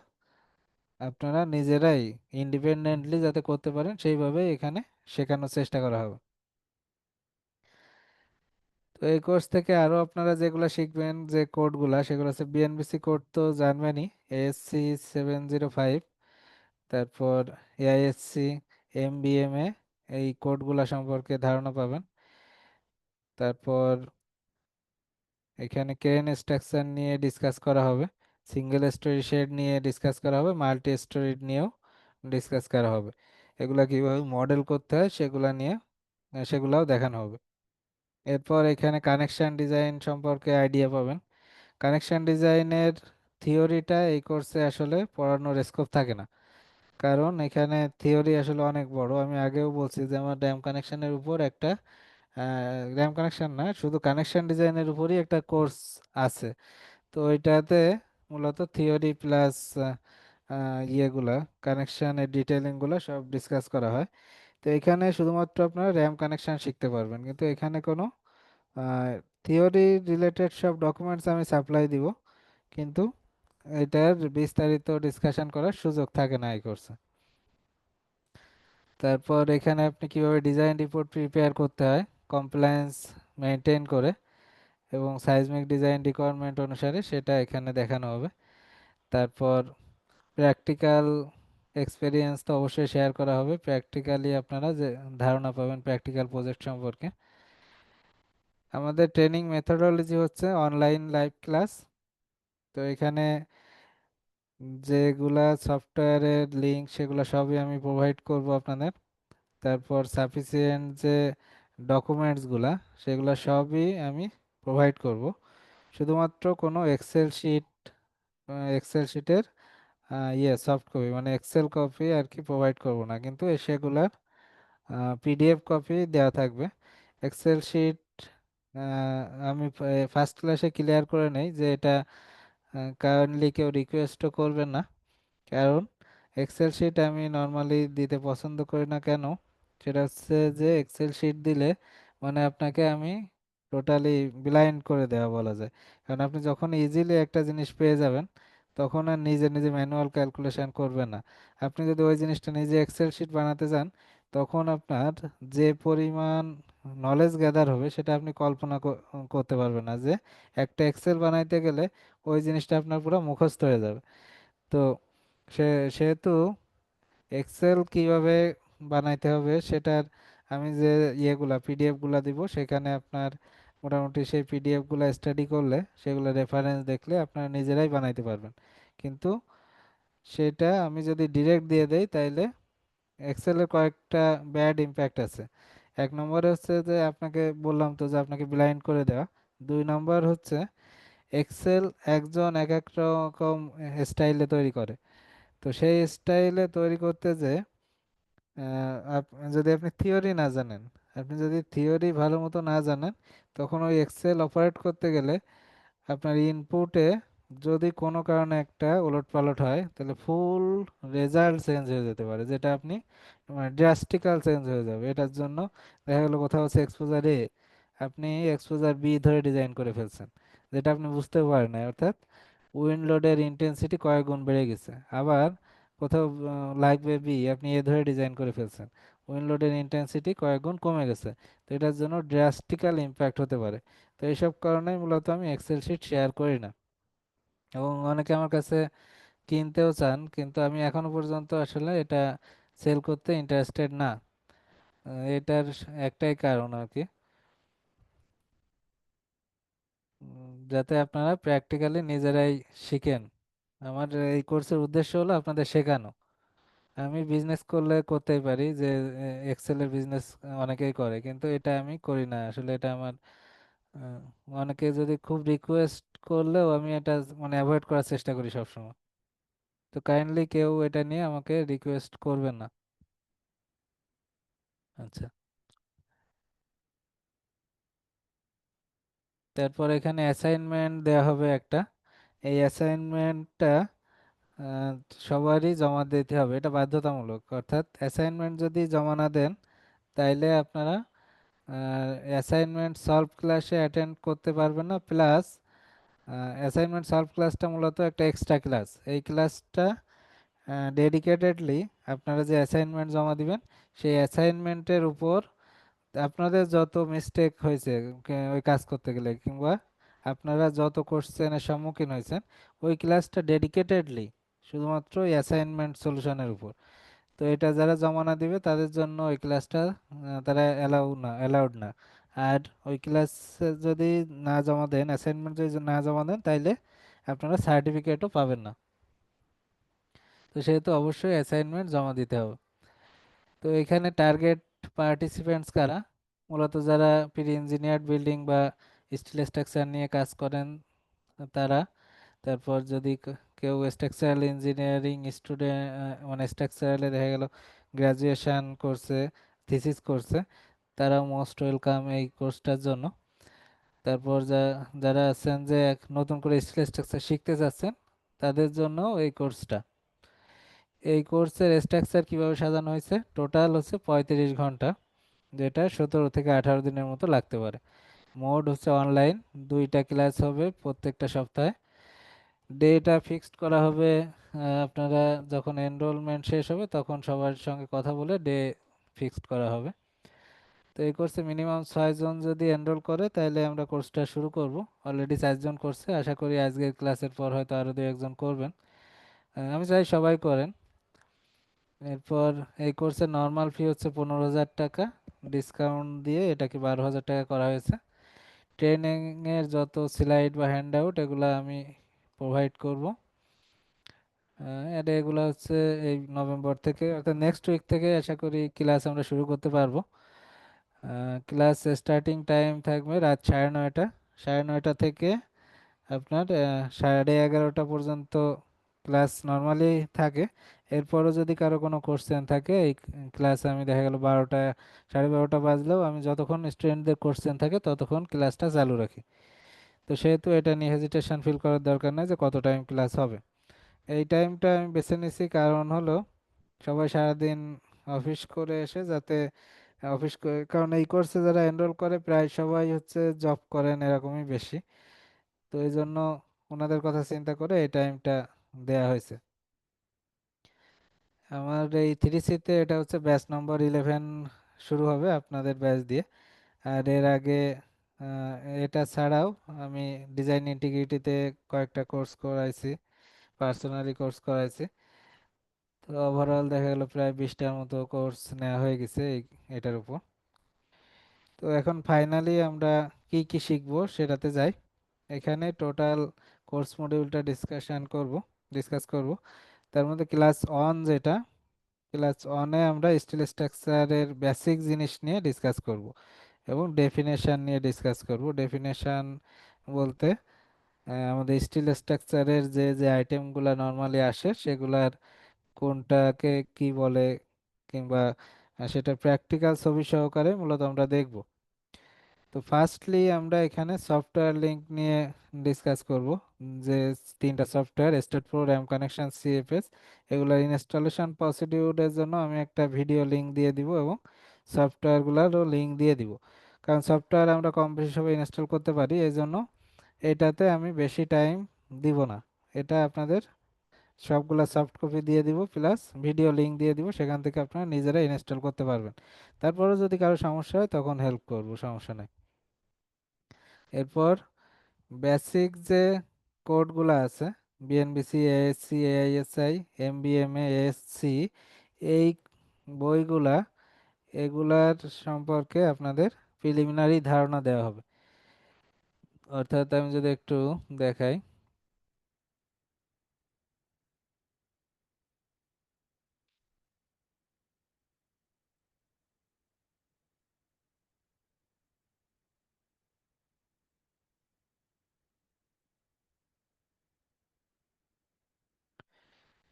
আপনারা নিজেরাই ইন্ডিপেন্ডেন্টলি যাতে করতে পারেন সেইভাবে এখানে শেখানোর চেষ্টা করা হবে। তো এই কোর্স থেকে আরো আপনারা যেগুলো শিখবেন, যে কোডগুলা, সেগুলো হচ্ছে বিএনবিসি কোড তো জানবেনই, ASC 705, তারপর AISC, MBMA, এই কোডগুলা সম্পর্কে ধারণা পাবেন। তারপর এখানে কেএন স্ট্রাকচার নিয়ে ডিসকাস করা হবে, সিঙ্গেল স্টোরি শেড নিয়ে ডিসকাস করা হবে, মাল্টি স্টোরি নিয়েও ডিসকাস করা হবে। এগুলা কিভাবে মডেল করতে হয় সেগুলা নিয়ে সেগুলাও দেখানো হবে। এরপর এখানে কানেকশন ডিজাইন সম্পর্কে আইডিয়া পাবেন। কানেকশন ডিজাইনের থিওরিটা এই কোর্সে আসলে পড়ানোর স্কোপ থাকে না, কারণ এখানে থিওরি আসলে অনেক বড়। আমি আগেও বলছি যে আমার র্যাম কানেকশনের উপর একটা র্যাম কানেকশন না, শুধু কানেকশন ডিজাইনের উপরই একটা কোর্স আছে। তো ওইটাতে মূলত থিওরি প্লাস ইয়েগুলা কানেকশনের ডিটেলিংগুলো সব ডিসকাস করা হয়। তো এখানে শুধুমাত্র আপনারা র্যাম কানেকশন শিখতে পারবেন, কিন্তু এখানে কোনো থিওরি রিলেটেড সব ডকুমেন্টস আমি সাপ্লাই দিব, কিন্তু এটার বিস্তারিত ডিসকাশন করার সুযোগ থাকে না এই কোর্সে। তারপর এখানে আপনি কিভাবে ডিজাইন রিপোর্ট প্রিপেয়ার করতে হয় কমপ্লায়েন্স মেনটেন করে এবং সাইজমিক ডিজাইন রিকোয়ারমেন্ট অনুসারে, সেটা এখানে দেখানো হবে। তারপর প্র্যাকটিক্যাল এক্সপেরিয়েন্স তো অবশ্যই শেয়ার করা হবে, প্র্যাকটিক্যালি আপনারা যে ধারণা পাবেন প্র্যাকটিক্যাল প্রজেক্ট সম্পর্কে। আমাদের ট্রেনিং মেথোডোলজি হচ্ছে অনলাইন লাইভ ক্লাস। তো এখানে যেগুলা সফটওয়্যারের লিঙ্ক সেগুলো সবই আমি প্রোভাইড করব আপনাদের। তারপর সাফিসিয়েন্ট যে ডকুমেন্টসগুলা সেগুলো সবই আমি প্রোভাইড করব। শুধুমাত্র কোনো এক্সেল শিটের সফট কপি মানে এক্সেল কপি আর কি প্রোভাইড করব না, কিন্তু সেগুলার পিডিএফ কপি দেওয়া থাকবে। এক্সেল শিট আমি ফার্স্ট ক্লাসে ক্লিয়ার করে নেই যে এটা কাইন্ডলি কেউ রিকোয়েস্টও করবেন না, কারণ এক্সেল শিট আমি নর্মালি দিতে পছন্দ করি না। কেন? সেটা হচ্ছে যে এক্সেল শিট দিলে মানে আপনাকে আমি টোটালি ব্লাইন্ড করে দেওয়া বলা যায়। কারণ আপনি যখন ইজিলি একটা জিনিস পেয়ে যাবেন তখন আর নিজে নিজে ম্যানুয়াল ক্যালকুলেশন করবেন না। আপনি যদি ওই জিনিসটা নিজে এক্সেল শিট বানাতে যান তখন আপনার যে পরিমাণ নলেজ গ্যাদার হবে সেটা আপনি কল্পনা করতে পারবেন না, যে একটা এক্সেল বানাইতে গেলে ওই জিনিসটা আপনার পুরো মুখস্থ হয়ে যাবে। তো সেহেতু এক্সেল কিভাবে বানাইতে হবে সেটার আমি যে পিডিএফ গুলা দিব সেখানে আপনার মোটামুটি সেই পিডিএফ গুলা স্টাডি করলে সেগুলো রেফারেন্স দেখলে আপনারা নিজেরাই বানাইতে পারবেন। কিন্তু সেটা আমি যদি ডিরেক্ট দিয়ে দেই তাইলে এক্সেলের কয়েকটা ব্যাড ইম্প্যাক্ট আছে। এক নম্বরে হচ্ছে যে আপনাকে বললাম তো যে আপনাকে ব্লাইন্ড করে দেওয়া। দুই নম্বর হচ্ছে এক্সেল একজন এক এক রকম স্টাইলে তৈরি করে। তো সেই স্টাইলে তৈরি করতে যে যদি আপনি থিওরি না জানেন, আপনি যদি থিওরি ভালো মতো না জানেন তখন ওই এক্সেল অপারেট করতে গেলে আপনার ইনপুটে যদি কোনো কারণে একটা ওলটপালট হয় তাহলে ফুল রেজাল্ট চেঞ্জ হয়ে যেতে পারে, যেটা আপনি মানে ড্রাস্টিক্যাল চেঞ্জ হয়ে যাবে। এটার জন্য দেখা গেলো কোথাও হচ্ছে এক্সপোজার এ আপনি এক্সপোজার বি ধরে ডিজাইন করে ফেলছেন, যেটা আপনি বুঝতেও পারেন না, অর্থাৎ উইন্ড লোডের ইন্টেন্সিটি কয়েক গুণ বেড়ে গেছে। আবার কোথাও লাগবে বি আপনি এ ধরে ডিজাইন করে ফেলছেন, উইন্ড লোডের ইন্টেন্সিটি কয়েক গুণ কমে গেছে। তো এটার জন্য ড্রাস্টিক্যাল ইম্প্যাক্ট হতে পারে। তো এইসব কারণেই মূলত আমি এক্সেল শিট শেয়ার করি না, এবং অনেকে আমার কাছে কিনতেও চান, কিন্তু আমি এখনো পর্যন্ত আসলে এটা সেল করতে ইন্টারেস্টেড না। এটার একটাই কারণ আর কি, যাতে আপনারা প্র্যাকটিক্যালি নিজেরাই শিখেন। আমার এই কোর্সের উদ্দেশ্য হলো আপনাদের শেখানো। আমি বিজনেস করলে করতেই পারি, যে এক্সেলের বিজনেস অনেকেই করে, কিন্তু এটা আমি করি না আসলে। এটা আমার আহ, অনেকে যদি খুব রিকোয়েস্ট করলেও আমি এটা মানে অ্যাভয়েড করার চেষ্টা করি সবসময়। তো কাইন্ডলি কেউ এটা নিয়ে আমাকে রিকোয়েস্ট করবেন না। আচ্ছা, তারপর এখানে অ্যাসাইনমেন্ট দেওয়া হবে একটা। এই অ্যাসাইনমেন্টটা সবারই জমা দিতে হবে, এটা বাধ্যতামূলক। অর্থাৎ অ্যাসাইনমেন্ট যদি জমা না দেন তাইলে আপনারা অ্যাসাইনমেন্ট সলভ ক্লাসে অ্যাটেন্ড করতে পারবেন না। প্লাস অ্যাসাইনমেন্ট সলভ ক্লাসটা মূলত একটা এক্সট্রা ক্লাস। এই ক্লাসটা ডেডিকেটেডলি আপনারা যে অ্যাসাইনমেন্ট জমা দিবেন সেই অ্যাসাইনমেন্টের উপর আপনাদের যত মিস্টেক হয়েছে ওই কাজ করতে গেলে, কিংবা আপনারা যত কোশ্চেনের সম্মুখীন হয়েছেন, ওই ক্লাসটা ডেডিকেটেডলি শুধুমাত্র অ্যাসাইনমেন্ট সলিউশনের উপর। তো এটা যারা জমা না দিবে তাদের জন্য ওই ক্লাসটা তারা অ্যালাউড না। আর ওই ক্লাসে যদি না জমা দেন, অ্যাসাইনমেন্ট যদি না জমা দেন, তাইলে আপনারা সার্টিফিকেটও পাবেন না। তো সেহেতু অবশ্যই অ্যাসাইনমেন্ট জমা দিতে হবে। তো এখানে টার্গেট পার্টিসিপেন্টস কারা? মূলত যারা প্রি ইঞ্জিনিয়ার্ড বিল্ডিং বা স্টিল স্ট্রাকচার নিয়ে কাজ করেন তারা। তারপর যদি কেউ স্ট্রাকচারাল ইঞ্জিনিয়ারিং স্টুডেন্ট, মানে স্ট্রাকচারালে দেখা গেল গ্রাজুয়েশন করছে, থিসিস করছে, তারা মোস্ট ওয়েলকাম এই কোর্সটার জন্য। তারপর যারা আছেন যে নতুন করে স্টিল স্ট্রাকচার শিখতে চাচ্ছেন, তাদের জন্য এই কোর্সটা। এই কোর্সের স্ট্রাকচার কিভাবে সাজানো হয়েছে? টোটাল হচ্ছে 35 ঘন্টা, যেটা 17 থেকে 18 দিনের মতো লাগতে পারে। মোড হচ্ছে অনলাইন, 2টা ক্লাস হবে প্রত্যেকটা সপ্তাহে। ডেটা ফিক্সড করা হবে, আপনারা যখন এনরোলমেন্ট শেষ হবে তখন সবার সঙ্গে কথা বলে ডে ফিক্সড করা হবে। তো এই কোর্সে মিনিমাম 6 জন যদি এনরোল করে তাহলে আমরা কোর্সটা শুরু করব। অলরেডি 4 জন করছে, আশা করি আজকের ক্লাসের পর হয়তো আরও 2-1 জন করবেন। আমি চাই সবাই করেন। এরপর এই কোর্সের নর্মাল ফি হচ্ছে 15,000 টাকা, ডিসকাউন্ট দিয়ে এটাকে 12,000 টাকা করা হয়েছে। ট্রেনিংয়ের যত স্লাইড বা হ্যান্ড আউট এগুলো আমি প্রোভাইড করব। এটা এগুলো হচ্ছে এই নভেম্বর থেকে, অর্থাৎ নেক্সট উইক থেকে আশা করি ক্লাস আমরা শুরু করতে পারবো। ক্লাস স্টার্টিং টাইম থাকবে রাত 9:30। 9:30 থেকে আপনার 11:30 পর্যন্ত ক্লাস নর্মালি থাকে। এরপরও যদি কারো কোনো কোশ্চেন থাকে, এই ক্লাস আমি দেখা গেল 12টা 12:30 বাজলেও আমি যতক্ষণ স্টুডেন্টদের কোশ্চেন থাকে ততক্ষণ ক্লাসটা চালু রাখি। তো সেহেতু এটা নিয়ে হেজিটেশন ফিল করার দরকার নেই যে কত টাইম ক্লাস হবে। এই টাইমটা আমি বেছে নিছি কারণ হলো সবাই সারাদিন অফিস করে এসে যাতে কারণ এই কোর্সে যারা এনরোল করে প্রায় সবাই হচ্ছে জব করেন, এরকমই বেশি। তো এই জন্য ওনাদের কথা চিন্তা করে এই টাইমটা দেয়া হয়েছে। আমার এই 3C-তে এটা হচ্ছে ব্যাচ নম্বর 11 শুরু হবে আপনাদের ব্যাচ দিয়ে। আর এর আগে আহ, এটা ছাড়াও আমি ডিজাইন ইন্টিগ্রিটিতে কয়েকটা কোর্স করাইছি, পার্সোনালি কোর্স করাইছি। তো ওভারঅল দেখা গেল প্রায় 20টার মতো কোর্স নেওয়া হয়ে গেছে এটার উপর। তো এখন ফাইনালি আমরা কি কি শিখবো সেটাতে যাই। এখানে টোটাল কোর্স মডিউলটা ডিসকাস করব। তার মধ্যে ক্লাস অন যেটা, ক্লাস অনে আমরা স্টিল স্ট্রাকচারের বেসিক জিনিস নিয়ে ডিসকাস করব এবং ডেফিনেশন নিয়ে ডিসকাস করব। ডেফিনেশন বলতে আমাদের স্টিল স্ট্রাকচারের যে যে আইটেমগুলো নর্মালি আসে সেগুলার কোনটাকে কি বলে, কিংবা সেটা প্র্যাকটিক্যাল ছবি সহকারে মূলত আমরা দেখব। তো ফার্স্টলি আমরা এখানে সফটওয়্যার লিঙ্ক নিয়ে ডিসকাস করব, যে 3টা software state pro, RAM connection, CFS, এগুলোর ইনস্টলেশন প্রসিডিউরের জন্য আমি একটা ভিডিও লিঙ্ক দিয়ে দিব এবং সফটওয়্যারগুলোরও লিঙ্ক দিয়ে দিব। কারণ সফটওয়্যার আমরা কম বেশি সবাই ইনস্টল করতে পারি, এই জন্য এটাতে আমি বেশি টাইম দিব না। এটা আপনাদের সবগুলা সফট কপি দিয়ে দিব, প্লাস ভিডিও লিঙ্ক দিয়ে দিব, সেখান থেকে আপনারা নিজেরা ইনস্টল করতে পারবেন। তারপরে যদি কারো সমস্যা হয় তখন হেল্প করব, সমস্যা নেই। এরপর বেসিক যে কোডগুলো আছে, বিএনবিসি, এএসসি, এআইএসআই, এমবিএমএ, এএসসি, এই বইগুলা, এগুলার সম্পর্কে আপনাদের প্রিলিমিনারি ধারণা দেওয়া হবে। অর্থাৎ আমি যদি একটু দেখাই,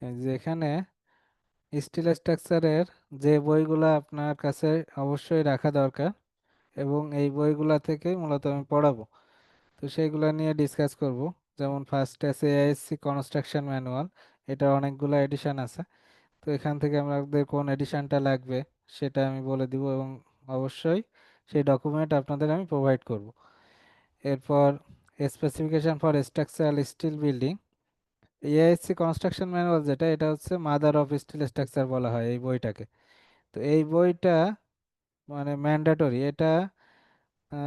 এই যে এখানে স্টিল স্ট্রাকচারের যে বইগুলা আপনার কাছে অবশ্যই রাখা দরকার এবং এই বইগুলা থেকে মূলত আমি পড়াবো। তো সেইগুলা নিয়ে ডিসকাস করব। যেমন ফার্স্ট আছে এআইএসসি কনস্ট্রাকশন ম্যানুয়াল, এটা অনেকগুলো এডিশন আছে। তো এখান থেকে আমাদের কোন এডিশনটা লাগবে সেটা আমি বলে দিব এবং অবশ্যই সেই ডকুমেন্ট আপনাদের আমি প্রোভাইড করব। এরপর specification for structural steel building, AISC construction manual যেটা, এটা হচ্ছে মাদার অফ স্টিল স্ট্রাকচার বলা হয় এই বইটাকে। তো এই বইটা মানে ম্যান্ডেটরি, এটা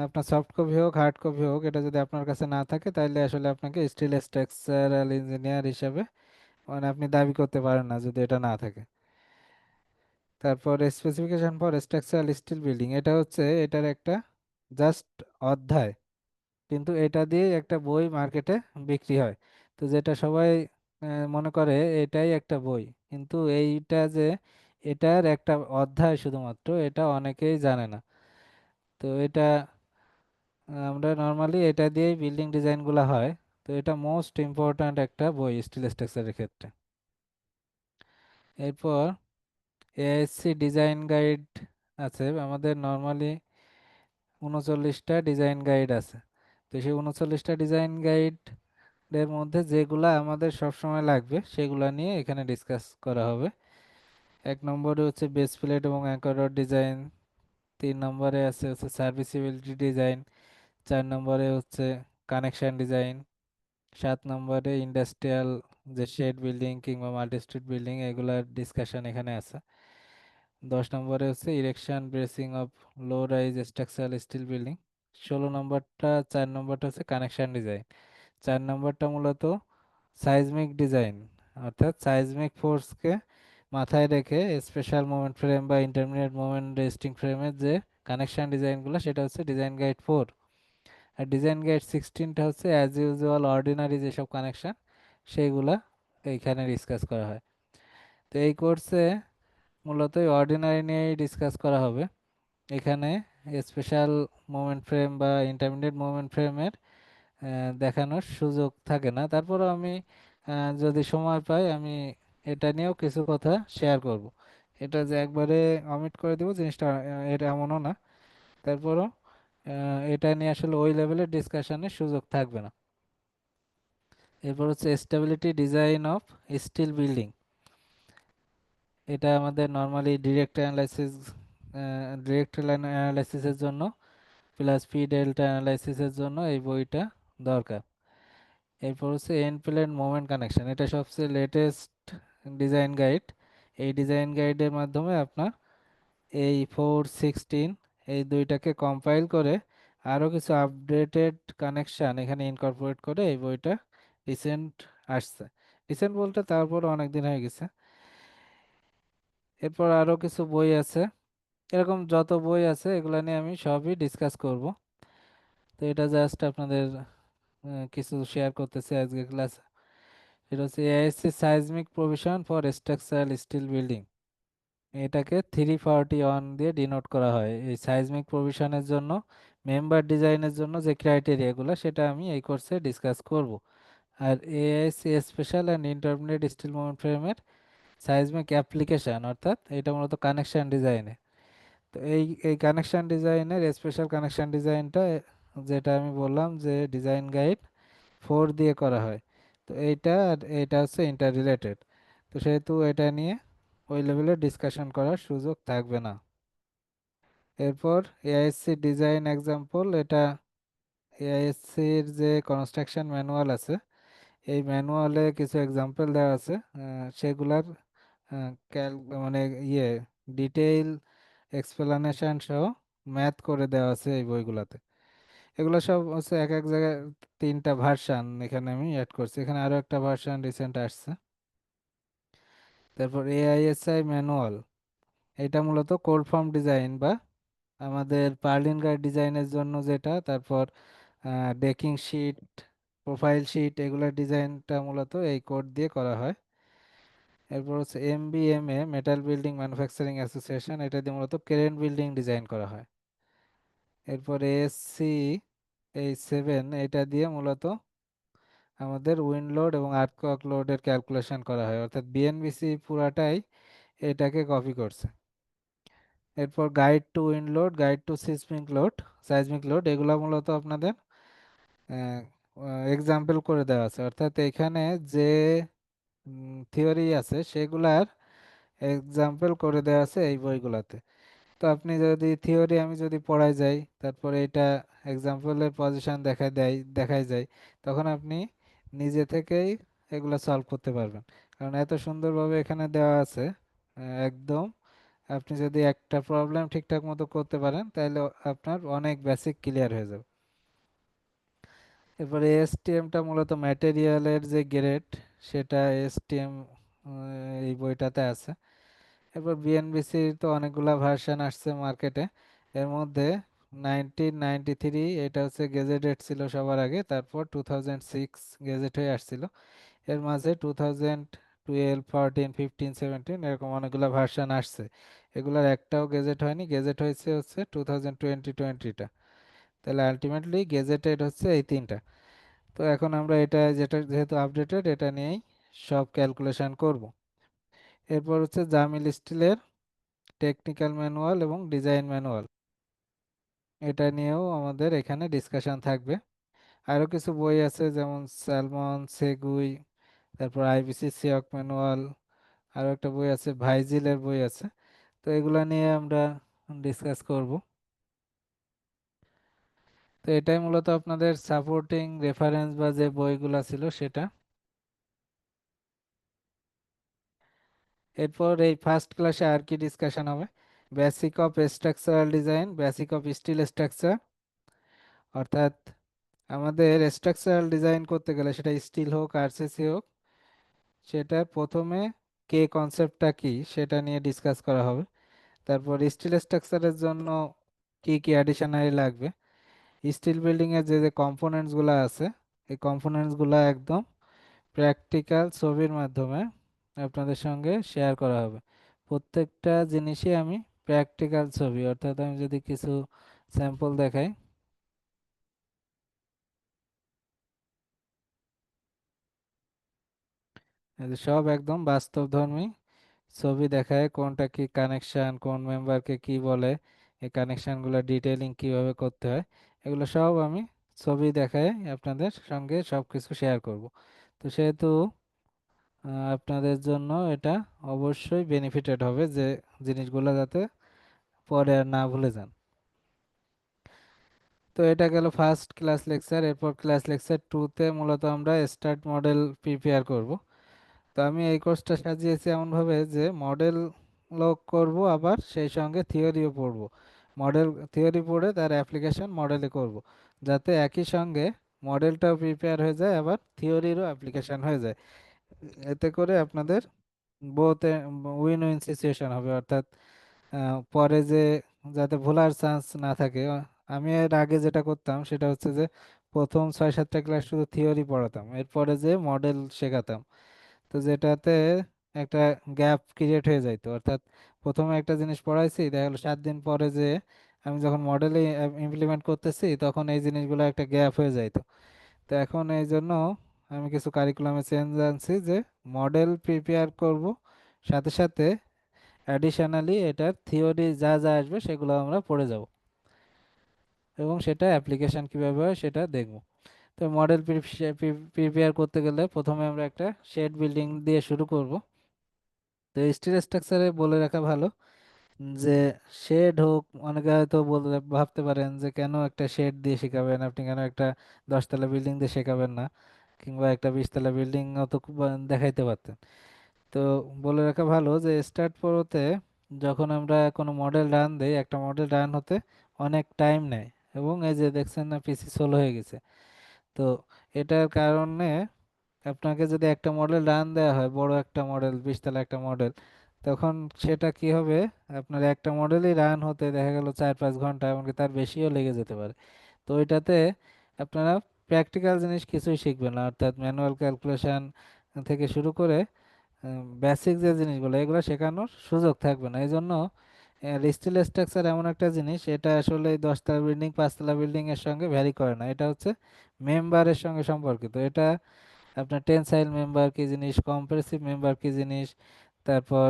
আপনার সফট কপি হোক হার্ড কপি হোক, এটা যদি আপনার কাছে না থাকে তাহলে আসলে আপনাকে স্টিল স্ট্রাকচারাল ইঞ্জিনিয়ার হিসাবে মানে আপনি দাবি করতে পারেন না যদি এটা না থাকে। তারপর specification for structural steel building, এটা হচ্ছে এটার একটা জাস্ট অধ্যায়, কিন্তু এটা দিয়ে একটা বই মার্কেটে বিক্রি হয়। তো যেটা সবাই মনে করে এটাই একটা বই, কিন্তু এইটা যে এটার একটা অধ্যায় শুধুমাত্র, এটা অনেকেই জানে না। তো এটা আমরা নর্মালি এটা দিয়েই বিল্ডিং ডিজাইনগুলো হয়। তো এটা মোস্ট ইম্পর্ট্যান্ট একটা বই স্টিল স্ট্রাকচারের ক্ষেত্রে। এরপর এআইএসসি ডিজাইন গাইড আছে আমাদের, নর্মালি 39টা ডিজাইন গাইড আছে। তো সেই 39টা ডিজাইন গাইডের মধ্যে যেগুলা আমাদের সবসময় লাগবে সেগুলা নিয়ে এখানে ডিসকাস করা হবে। 1 নম্বরে হচ্ছে বেস প্লেট এবং অ্যাঙ্কর রড ডিজাইন। 3 নম্বরে হচ্ছে সার্ভিসিবিলিটি ডিজাইন। 4 নম্বরে হচ্ছে কানেকশন ডিজাইন। 7 নম্বরে ইন্ডাস্ট্রিয়াল যে শেড বিল্ডিং কিংবা মাল্টি স্ট্রিট বিল্ডিং, এগুলার ডিসকাশন এখানে আছে। 10 নম্বরে হচ্ছে erection bracing of low rise structural steel building. 16 নম্বরটা 4 নম্বরটা হচ্ছে কানেকশন ডিজাইন। 4 নম্বরটা মূলত সাইজমিক ডিজাইন, অর্থাৎ সাইজমিক ফোর্সকে মাথায় রেখে স্পেশাল মোমেন্ট ফ্রেম বা ইন্টারমিডিয়েট মোমেন্ট রেস্টিং ফ্রেমের যে কানেকশন ডিজাইনগুলো, সেটা হচ্ছে ডিজাইন গাইড 4। আর ডিজাইন গাইড 16টা হচ্ছে অ্যাজ ইউজুয়াল অর্ডিনারি যেসব কানেকশন, সেইগুলা এইখানে ডিসকাস করা হয়। তো এই কোর্সে মূলত অর্ডিনারি নিয়েই ডিসকাস করা হবে। এখানে স্পেশাল মোমেন্ট ফ্রেম বা ইন্টারমিডিয়েট মোমেন্ট ফ্রেমের দেখানোর সুযোগ থাকে না। তারপরও আমি যদি সময় পাই আমি এটা নিয়েও কিছু কথা শেয়ার করব। এটা যে একবারে অমিট করে দেবো জিনিসটা এটা এমনও না। তারপরও এটা নিয়ে আসলে ওই লেভেলের ডিসকাশনের সুযোগ থাকবে না। এরপর হচ্ছে stability design of steel building. এটা আমাদের নর্মালি ডিরেক্ট লাইন অ্যানালাইসিসের জন্য প্লাস পি ডেল্টা অ্যানালাইসিসের জন্য এই বইটা দরকার। এরপর হচ্ছে এন্ড প্লেন মোমেন্ট কানেকশন, এটা সবচেয়ে লেটেস্ট ডিজাইন গাইড। এই ডিজাইন গাইডের মাধ্যমে আপনার এই 4, 16 এই দুইটাকে কম্পাইল করে আরও কিছু আপডেটেড কানেকশান এখানে ইনকর্পোরেট করে এই বইটা রিসেন্ট আসছে। রিসেন্ট বলতে তারপর অনেক দিন হয়ে গেছে। এরপর আরও কিছু বই আছে, এরকম যত বই আছে এগুলো নিয়ে আমি সবই ডিসকাস করব। তো এটা জাস্ট আপনাদের কিছু শেয়ার করতেছি আজকে ক্লাস। এটা হচ্ছে AISC seismic provision for structural steel building. এটাকে 341 দিয়ে ডিনোট করা হয়। এই সাইজমিক প্রভিশনের জন্য মেম্বার ডিজাইনের জন্য যে ক্রাইটেরিয়াগুলো, সেটা আমি এই কোর্সে ডিসকাস করব। আর AISC special and intermediate steel moment ফ্রেমের সাইজমিক অ্যাপ্লিকেশন, অর্থাৎ এটা মূলত কানেকশন ডিজাইনে। তো এই কানেকশন ডিজাইনের স্পেশাল কানেকশন ডিজাইনটা যেটা আমি বললাম যে ডিজাইন গাইড 4 দিয়ে করা হয়। তো এইটা আর এটা হচ্ছে ইন্টার রিলেটেড। তো সেহেতু এটা নিয়ে ওই লেভেলের ডিসকাশন করার সুযোগ থাকবে না। এরপর এআইএসসি ডিজাইন এক্সাম্পল, এটা এআইএসসির যে কনস্ট্রাকশন ম্যানুয়াল আছে, এই ম্যানুয়ালে কিছু এক্সাম্পল দেওয়া আছে। সেগুলার ক্যাল মানে ইয়ে ডিটেইল এক্সপ্লেনেশন সহ ম্যাথ করে দেওয়া আছে এই বইগুলোতে। এগুলো সব হচ্ছে এক এক জায়গায় 3টা ভার্সান এখানে আমি অ্যাড করছি, এখানে আরো একটা ভার্সান রিসেন্ট আসছে। তারপর এআইএসআই ম্যানুয়াল, এটা মূলত কোল্ড ফর্ম ডিজাইন বা আমাদের পার্লিন গার্ড ডিজাইনের জন্য যেটা, তারপর ডেকিং শিট, প্রোফাইল শিট, এগুলোর ডিজাইনটা মূলত এই কোড দিয়ে করা হয়। এরপর হচ্ছে এমবিএমএ মেটাল বিল্ডিং ম্যানুফ্যাকচারিং অ্যাসোসিয়েশন, এটা দিয়ে মূলত ক্রেন বিল্ডিং ডিজাইন করা হয়। এরপর এএসসি এই 7, এটা দিয়ে মূলত আমাদের উইন্ড লোড এবং আর্থকোয়াক লোডের ক্যালকুলেশন করা হয়, অর্থাৎ বিএনবিসি পুরাটাই এটাকে কপি করছে। এরপর guide to wind load, guide to seismic load, এগুলো মূলত আপনাদের এক্সাম্পল করে দেওয়া আছে, অর্থাৎ এখানে যে থিওরি আছে সেগুলার এক্সাম্পল করে দেওয়া আছে এই বইগুলাতে। তো আপনি যদি থিওরি আমি যদি পড়াই যাই, তারপরে এটা এক্সাম্পলের পজিশন দেখাই যায়, তখন আপনি নিজে থেকেই এগুলো সলভ করতে পারবেন, কারণ এত সুন্দরভাবে এখানে দেওয়া আছে। একদম আপনি যদি একটা প্রবলেম ঠিকঠাক মতো করতে পারেন তাহলে আপনার অনেক বেসিক ক্লিয়ার হয়ে যাবে। এরপরে এসটিএমটা মূলত ম্যাটেরিয়ালের যে গ্রেড, সেটা এসটিএম এই বইটাতে আছে। এরপর বিএনবিসি তো অনেকগুলা ভার্সন আসছে মার্কেটে। এর মধ্যে 1993 এটা হচ্ছে গেজেটেড ছিল সবার আগে, তারপর 2006 গেজেট হয়ে আসছিল। এর মাঝে 2012, 14, 15, 17 এরকম অনেকগুলা ভার্সন আসছে। এগুলার একটাও গেজেট হয়নি, গেজেট হচ্ছে 2020টা। তাহলে আলটিমেটলি গেজেটেড হচ্ছে এই তিনটা। তো এখন আমরা এটা যেটা যেহেতু আপডেটেড, এটা নিয়েই সব ক্যালকুলেশন করব। এরপর হচ্ছে জামিল স্টিলের টেকনিক্যাল ম্যানুয়াল এবং ডিজাইন ম্যানুয়াল, এটা নিয়েও আমাদের এখানে ডিসকাশন থাকবে। আরও কিছু বই আছে যেমন স্যালমন সেগুই, তারপর আইবিসি সিওক ম্যানুয়াল, আরও একটা বই আছে ভাইজিলের বই আছে। তো এগুলা নিয়ে আমরা ডিসকাস করব। তো এটাই মূলত আপনাদের সাপোর্টিং রেফারেন্স বা যে বইগুলা ছিল সেটা। এরপর এই ফার্স্ট ক্লাসে আর কি ডিসকাশন হবে? Basic of structural design, basic of steel structure. অর্থাৎ আমাদের স্ট্রাকচারাল ডিজাইন করতে গেলে সেটা স্টিল হোক আরসিসি হোক, সেটা প্রথমে কে কনসেপ্টটা কি সেটা নিয়ে ডিসকাস করা হবে। তারপর স্টিল স্ট্রাকচারের জন্য কি কি অ্যাডিশনারি লাগবে, স্টিল বিল্ডিং এর যে যে কম্পোনেন্টস গুলো আছে, এই কম্পোনেন্টস গুলো একদম প্র্যাকটিক্যাল ছবির মাধ্যমে আপনাদের সঙ্গে শেয়ার করা হবে। প্রত্যেকটা জিনিসই আমি প্র্যাকটিক্যাল ছবি, অর্থাৎ আমি যদি কিছু স্যাম্পল দেখাই, এই যে সব একদম বাস্তবধর্মী ছবি দেখায়, কোনটা কি কানেকশন, কোন মেম্বারকে কি বলে, এই কানেকশনগুলো ডিটেইলিং কিভাবে করতে হয়, এগুলো সব আমি ছবি দেখায় আপনাদের সঙ্গে সব কিছু শেয়ার করব। তো সেহেতু আপনাদের জন্য এটা অবশ্যই বেনিফিটেড হবে, যে জিনিসগুলো যাতে পরে আর না ভুলে যান। তো এটা গেল ফার্স্ট ক্লাস লেকচার। এরপর ক্লাস লেকচার 2তে মূলত আমরা স্টার্ট মডেল প্রিপেয়ার করব। তো আমি এই কোর্সটা সাজিয়েছি এমনভাবে যে মডেল লোক করব, আবার সেই সঙ্গে থিওরিও পড়ব। মডেল থিওরি পড়ে তার অ্যাপ্লিকেশন মডেলে করব, যাতে একই সঙ্গে মডেলটাও প্রিপেয়ার হয়ে যায় আবার থিওরিরও অ্যাপ্লিকেশন হয়ে যায়। এতে করে আপনাদের বোথ উইন উইন সিচুয়েশন হবে। অর্থাৎ পরে যে যাতে ভোলার চান্স না থাকে। আমি এর আগে যেটা করতাম সেটা হচ্ছে যে প্রথম 6-7টা ক্লাস শুধু থিওরি পড়াতাম, এরপরে যে মডেল শেখাতাম। তো যেটাতে একটা গ্যাপ ক্রিয়েট হয়ে যাইতো। অর্থাৎ প্রথমে একটা জিনিস পড়াইছি, দেখা গেলো 7 দিন পরে যে আমি যখন মডেলে ইমপ্লিমেন্ট করতেছি তখন এই জিনিসগুলো একটা গ্যাপ হয়ে যাইতো। তো এখন এই জন্য আমি কিছু কারিকুলামে চেঞ্জ আনছি, যে মডেল প্রিপেয়ার করব, সাথে সাথে অ্যাডিশনালি এটার থিওরি যা যা আসবে সেগুলো আমরা পড়ে যাব, এবং সেটা অ্যাপ্লিকেশন কিভাবে হয় সেটা দেখব। তো মডেল প্রিপেয়ার করতে গেলে প্রথমে আমরা একটা শেড বিল্ডিং দিয়ে শুরু করব। তো স্টিল স্ট্রাকচারে বলে রাখা ভালো যে শেড হোক, অনেকে হয়তো বলতে ভাবতে পারেন যে কেন একটা শেড দিয়ে শেখাবেন, আপনি কেন একটা 10তলা বিল্ডিং দিয়ে শেখাবেন না, কিংবা একটা 20তলা বিল্ডিং অত দেখাইতে পারতেন। তো বলে রাখা ভালো যে স্টার্ট প্রোতে যখন আমরা কোনো মডেল রান দেই, একটা মডেল রান হতে অনেক টাইম নেয়, এবং এই যে দেখছেন না পিসি স্লো হয়ে গেছে। তো এটার কারণে আপনাকে যদি একটা মডেল রান দেওয়া হয়, বড় একটা মডেল, 20তলা একটা মডেল, তখন সেটা কি হবে, আপনার একটা মডেলই রান হতে দেখা গেল 4-5 ঘন্টা, এমনকি তার বেশিও লেগে যেতে পারে। তো ওইটাতে আপনারা প্র্যাকটিক্যাল জিনিস কিছুই শিখবেন না, অর্থাৎ ম্যানুয়াল ক্যালকুলেশন থেকে শুরু করে বেসিক যে জিনিসগুলো এগুলো শেখানোর সুযোগ থাকবে না। এই জন্য স্টিল স্ট্রাকচার এমন একটা জিনিস, এটা আসলে 10তলা বিল্ডিং 5তলা বিল্ডিং এর সঙ্গে ভ্যারি করে না, এটা হচ্ছে মেম্বারের সঙ্গে সম্পর্কিত। এটা আপনার টেনসাইল মেম্বার কি জিনিস, কম্প্রেসিভ মেম্বার কি জিনিস, তারপর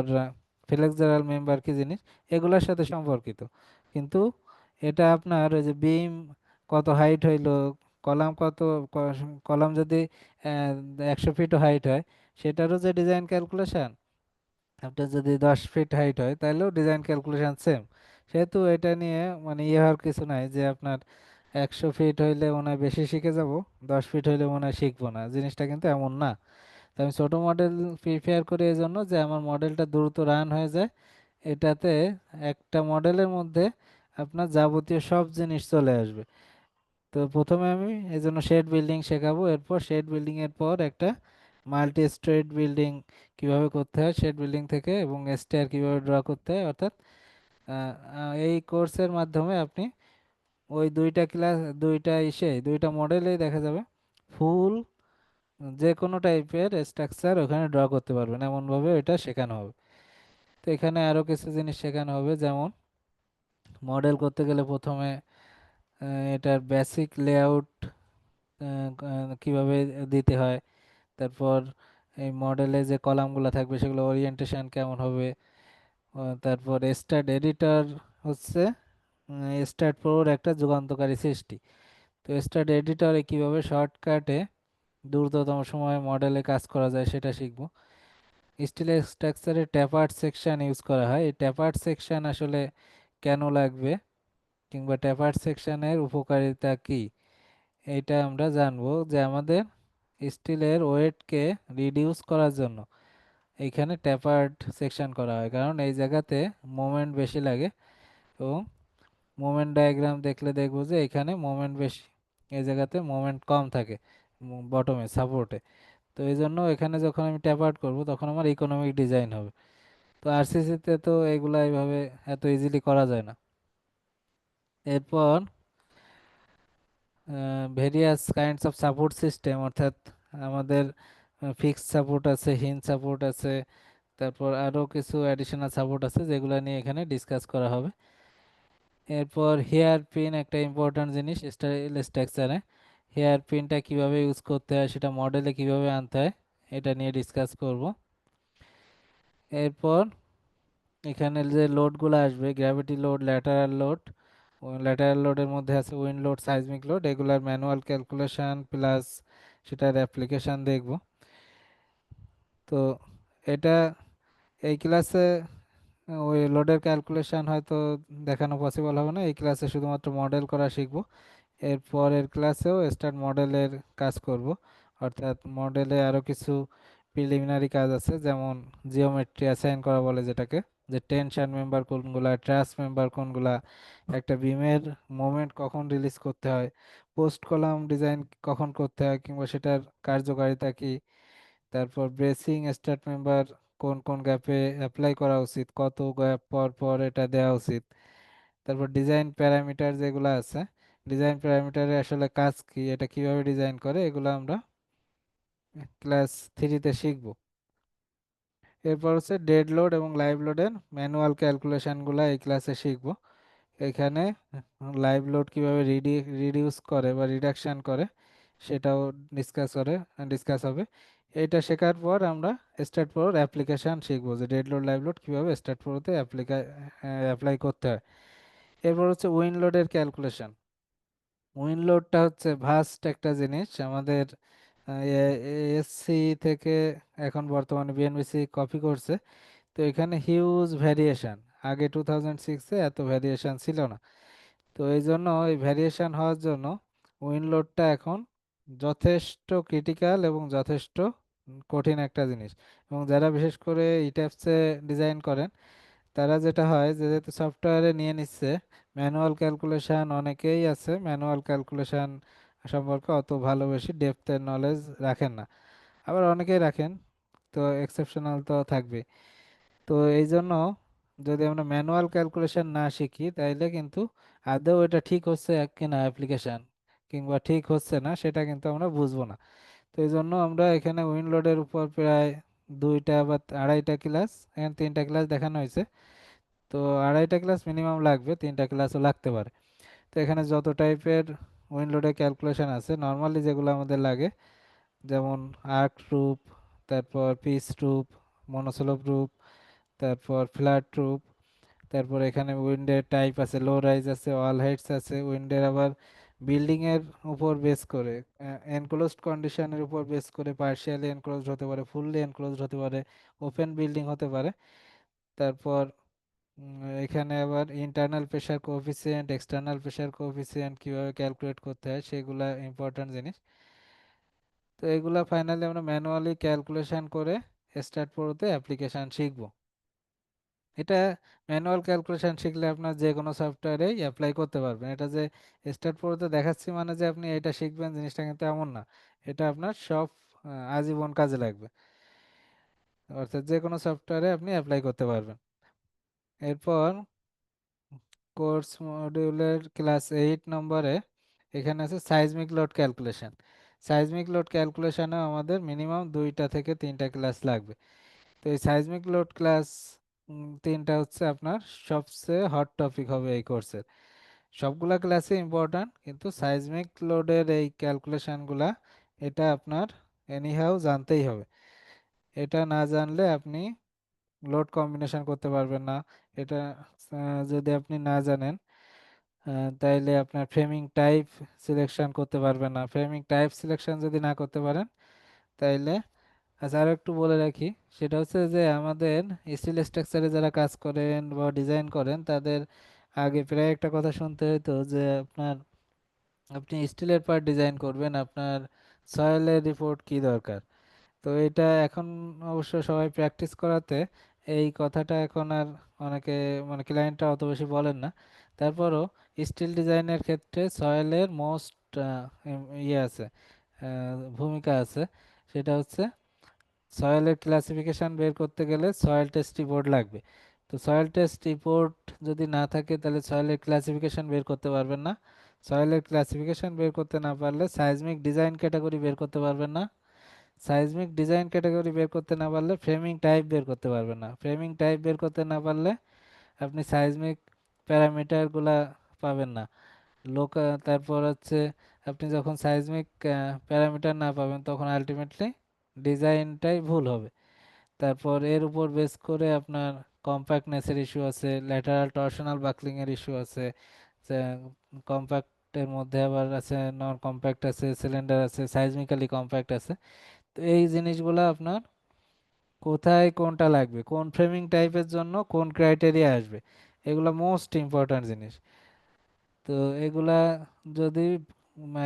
ফ্লেক্সারাল মেম্বার কি জিনিস, এগুলোর সাথে সম্পর্কিত। কিন্তু এটা আপনার ওই যে বিম কত হাইট হইলো, কলাম কত, কলাম যদি 100 ফিটও হাইট হয় সেটারও যে ডিজাইন ক্যালকুলেশন, আপনার যদি 10 ফিট হাইট হয় তাহলেও ডিজাইন ক্যালকুলেশন সেম। সেহেতু এটা নিয়ে মানে ইয়ে হওয়ার কিছু নাই যে আপনার 100 ফিট হইলে মনে হয় বেশি শিখে যাব, 10 ফিট হইলে মনে হয় শিখবো না, জিনিসটা কিন্তু এমন না। তো আমি ছোট মডেল প্রিপেয়ার করি এই জন্য যে আমার মডেলটা দ্রুত রান হয়ে যায়। এটাতে একটা মডেলের মধ্যে আপনার যাবতীয় সব জিনিস চলে আসবে। তো প্রথমে আমি এই জন্য শেড বিল্ডিং শেখাবো, এরপর শেড বিল্ডিং এর পর একটা মাল্টি স্ট্রেট বিল্ডিং কিভাবে করতে হয়, স্ট্রেট বিল্ডিং থেকে, এবং স্টেয়ার কিভাবে ড্র করতে হয়। অর্থাৎ এই কোর্সের মাধ্যমে আপনি ওই দুইটা মডেলেই দেখা যাবে ফুল যে কোনো টাইপের স্ট্রাকচার ওখানে ড্র করতে পারবেন, এমনভাবে এটা শেখানো হবে। তো এখানে আরও কিছু জিনিস শেখানো হবে, যেমন মডেল করতে গেলে প্রথমে এটার বেসিক লেআউট কিভাবে দিতে হয়, তারপর এই মডেলে যে কলামগুলো থাকবে সেগুলো ওরিয়েন্টেশন কেমন হবে, তারপর স্টার্ট এডিটর হচ্ছে স্টার্ট প্রোর একটা যুগান্তকারী সৃষ্টি। তো স্টার্ট এডিটরে কিভাবে শর্টকাটে দ্রুততম সময়ে মডেলে কাজ করা যায় সেটা শিখবো। স্টিল স্ট্রাকচারে ট্যাপার্ড সেকশন ইউজ করা হয়, এই ট্যাপার্ড সেকশন আসলে কেন লাগবে, কিংবা ট্যাপার্ড সেকশনের উপকারিতা কি, এইটা আমরা জানবো। যে আমাদের স্টিলের ওয়েটকে রিডিউস করার জন্য এইখানে ট্যাপার্ড সেকশন করা হয়, কারণ এই জায়গাতে মোমেন্ট বেশি লাগে, এবং মোমেন্ট ডায়াগ্রাম দেখলে দেখবো যে এখানে মোমেন্ট বেশি, এই জায়গাতে মোমেন্ট কম থাকে বটমে সাপোর্টে। তো এই জন্য এখানে যখন আমি ট্যাপার্ড করব তখন আমার ইকোনমিক ডিজাইন হবে। তো আরসিসিতে তো এগুলা এইভাবে এত ইজিলি করা যায় না। এরপর various kinds of support system, অর্থাৎ আমাদের ফিক্সড সাপোর্ট আছে, হিঞ্জ সাপোর্ট আছে, তারপর আরও কিছু অ্যাডিশনাল সাপোর্ট আছে যেগুলো নিয়ে এখানে ডিসকাস করা হবে। এরপর হেয়ার পিন একটা ইম্পর্ট্যান্ট জিনিস স্টাইল স্ট্রাকচারে, হেয়ার পিনটা কিভাবে ইউজ করতে হয়, সেটা মডেলে কিভাবে আনতে হয়, এটা নিয়ে ডিসকাস করব। এরপর এখানে যে লোডগুলো আসবে, gravity load, lateral load, lateral লোডের মধ্যে আছে উইন্ড লোড, সাইজমিক লোড, এগুলার ম্যানুয়াল ক্যালকুলেশন প্লাস সেটার অ্যাপ্লিকেশন দেখব। তো এটা এই ক্লাসে ওই লোডের ক্যালকুলেশন হয়তো দেখানো পসিবল হবে না, এই ক্লাসে শুধুমাত্র মডেল করা শিখব। এর পরের ক্লাসেও স্টার্ট মডেলের কাজ করব, অর্থাৎ মডেলে আরও কিছু প্রিলিমিনারি কাজ আছে, যেমন জিওমেট্রি অ্যাসাইন করা বলে যেটাকে, যে টেনশন মেম্বার কোনগুলা, ট্রাস মেম্বার কোনগুলা, একটা বিমের মোমেন্ট কখন রিলিজ করতে হয়, পোস্ট কলাম ডিজাইন কখন করতে হয় কিংবা সেটার কার্যকারিতা কি, তারপর ব্রেসিং স্টার্ট মেম্বার কোন কোন গ্যাপে অ্যাপ্লাই করা উচিত, কত গ্যাপ পর পর এটা দেওয়া উচিত, তারপর ডিজাইন প্যারামিটার যেগুলো আছে, ডিজাইন প্যারামিটারে আসলে কাজ কি, এটা কিভাবে ডিজাইন করে, এগুলো আমরা ক্লাস 3-তে শিখব। এরপর হচ্ছে ডেড লোড এবং লাইভ লোডের ম্যানুয়াল ক্যালকুলেশনগুলো এই ক্লাসে শিখব। এখানে লাইভ লোড কিভাবে রিডিউস করে বা রিডাকশন করে সেটাও ডিসকাস হবে। এটা শেখার পর আমরা স্টার্ট প্রোর অ্যাপ্লিকেশন শিখবো, যে ডেড লোড লাইভ লোড কীভাবে স্টার্ট প্রোতে অ্যাপ্লাই করতে হয়। এরপর হচ্ছে উইন্ড লোডের ক্যালকুলেশন। উইন্ড লোডটা হচ্ছে ভাস্ট একটা জিনিস, আমাদের এএসসি থেকে এখন বর্তমানে বিএনবিসি কপি করছে। তো এখানে হিউজ ভ্যারিয়েশন, আগে 2006-এ এত ভ্যারিয়েশন ছিল না। তো এই জন্য এই ভ্যারিয়েশন হওয়ার জন্য উইন্ড লোডটা এখন যথেষ্ট ক্রিটিক্যাল এবং যথেষ্ট কঠিন একটা জিনিস। এবং যারা বিশেষ করে ইটাপসে ডিজাইন করেন তারা যেটা হয় যে যেহেতু সফটওয়্যারে নিয়ে নিচ্ছে, ম্যানুয়াল ক্যালকুলেশন অনেকেই আছে ম্যানুয়াল ক্যালকুলেশন সম্পর্কে অত ভালো বেশি ডেপথের নলেজ রাখেন না, আবার অনেকেই রাখেন, তো এক্সেপশনাল তো থাকবে। তো এই জন্য যদি আমরা ম্যানুয়াল ক্যালকুলেশন না শিখি তাইলে কিন্তু আদৌ এটা ঠিক হচ্ছে কিনা অ্যাপ্লিকেশন, কিংবা ঠিক হচ্ছে না সেটা কিন্তু আমরা বুঝবো না। তো এই জন্য আমরা এখানে উইন্ডলোডের উপর প্রায় 2টা বা 2.5টা ক্লাস, এখানে 3টা ক্লাস দেখানো হয়েছে, তো 2.5টা ক্লাস মিনিমাম লাগবে, 3টা ক্লাসও লাগতে পারে। তো এখানে যত টাইপের উইন্ডলোডের ক্যালকুলেশন আছে নর্মালি যেগুলো আমাদের লাগে, যেমন আর্ক রুপ, তারপর পিচ রুপ, মনোসোলভ রুপ, তারপর ফ্ল্যাট রুপ, তারপর এখানে উইন্ডের টাইপ আছে, লো রাইজ আছে, অল হাইটস আছে, উইন্ডের আবার বিল্ডিং এর উপর বেস করে, এনক্লোজড কন্ডিশনের উপর বেস করে পার্শিয়ালি এনক্লোজড হতে পারে, ফুললি এনক্লোজড হতে পারে, ওপেন বিল্ডিং হতে পারে। তারপর এখানে আবার internal pressure coefficient, external pressure coefficient কিভাবে ক্যালকুলেট করতে হয় সেগুলা ইম্পর্ট্যান্ট জিনিস। তো এগুলা ফাইনালি আমরা ম্যানুয়ালি ক্যালকুলেশন করে স্টার্ট প্রোতে অ্যাপ্লিকেশন শিখব। এটা ম্যানুয়াল ক্যালকুলেশন শিখলে আপনার যে কোনো সফটওয়্যারেই অ্যাপ্লাই করতে পারবেন। এটা যে স্টার্ট প্রোতে দেখাচ্ছি মানে যে আপনি এটা শিখবেন জিনিসটা কিন্তু এমন না, এটা আপনার সব আজীবন কাজে লাগবে, অর্থাৎ যে কোনো সফটওয়্যারে আপনি অ্যাপ্লাই করতে পারবেন। এরপর কোর্স মডিউলের ক্লাস 8 নম্বরে এখানে আছে সাইজমিক লোড ক্যালকুলেশন। সাইজমিক লোড ক্যালকুলেশনে আমাদের মিনিমাম 2টা থেকে 3টা ক্লাস লাগবে। তো এই সাইজমিক লোড ক্লাস 3টা হচ্ছে আপনার সবচেয়ে হট টপিক হবে এই কোর্সের। সবগুলা ক্লাসে ইম্পর্ট্যান্ট, কিন্তু সাইজমিক লোডের এই ক্যালকুলেশনগুলা এটা আপনার এনিহাউ জানতেই হবে। এটা না জানলে আপনি লোড কম্বিনেশন করতে পারবেন না। এটা যদি আপনি না জানেন তাইলে আপনার ফ্রেমিং টাইপ সিলেকশন করতে পারবেন না। ফ্রেমিং টাইপ সিলেকশন যদি না করতে পারেন তাইলে, আচ্ছা আরো একটু বলে রাখি, সেটা হচ্ছে যে আমাদের স্টিল স্ট্রাকচারে যারা কাজ করেন বা ডিজাইন করেন তাদের আগে প্রায় একটা কথা শুনতে হতো যে আপনি স্টিলের পার্ট ডিজাইন করবেন, আপনার সয়েলের রিপোর্ট কি দরকার। তো এটা এখন অবশ্য সবাই প্র্যাকটিস করাতে এই কথাটা এখন আর অনেকে মানে ক্লায়েন্টরা অত বেশি বলেন না। তারপরও স্টিল ডিজাইনের ক্ষেত্রে সয়েলের মোস্ট ইয়ে আছে, ভূমিকা আছে। সেটা হচ্ছে সয়েলের ক্লাসিফিকেশন বের করতে গেলে সয়েল টেস্ট রিপোর্ট লাগবে। তো সয়েল টেস্ট রিপোর্ট যদি না থাকে তাহলে সয়েলের ক্লাসিফিকেশন বের করতে পারবেন না। সয়েলের ক্লাসিফিকেশন বের করতে না পারলে সাইজমিক ডিজাইন ক্যাটাগরি বের করতে পারবেন না। সাইজমিক ডিজাইন ক্যাটাগরি বের করতে না পারলে ফ্রেমিং টাইপ বের করতে পারবেন না। ফ্রেমিং টাইপ বের করতে না পারলে আপনি সাইজমিক প্যারামিটারগুলা পাবেন না। তারপর হচ্ছে আপনি যখন সাইজমিক প্যারামিটার না পাবেন তখন আলটিমেটলি ডিজাইনটাই ভুল হবে। তারপর এর উপর বেস করে আপনার কম্প্যাক্টনেসের ইস্যু আছে, ল্যাটারাল টর্শনাল বাকলিং এর ইস্যু আছে, কম্প্যাক্টের মধ্যে আবার আছে নন কম্প্যাক্ট আছে, সিলিন্ডার আছে, সাইজমিক্যালি কম্প্যাক্ট আছে। তো এই জিনিসগুলো আপনার কোথায় কোনটা লাগবে, কোন ফ্রেমিং টাইপের জন্য কোন ক্রাইটেরিয়া আসবে, এগুলো মোস্ট ইম্পর্ট্যান্ট জিনিস। তো এগুলা যদি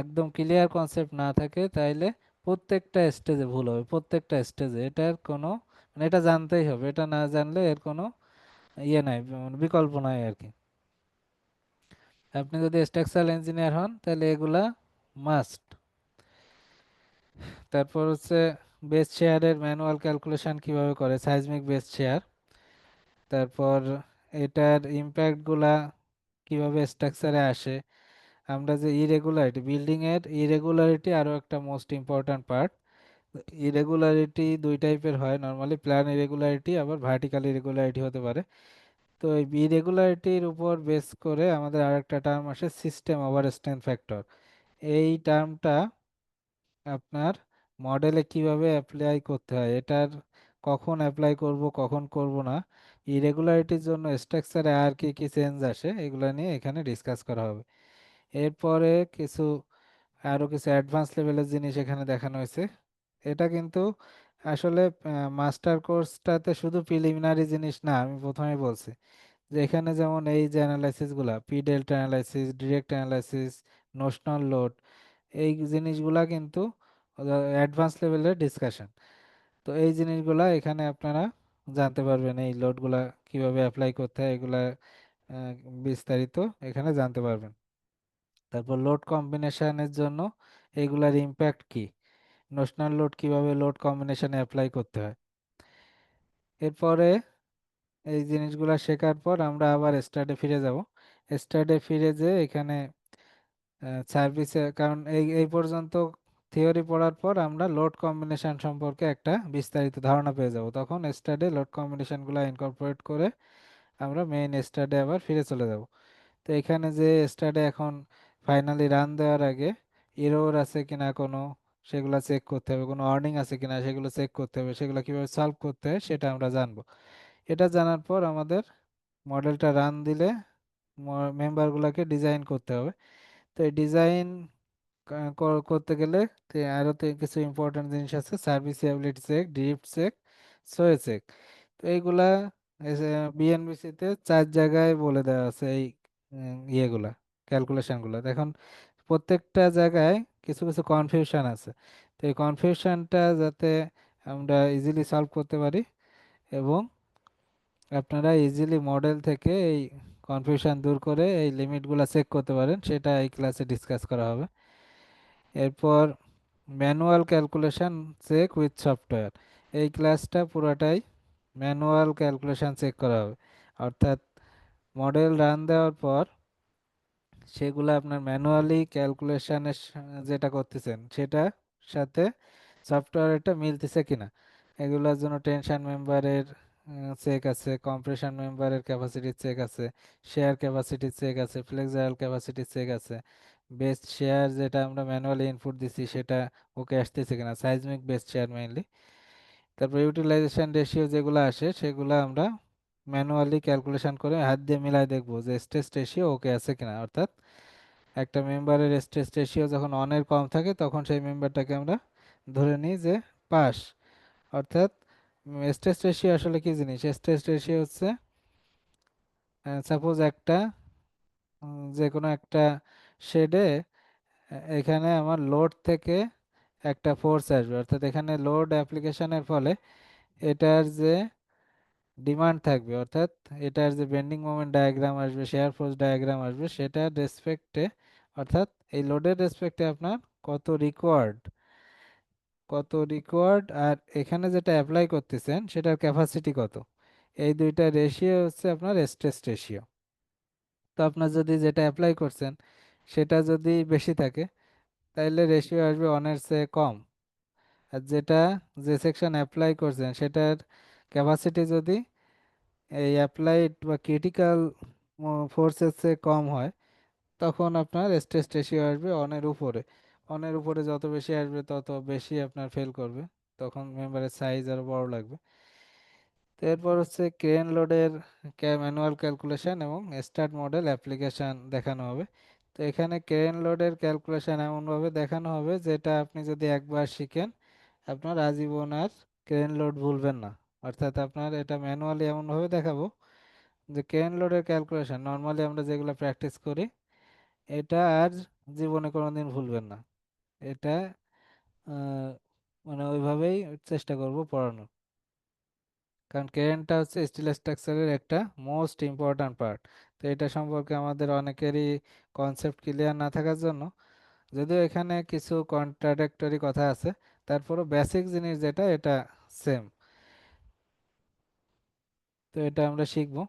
একদম ক্লিয়ার কনসেপ্ট না থাকে তাইলে প্রত্যেকটা স্টেজে ভুল হবে, প্রত্যেকটা স্টেজে। এটার কোনো মানে এটা জানতেই হবে, এটা না জানলে এর কোনো ইয়ে নাই, মানে বিকল্প নাই আর কি। আপনি যদি স্ট্রাকচারাল ইঞ্জিনিয়ার হন তাহলে এগুলা মাস্ট। তারপর হচ্ছে বেস শেয়ারের ম্যানুয়াল ক্যালকুলেশন কিভাবে করে, সাইজমিক বেস শেয়ার। তারপর এটার ইম্প্যাক্টগুলা কিভাবে স্ট্রাকচারে আসে। আমরা যে ইরেগুলারিটি, বিল্ডিং এর ইরেগুলারিটি আরো একটা মোস্ট ইম্পর্ট্যান্ট পার্ট। ইরেগুলারিটি 2 টাইপের হয় নর্মালি, প্ল্যান ইরেগুলারিটি আবার ভার্টিক্যাল ইরেগুলারিটি হতে পারে। তো এই ইরেগুলারিটির উপর বেস করে আমাদের আরেকটা টার্ম আসে সিস্টেম ওভার স্ট্রেংথ ফ্যাক্টর। এই টার্মটা আপনার মডেলে কিভাবে অ্যাপ্লাই করতে হয়, এটার কখন অ্যাপ্লাই করব কখন করব না, ইরেগুলারিটির জন্য স্ট্রাকচারে আর কি কি চেঞ্জ আসে এগুলো নিয়ে এখানে ডিসকাস করা হবে। এরপরে আরো কিছু অ্যাডভান্স লেভেলের জিনিস এখানে দেখানো হয়েছে। এটা কিন্তু আসলে মাস্টার কোর্সটাতে শুধু প্রিলিমিনারি জিনিস না, আমি প্রথমে বলছি যে এখানে যেমন এই যে অ্যানালাইসিস গুলা, P delta analysis, direct analysis, notional load, এই জিনিসগুলা কিন্তু অ্যাডভান্স লেভেলের ডিসকাশন। তো এই জিনিসগুলা এখানে আপনারা জানতে পারবেন, এই লোডগুলা কিভাবে অ্যাপ্লাই করতে হয় এগুলা আহ, বিস্তারিত এখানে জানতে পারবেন। তারপর লোড কম্বিনেশনের জন্য এগুলার ইম্প্যাক্ট কি, নোশনাল লোড কিভাবে লোড কম্বিনেশনে অ্যাপ্লাই করতে হয়। এরপরে এই জিনিসগুলা শেখার পর আমরা আবার স্টাডে ফিরে যাব। স্টাডে ফিরে যে এখানে সার্ভিসে, কারণ এই এই পর্যন্ত থিওরি পড়ার পর আমরা লোড কম্বিনেশন সম্পর্কে একটা বিস্তারিত ধারণা পেয়ে যাব, তখন স্টাডে লোড কম্বিনেশনগুলো ইনকর্পোরেট করে আমরা মেইন স্টাডে আবার ফিরে চলে যাব। তো এখানে যে স্টাডে এখন ফাইনালি রান দেওয়ার আগে এরর আছে কিনা কোনো, সেগুলো চেক করতে হবে, কোনো ওয়ার্নিং আছে কিনা সেগুলো চেক করতে হবে, সেগুলো কিভাবে সলভ করতে হয় সেটা আমরা জানবো। এটা জানার পর আমাদের মডেলটা রান দিলে মেম্বারগুলোকে ডিজাইন করতে হবে। তো এই ডিজাইন করতে গেলে আরো কিছু ইম্পর্টেন্ট জিনিস আছে, serviceability check, drift check, sway check. তো এইগুলা বিএনবিসি তে 4 জায়গায় বলে দেওয়া আছে এই ইয়েগুলা, ক্যালকুলেশন গুলা। এখন প্রত্যেকটা জায়গায় কিছু কিছু কনফিউশন আছে। তো এই কনফিউশনটা যাতে আমরা ইজিলি সলভ করতে পারি এবং আপনারা ইজিলি মডেল থেকে এই কনফিউশন দূর করে এই লিমিটগুলা চেক করতে পারেন, সেটা এই ক্লাসে ডিসকাস করা হবে। এরপর manual calculation check with software. এই ক্লাসটা পুরাটাই ম্যানুয়াল ক্যালকুলেশন চেক করা হবে, অর্থাৎ মডেল রান দেওয়ার পর সেগুলো আপনার ম্যানুয়ালি ক্যালকুলেশনের যেটা করতেছেন সেটার সাথে সফটওয়্যারটা মিলতেছে কিনা, এগুলোর জন্য টেনশন মেম্বারের চেক আছে, কম্প্রেশন মেম্বারের ক্যাপাসিটি চেক আছে, শেয়ার ক্যাপাসিটি চেক আছে, ফ্লেক্সিবল ক্যাপাসিটি চেক আছে, বেস্ট শেয়ার যেটা আমরা ম্যানুয়ালি ইনপুট দিছি সেটা ওকে আসতেছে কিনা, সাইজমিক বেস্ট শেয়ার মেইনলি। তারপর ইউটিলাইজেশন রেশিও যেগুলো আসে সেগুলো আমরা ম্যানুয়ালি ক্যালকুলেশন করে হাত দিয়ে মিলাই দেখবো যে স্ট্রেস রেশিও ওকে আছে কিনা, অর্থাৎ একটা মেম্বারের স্ট্রেস রেশিও যখন অনের কম থাকে তখন সেই মেম্বারটাকে আমরা ধরে নিই যে পাস। অর্থাৎ স্ট্রেস রেশিও আসলে কি জিনিস? স্ট্রেস রেশিও হচ্ছে সাপোজ একটা যে কোনো একটা শেডে এখানে আমার লোড থেকে একটা ফোর্স আসবে, অর্থাৎ এখানে লোড অ্যাপ্লিকেশনের ফলে এটার যে ডিমান্ড থাকবে, অর্থাৎ এটার যে বেন্ডিং মোমেন্ট ডায়াগ্রাম আসবে, শেয়ার ফোর্স ডায়াগ্রাম আসবে, সেটার রেসপেক্টে, অর্থাৎ এই লোডের রেসপেক্টে আপনার কত রিকোয়ার্ড, আর এখানে যেটা অ্যাপ্লাই করতেছেন সেটার ক্যাপাসিটি কত, এই দুইটা রেশিও হচ্ছে আপনার স্ট্রেস রেশিও। তো আপনার যদি যেটা অ্যাপ্লাই করছেন সেটা যদি বেশি থাকে তাইলে রেশিও আসবে অনের চেয়ে কম, আর যেটা যে সেকশন অ্যাপ্লাই করছেন সেটার ক্যাপাসিটি যদি এই অ্যাপ্লাইড বা ক্রিটিক্যাল ফোর্সের চেয়ে কম হয় তখন আপনার স্ট্রেস রেশিও আসবে অনের উপরে। অনের উপরে যত বেশি আসবে তত বেশি আপনার ফেল করবে, তখন মেম্বারের সাইজ আরো বড় লাগবে। তো এরপর হচ্ছে ক্রেন লোডের ম্যানুয়াল ক্যালকুলেশন এবং স্টার্ট মডেল অ্যাপ্লিকেশন দেখানো হবে। তো এখানে ক্রেন লোডের ক্যালকুলেশন এমনভাবে দেখানো হবে যেটা আপনি যদি একবার শিখেন আপনার আজীবন আর ক্রেন লোড ভুলবেন না। অর্থাৎ আপনার এটা ম্যানুয়ালি এমনভাবে দেখাবো যে ক্রেন লোডের ক্যালকুলেশন নর্মালি আমরা যেগুলো প্র্যাকটিস করি এটা আর জীবনে কোনোদিন ভুলবেন না। এটা আহ, মানে ওইভাবেই চেষ্টা করব পড়ানোর, কারণ ক্রেনটা হচ্ছে স্টিল স্ট্রাকচারের একটা মোস্ট ইম্পর্ট্যান্ট পার্ট। তো এটা সম্পর্কে আমাদের অনেকেরই কনসেপ্ট ক্লিয়ার না থাকার জন্য, যদিও এখানে কিছু কন্ট্রাডিক্টরি কথা আছে, তারপরও বেসিক জিনিস যেটা এটা সেম। তো এটা আমরা শিখবো।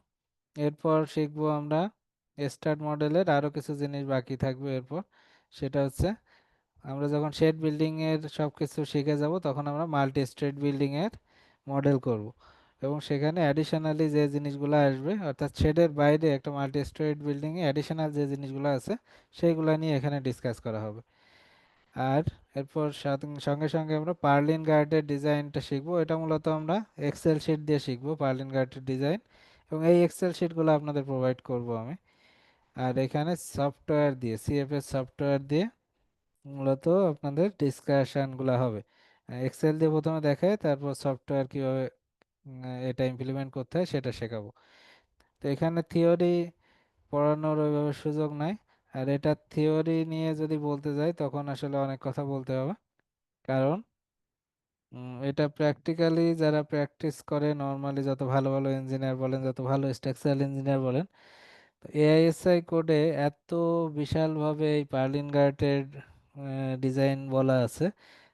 এরপর শিখবো আমরা স্টার্ট মডেলের আরো কিছু জিনিস বাকি থাকবে এরপর, সেটা হচ্ছে আমরা যখন শেড বিল্ডিং এর সবকিছু শিখে যাব তখন আমরা মাল্টি স্ট্রেট বিল্ডিং এর মডেল করব, এবং সেখানে অ্যাডিশনালি যে জিনিসগুলো আসবে, অর্থাৎ শেডের বাইরে একটা মাল্টি স্ট্রেট বিল্ডিং এ অ্যাডিশনাল যে জিনিসগুলো আছে সেইগুলো নিয়ে এখানে ডিসকাস করা হবে। আর এরপর সঙ্গে সঙ্গে আমরা পার্লিন গার্ডের ডিজাইনটা শিখবো। এটা মূলত আমরা এক্সেল শিট দিয়ে শিখবো পার্লিন গার্ডের ডিজাইন, এবং এই এক্সেল শিটগুলো আপনাদের প্রোভাইড করব আমি। আর এখানে সফটওয়্যার দিয়ে, সিএফএস সফটওয়্যার দিয়ে মূলত আপনাদের ডিসকাশনগুলো হবে। এক্সেল দিয়ে প্রথমে দেখায়, তারপর সফটওয়্যার কিভাবে এটা ইমপ্লিমেন্ট করতে হয় সেটা শেখাবো। তো এখানে থিওরি পড়ানোর ওইভাবে সুযোগ নাই, আর এটা থিওরি নিয়ে যদি বলতে যাই তখন আসলে অনেক কথা বলতে হবে, কারণ এটা প্র্যাকটিক্যালি যারা প্র্যাকটিস করে নর্মালি, যত ভালো ভালো ইঞ্জিনিয়ার বলেন, যত ভালো স্ট্রাকচারাল ইঞ্জিনিয়ার বলেন, তো এআইএসআই কোডে এত বিশালভাবে এই পার্লিন গার্ডের ডিজাইন বলা আছে,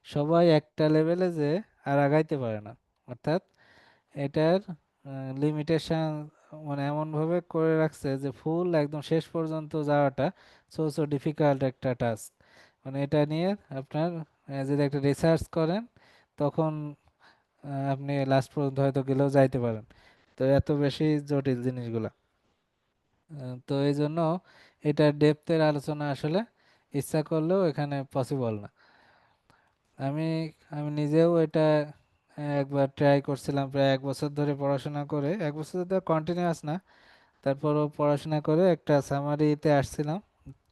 সবাই একটা লেভেলে যে আর আগাইতে পারে না। অর্থাৎ এটার লিমিটেশন মানে এমনভাবে করে রাখছে যে ফুল একদম শেষ পর্যন্ত যাওয়াটা সো ডিফিকাল্ট একটা টাস্ক। মানে এটা নিয়ে আপনার যদি একটা রিসার্চ করেন তখন আপনি লাস্ট পর্যন্ত হয়তো গেলেও যাইতে পারেন। তো এত বেশি জটিল জিনিসগুলা, তো এই জন্য এটা ডেপথের আলোচনা আসলে ইচ্ছা করলেও এখানে পসিবল না। আমি আমি নিজেও এটা একবার ট্রাই করছিলাম, প্রায় 1 বছর ধরে পড়াশোনা করে, 1 বছর ধরে কন্টিনিউয়াস না, তারপরও পড়াশোনা করে একটা সামারিতে আসছিলাম,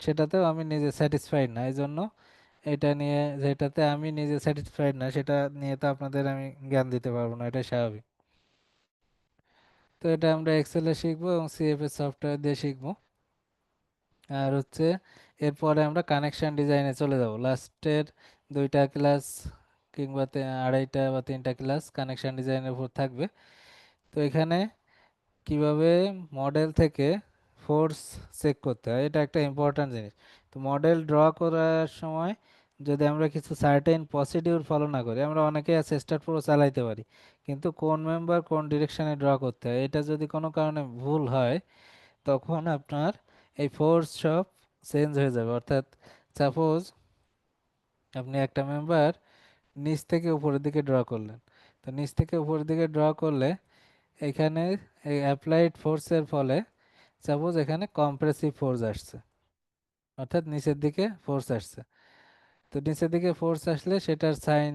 সেটাতেও আমি নিজে স্যাটিসফাইড না। এই জন্য এটা নিয়ে, যেটাতে আমি নিজে স্যাটিসফাইড না সেটা নিয়ে তো আপনাদের আমি জ্ঞান দিতে পারবো না, এটা স্বাভাবিক। তো এটা আমরা এক্সেলে শিখবো এবং সিএফএস সফটওয়্যার দিয়ে শিখবো। আর হচ্ছে এরপরে আমরা কানেকশন ডিজাইনে চলে যাব, লাস্টের 2টা ক্লাস কিংবা 2.5টা বা 3টা ক্লাস কানেকশন ডিজাইনের উপর থাকবে। তো এখানে কিভাবে মডেল থেকে ফোর্স চেক করতে হয় এটা একটা ইম্পর্ট্যান্ট জিনিস। তো মডেল ড্র করার সময় যদি আমরা কিছু সার্টেন প্রসিডিউর ফলো না করি, আমরা অনেকে আছে স্টার্ট পুরো চালাইতে পারি, কিন্তু কোন মেম্বার কোন ডিরেকশনে ড্র করতে হয় এটা যদি কোনো কারণে ভুল হয়, তখন আপনার এই ফোর্স সব চেঞ্জ হয়ে যাবে। অর্থাৎ সাপোজ আপনি একটা মেম্বার নিচ থেকে উপরের দিকে ড্র করলেন, তো নিচ থেকে উপরের দিকে ড্র করলে এখানে এই অ্যাপ্লাইড ফোর্সের ফলে সাপোজ এখানে কম্প্রেসিভ ফোর্স আসছে, অর্থাৎ নিচের দিকে ফোর্স আসছে। তো নিচের দিকে ফোর্স আসলে সেটার সাইন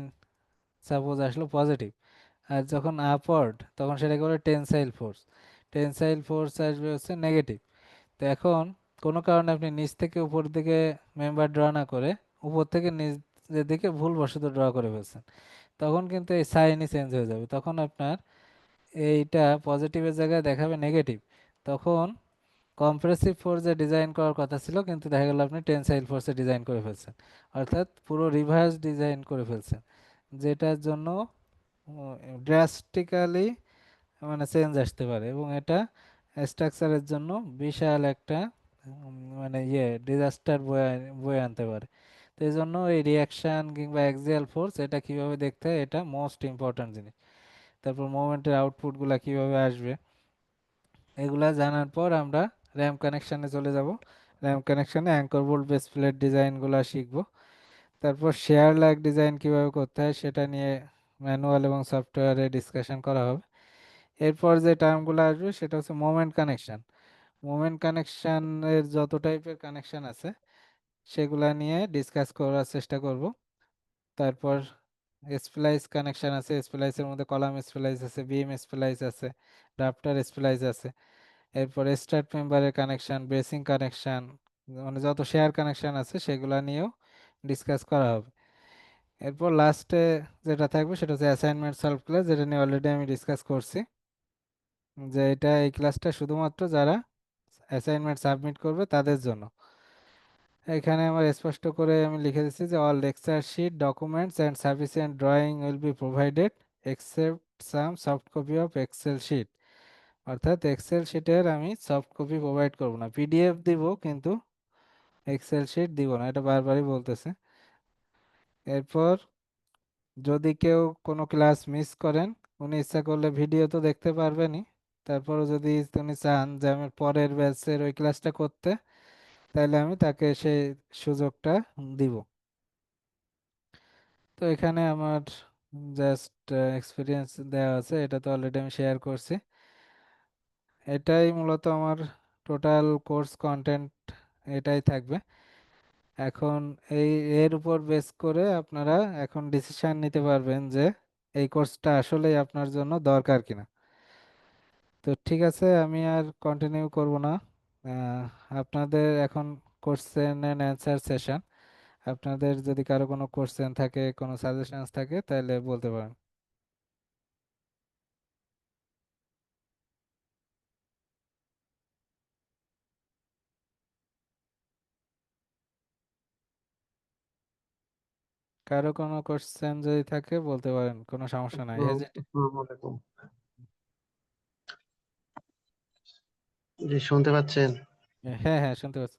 সাপোজ আসলো পজিটিভ, আর যখন আপওয়ার্ড তখন সেটাকে বলে টেনসাইল ফোর্স। টেনসাইল ফোর্স আসবে হচ্ছে নেগেটিভ। তো এখন কোনো কারণে আপনি নিচ থেকে উপর দিকে মেম্বার ড্র না করে উপর থেকে নিচের দিকে ভুলবশত ড্র করে ফেলছেন, তখন কিন্তু এই সাইনই চেঞ্জ হয়ে যাবে। তখন আপনার এইটা পজিটিভের জায়গায় দেখাবে নেগেটিভ। তখন কম্প্রেসিভ ফোর্সে ডিজাইন করার কথা ছিল, কিন্তু দেখা গেল আপনি টেনসাইল ফোর্সে ডিজাইন করে ফেলছেন, অর্থাৎ পুরো রিভার্স ডিজাইন করে ফেলছেন, যেটার জন্য ড্রাস্টিক্যালি মানে চেঞ্জ আসতে পারে, এবং এটা স্ট্রাকচারের জন্য বিশাল একটা মানে ডিজাস্টার বয়ে বয়ে আনতে পারে। তো এই জন্য এই রিয়াকশন কিংবা অ্যাক্সিয়াল ফোর্স এটা কিভাবে দেখতে হয় এটা মোস্ট ইম্পর্ট্যান্ট জিনিস। তারপর মোমেন্টের আউটপুটগুলা কিভাবে আসবে এগুলা জানার পর আমরা র্যাম কানেকশানে চলে যাব। র্যাম কানেকশানে অ্যাঙ্কর বোল্ট বেস প্লেট ডিজাইনগুলো শিখব। তারপর শেয়ার লাইক ডিজাইন কিভাবে করতে হয় সেটা নিয়ে ম্যানুয়াল এবং সফটওয়্যারে ডিসকাশন করা হবে। এরপর যে টার্মগুলো আসবে সেটা হচ্ছে মোমেন্ট কানেকশন। মোমেন্ট কানেকশানের যত টাইপের কানেকশন আছে সেগুলা নিয়ে ডিসকাস করার চেষ্টা করব। তারপর স্প্লাইস কানেকশন আছে, স্প্লাইসের মধ্যে কলাম স্প্লাইস আছে, বিম স্প্লাইস আছে, রাফটার স্প্লাইস আছে। এরপরে স্টার্ট মেম্বারের কানেকশন, বেসিং কানেকশন, মানে যত শেয়ার কানেকশন আছে সেগুলা নিয়েও ডিসকাস করা হবে। এরপর লাস্টে যেটা থাকবে সেটা হচ্ছে অ্যাসাইনমেন্ট সলভ ক্লাস, যেটা নিয়ে অলরেডি আমি ডিসকাস করছি, যে এটা এই ক্লাসটা শুধুমাত্র যারা অ্যাসাইনমেন্ট সাবমিট করবে তাদের জন্য। এখানে আমার স্পষ্ট করে আমি লিখে দিচ্ছি যে all lecture sheet documents and sufficient drawing will be provided except some soft copy of Excel sheet. অর্থাৎ এক্সেল শিটের আমি সফট কপি প্রোভাইড করব না, পিডিএফ দিব কিন্তু এক্সেল শিট দিব না, এটা বারবারই বলতেছে। এরপর যদি কেউ কোনো ক্লাস মিস করেন, উনি ইচ্ছা করলে ভিডিও তো দেখতে পারবেনই, তারপরও যদি উনি চান যে আমি পরের ব্যাচের ওই ক্লাসটা করতে, তাহলে আমি তাকে সেই সুযোগটা দিব। তো এখানে আমার জাস্ট এক্সপিরিয়েন্স দেওয়া আছে, এটা তো অলরেডি আমি শেয়ার করছি। এটাই মূলত আমার টোটাল কোর্স কন্টেন্ট, এটাই থাকবে। এখন এই এর উপর বেস করে আপনারা এখন ডিসিশন নিতে পারবেন যে এই কোর্সটা আসলেই আপনার জন্য দরকার কিনা। তো ঠিক আছে, আমি আর কন্টিনিউ করব না। আহ, আপনাদের এখন কোশ্চেন অ্যান্ড অ্যান্সার সেশন। আপনাদের যদি কারো কোনো কোশ্চেন থাকে, কোনো সাজেশনস থাকে, তাহলে বলতে পারেন। কারো কোনো কোশ্চেন যদি থাকে বলতে পারেন, কোনো সমস্যা নাই, হেজিটেট। আসসালামু আলাইকুম। জি, শুনতে পাচ্ছেন? হ্যাঁ হ্যাঁ, শুনতে পাচ্ছি।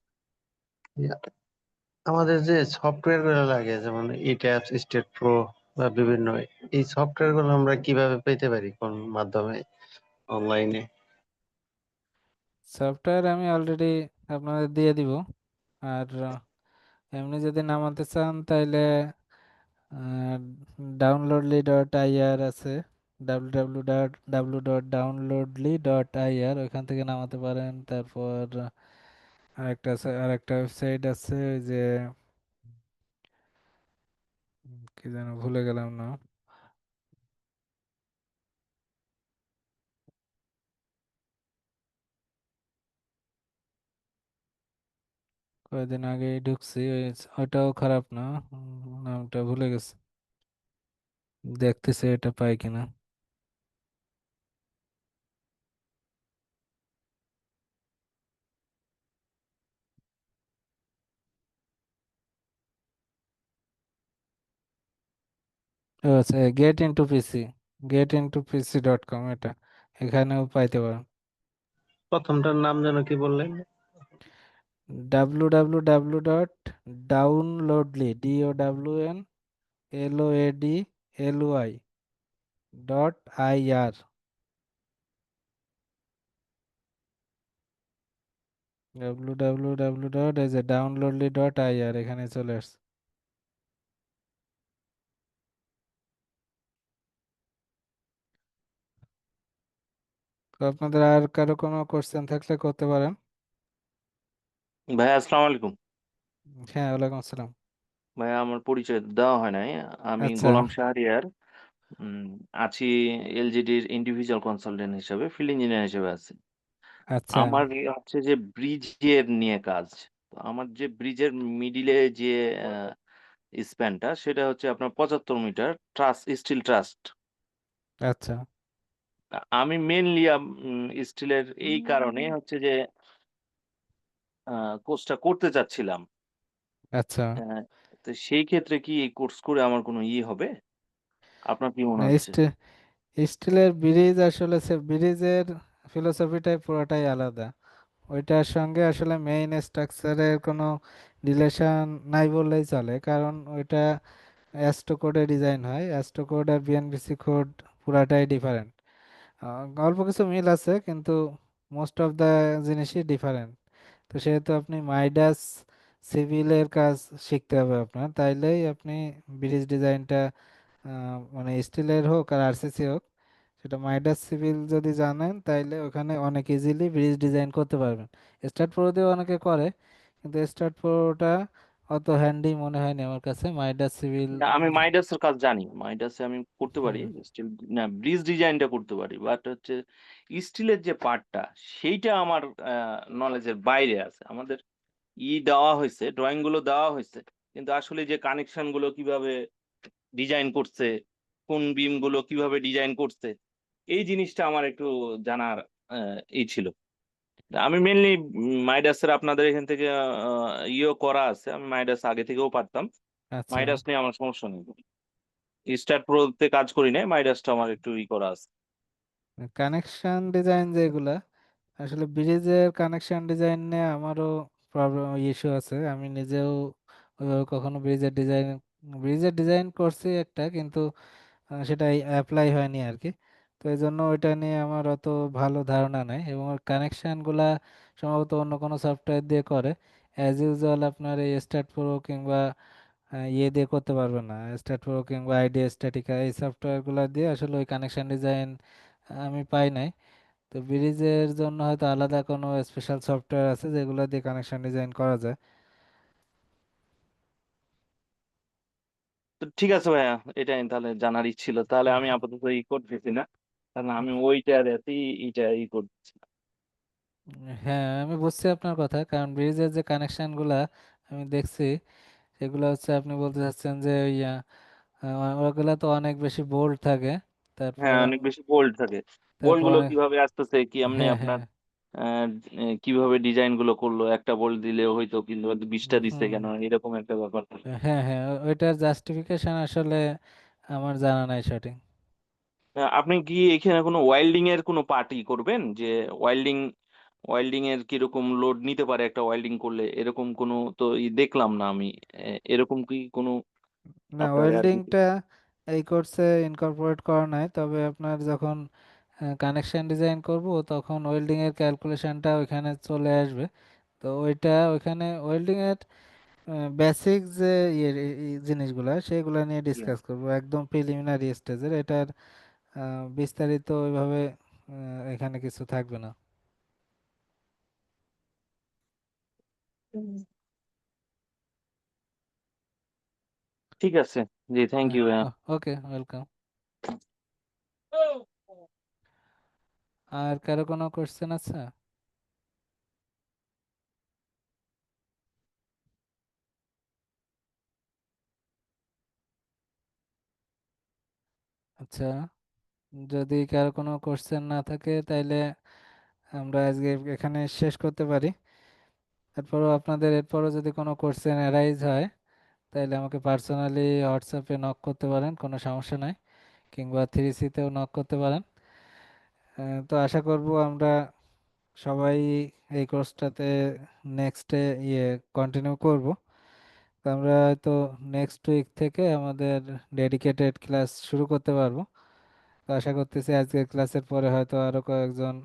আমাদের যে সফটওয়্যার গুলো লাগে, যেমন ইট্যাপস, স্টেট প্রো বা বিভিন্ন, এই সফটওয়্যার গুলো আমরা কিভাবে পেতে পারি, কোন মাধ্যমে, অনলাইনে? সফটওয়্যার আমি অলরেডি আপনাদের দিয়ে দিব। আর এমনি যদি নামাতে চান তাইলে downloadly.ir আছে, www.downloadly.ir, ওইখান থেকে নামাতে পারেন। তারপর আরেকটা ওয়েবসাইট আছে, ওই যে কি যেন ভুলে গেলাম না, কয়েকদিন আগে ঢুকছি, ওইটাও খারাপ না, নামটা ভুলে গেছি, দেখতেছি এটা পাই কিনা। ও আচ্ছা, get into pc.com, এটা এখানেও পাইতে পারেন। প্রথমটার নাম যেন কি বললেন? www.downloadly DOWNLOADLY .ir www.downloadly.ir এখানে চলে আসছে। তো আপনাদের আর কারো কোনো কোশ্চেন থাকলে করতে পারেন। ভাইয়া আসসালামু আলাইকুম। হ্যাঁ, ওয়ালাইকুম আসসালাম। ভাইয়া আমার পরিচয় দেওয়া হয় নাই। আমি আচ্ছা গোলাম শাহরিয়ার। উম, আছি এলজিডির ইন্ডিভিজুয়াল কনসালটেন্ট হিসেবে, ফিল্ড ইঞ্জিনিয়ার হিসেবে আছি। আচ্ছা আমার হচ্ছে যে ব্রিজের নিয়ে কাজ। তো আমার যে ব্রিজের মিডিলে যে স্প্যানটা, সেটা হচ্ছে আপনার 75 মিটার ট্রাস স্টিল ট্রাস্ট। আচ্ছা আমি মেনলি স্টিলের এই কারণে হচ্ছে যে কোর্সটা করতে চাচ্ছিলাম। আচ্ছা। আহ, তো সেই ক্ষেত্রে কি এই কোর্স করে আমার কোনো হবে? আপনার কি মনে না, হচ্ছে? স্টিলের ব্রিজ আসলে ব্রিজের ফিলোসফিটাই পুরোটাই আলাদা। ওইটার সঙ্গে আসলে মেইন স্ট্রাকচারের কোনো রিলেশন নাই বললেই চলে, কারণ ওইটা অ্যাস্টো কোডে ডিজাইন হয়। অ্যাস্টো কোড আর বিএনবিসি কোড পুরাটাই ডিফারেন্ট। অল্প কিছু মিল আছে, কিন্তু মোস্ট অফ দ্য জিনিসই ডিফারেন্ট। তো সেহেতু আপনি মাইডাস সিভিলের কাজ শিখতে হবে আপনার, তাইলেই আপনি ব্রিজ ডিজাইনটা মানে স্টিলের হোক আর আরসিসি হোক, সেটা মাইডাস সিভিল যদি জানেন তাইলে ওখানে অনেক ইজিলি ব্রিজ ডিজাইন করতে পারবেন। স্টার্ট প্রো দিয়েও অনেকে করে, কিন্তু স্টার্ট প্রোটা অত হ্যান্ডি মনে হয়নি আমার কাছে। মাইডাস সিভিল না, আমি মাইডাসের কাজ জানি, মাইডাসে আমি করতে পারি হুম। স্টিল। না, ব্রিজ ডিজাইনটা করতে পারি, বাট হচ্ছে স্টিলের যে পার্টটা, সেইটা আমার নলেজের বাইরে আছে। আমাদের দেওয়া হয়েছে, ড্রয়িং গুলো দেওয়া হয়েছে, কিন্তু আসলে যে কানেকশন গুলো কিভাবে ডিজাইন করছে, কোন বিম গুলো কিভাবে ডিজাইন করছে, এই জিনিসটা আমার একটু জানার ছিল। আমি মেনলি মাইডাসের আপনাদের এখান থেকে করা আছে, আমি মাইডাস আগে থেকেও পারতাম। আচ্ছা, মাইডাস নিয়ে আমার সমস্যা নেই। স্টার প্রোতে কাজ করি নাই, মাইডাসটা আমার একটু করা আছে। কানেকশন ডিজাইন যেগুলা, আসলে ব্রিজের কানেকশন ডিজাইন নিয়ে আমারও প্রবলেম ইস্যু আছে। আমি নিজেও ওইভাবে কখনো ব্রিজের ডিজাইন করছি একটা, কিন্তু সেটা অ্যাপ্লাই হয়নি আর কি। তো এই জন্য ওইটা নিয়ে আমার অত ভালো ধারণা নাই, এবং ওর কানেকশানগুলা সম্ভবত অন্য কোনো সফটওয়্যার দিয়ে করে। অ্যাজ ইউজুয়াল আপনার এই স্টার্ট প্রো কিংবা দিয়ে করতে পারবে না। স্টার্ট প্রো কিংবা আইডিয়া স্ট্যাটিকা এই সফটওয়্যারগুলো দিয়ে আসলে ওই কানেকশন ডিজাইন আমি পাই নাই। তো ব্রিজের জন্য হয়তো আলাদা কোনো স্পেশাল সফটওয়্যার আছে যেগুলো দিয়ে কানেকশন ডিজাইন করা যায়। তো ঠিক আছে ভাইয়া, এটাই তাহলে জানারই ছিল। তাহলে আমি আপাতত করতেছি না, কারণ আমি ওইটার এতেই এইটা করছি। হ্যাঁ, আমি বুঝছি আপনার কথা, কারণ ব্রিজের যে কানেকশনগুলা আমি দেখছি, সেগুলো হচ্ছে আপনি বলতে চাচ্ছেন যে ওগুলা তো অনেক বেশি বোল্ড থাকে। তারপর হ্যাঁ, অনেক বেশি বোল্ড থাকে। বোল্ট তারপর গুলো অনেক কিভাবে আসতেছে, কি এমনি হ্যাঁ আপনার হ্যাঁ কিভাবে ডিজাইন গুলো করলো, একটা বোল্ট দিলেও হয়তো, কিন্তু 20টা দিচ্ছে হুম কেন, এরকম একটা ব্যাপার থাকে। হ্যাঁ হ্যাঁ ওইটার জাস্টিফিকেশন আসলে আমার জানা নাই সঠিক। আপনি কি এখানে কোনো ওয়েল্ডিং এর কোনো পার্টি করবেন, যে ওয়েল্ডিং ওয়েল্ডিং এর কিরকম লোড নিতে পারে একটা ওয়েল্ডিং করলে, এরকম কোনো তো দেখলাম না আমি। এরকম কি কোনো না, আপনার আর কি? ওয়েল্ডিংটা এই কোর্সে ইনকর্পোরেট করা নাই, তবে আপনার যখন কানেকশন ডিজাইন করব তখন ওয়েল্ডিং এর ক্যালকুলেশনটা ওইখানে চলে আসবে। তো ওইটা ওইখানে ওয়েল্ডিং এর বেসিক যে জিনিসগুলা সেগুলা নিয়ে ডিসকাস করব, একদম প্রিলিমিনারি স্টেজের। এটার বিস্তারিত ওইভাবে এখানে কিছু থাকবে না। ঠিক আছে, জি, থ্যাংক ইউ। Okay, welcome. আর কারো কোনো কোশ্চেন আছে? আচ্ছা, যদি কারো কোনো কোশ্চেন না থাকে তাইলে আমরা আজকে এখানে শেষ করতে পারি। এরপরও যদি কোনো কোশ্চেন অ্যারাইজ হয় তাইলে আমাকে পার্সোনালি হোয়াটসঅ্যাপে নক করতে পারেন, কোনো সমস্যা নাই, কিংবা 3C তেও নক করতে পারেন। তো আশা করব আমরা সবাই এই কোর্সটাতে নেক্সটে কন্টিনিউ করব। তো আমরা হয়তো নেক্সট উইক থেকে আমাদের ডেডিকেটেড ক্লাস শুরু করতে পারবো। তো আশা করতেছি আজকের ক্লাসের পরে হয়তো আরো কয়েকজন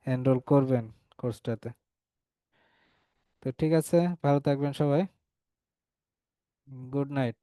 এনরোল করবেন কোর্সটাতে। তো ঠিক আছে, ভালো থাকবেন সবাই। Good night.